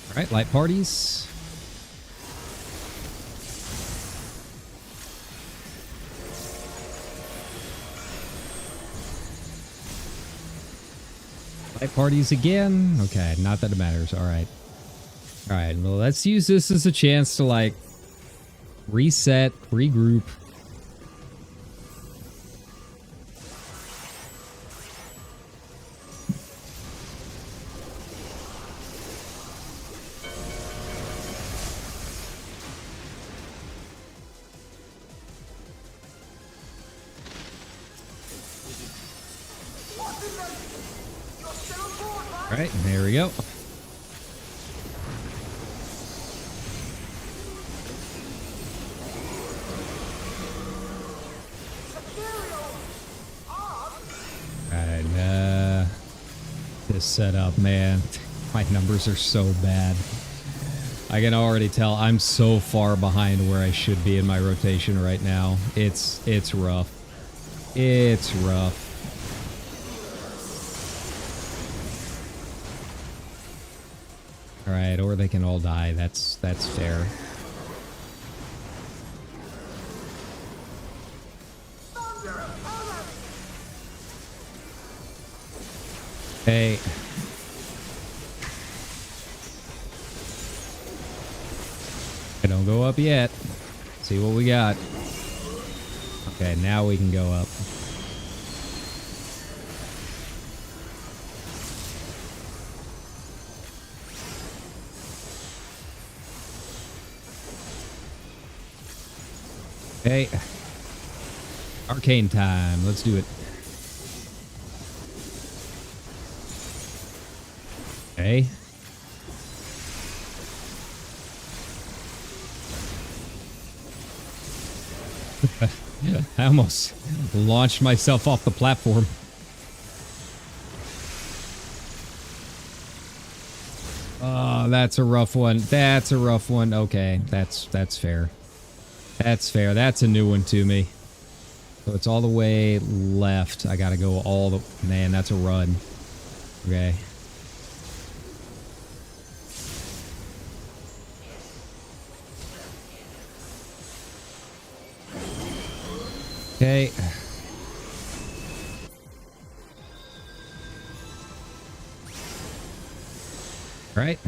All right, light parties. Light parties again. Okay, not that it matters. All right. All right, well, let's use this as a chance to, like, reset, regroup. All right, there we go. this set up, man. My numbers are so bad. I can already tell I'm so far behind where I should be in my rotation right now. It's rough. It's rough. All right, or they can all die. That's fair. Hey. Don't go up yet. See what we got. Okay, now we can go up. Okay. Arcane time. Let's do it. Okay. I almost launched myself off the platform. Oh, that's a rough one. That's a rough one. Okay, that's fair. That's fair. That's a new one to me. So it's all the way left. I gotta go all the... Man, that's a run. Okay. Okay. All right.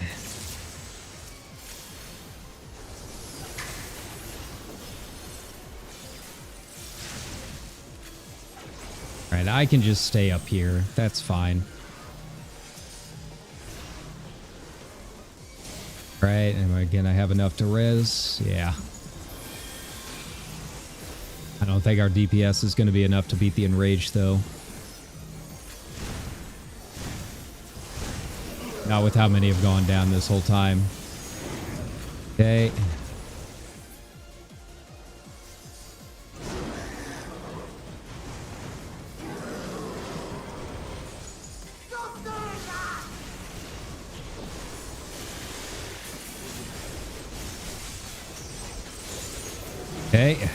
All right, I can just stay up here. That's fine. All right, and again, I have enough to res. Yeah. I don't think our DPS is going to be enough to beat the Enrage, though. Not with how many have gone down this whole time. Okay. Okay.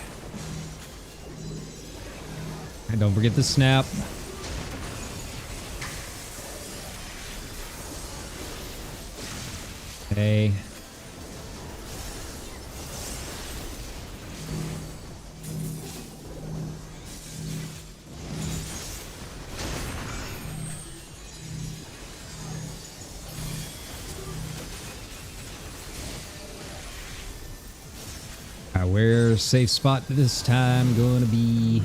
And don't forget the snap. Okay. Where's safe spot this time gonna be?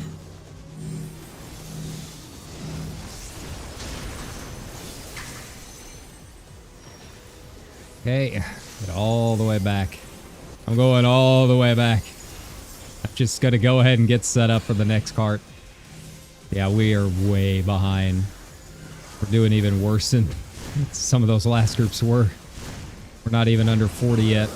Okay, get all the way back. I'm going all the way back. I'm just gonna go ahead and get set up for the next cart. Yeah, we are way behind. We're doing even worse than some of those last groups were. We're not even under 40 yet.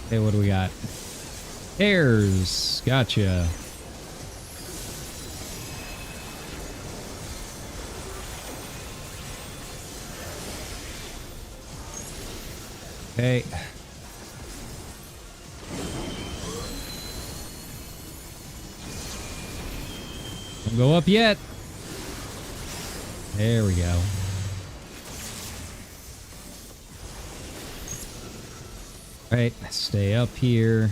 Okay, what do we got? Airs. Gotcha. Okay. Don't go up yet. There we go. Right, stay up here.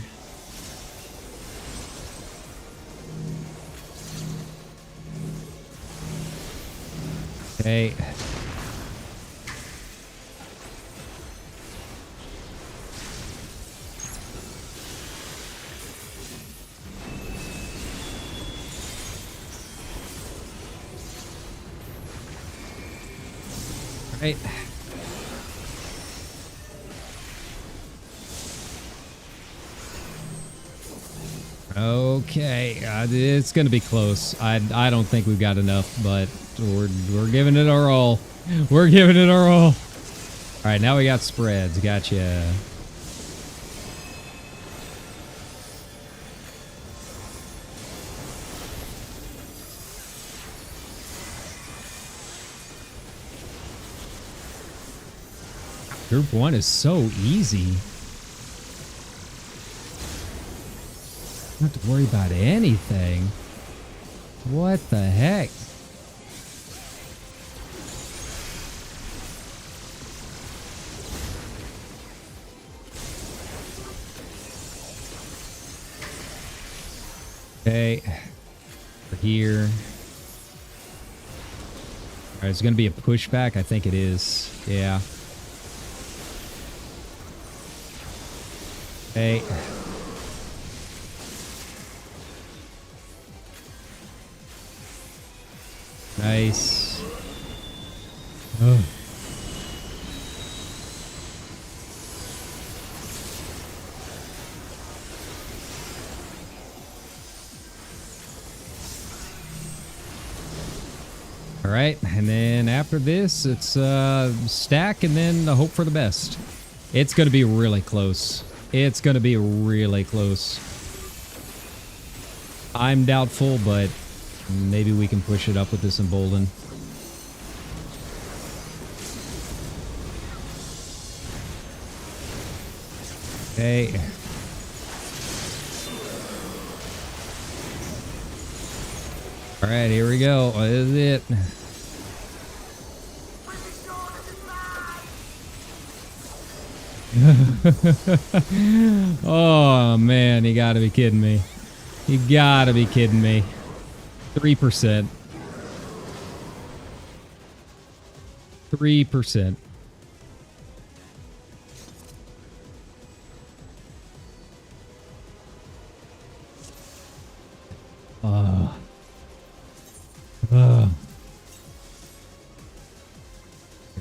Okay. Right. Okay, it's gonna be close. I don't think we've got enough, but we're giving it our all. We're giving it our all. All right, now we got spreads. Gotcha. Group 1 is so easy. Don't have to worry about anything. What the heck? Okay. We're here. Alright, it's gonna be a pushback. I think it is. Yeah. Hey. Nice. Oh. All right, and then after this, it's stack and then hope for the best. It's going to be really close. It's going to be really close. I'm doubtful, but maybe we can push it up with this embolden. Okay. All right, here we go. This is it. Oh, man, you gotta be kidding me. You gotta be kidding me. 3%. 3%.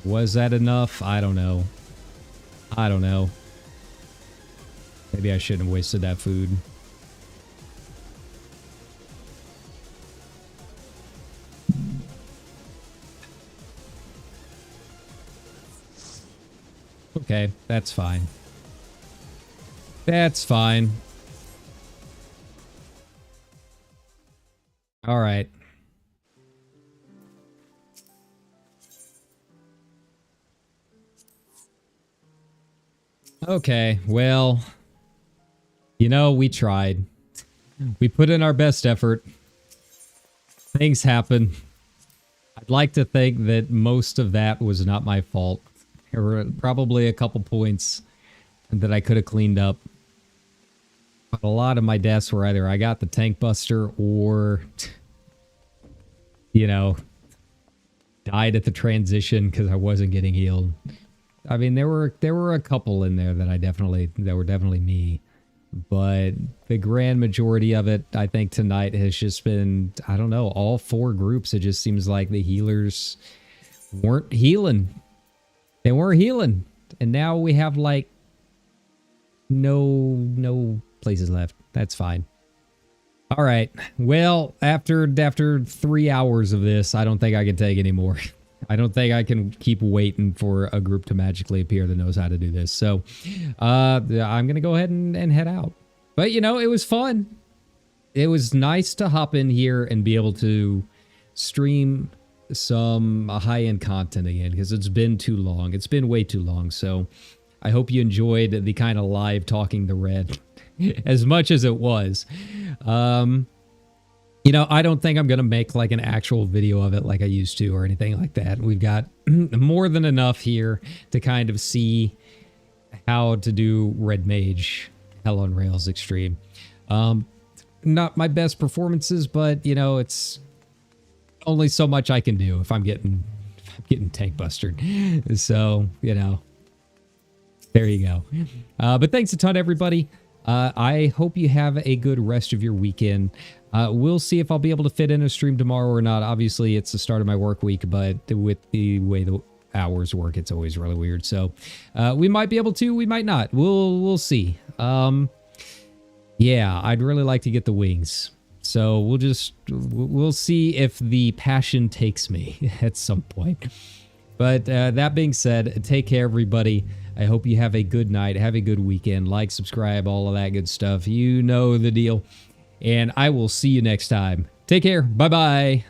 Was that enough? I don't know. I don't know. Maybe I shouldn't have wasted that food. Okay, that's fine. That's fine. All right. Okay, well, you know, we tried. We put in our best effort. Things happen. I'd like to think that most of that was not my fault. There were probably a couple points that I could have cleaned up. But a lot of my deaths were either I got the tank buster or, you know, died at the transition because I wasn't getting healed. I mean, there were a couple in there that were definitely me. But the grand majority of it, I think tonight has just been, I don't know, all four groups. It just seems like the healers weren't healing. They weren't healing. And now we have like no places left. That's fine. All right. Well, after 3 hours of this, I don't think I can take any more. I don't think I can keep waiting for a group to magically appear that knows how to do this. So I'm going to go ahead and head out. But, you know, it was fun. It was nice to hop in here and be able to stream some high-end content again because it's been too long. It's been way too long. So I hope you enjoyed the kind of live talking to Red as much as it was. You know, I don't think I'm going to make like an actual video of it like I used to or anything like that. We've got more than enough here to kind of see how to do Red Mage Hell on Rails Extreme. Not my best performances, but, you know, it's only so much I can do if I'm getting tank bustered. So, you know, there you go. But thanks a ton, everybody. I hope you have a good rest of your weekend. We'll see if I'll be able to fit in a stream tomorrow or not. Obviously, it's the start of my work week, but with the way the hours work, it's always really weird. So we might be able to, we might not. We'll see. Yeah, I'd really like to get the wings. So we'll see if the passion takes me at some point. But that being said, take care, everybody. I hope you have a good night. Have a good weekend. Like, subscribe, all of that good stuff. You know the deal. And I will see you next time. Take care. Bye-bye.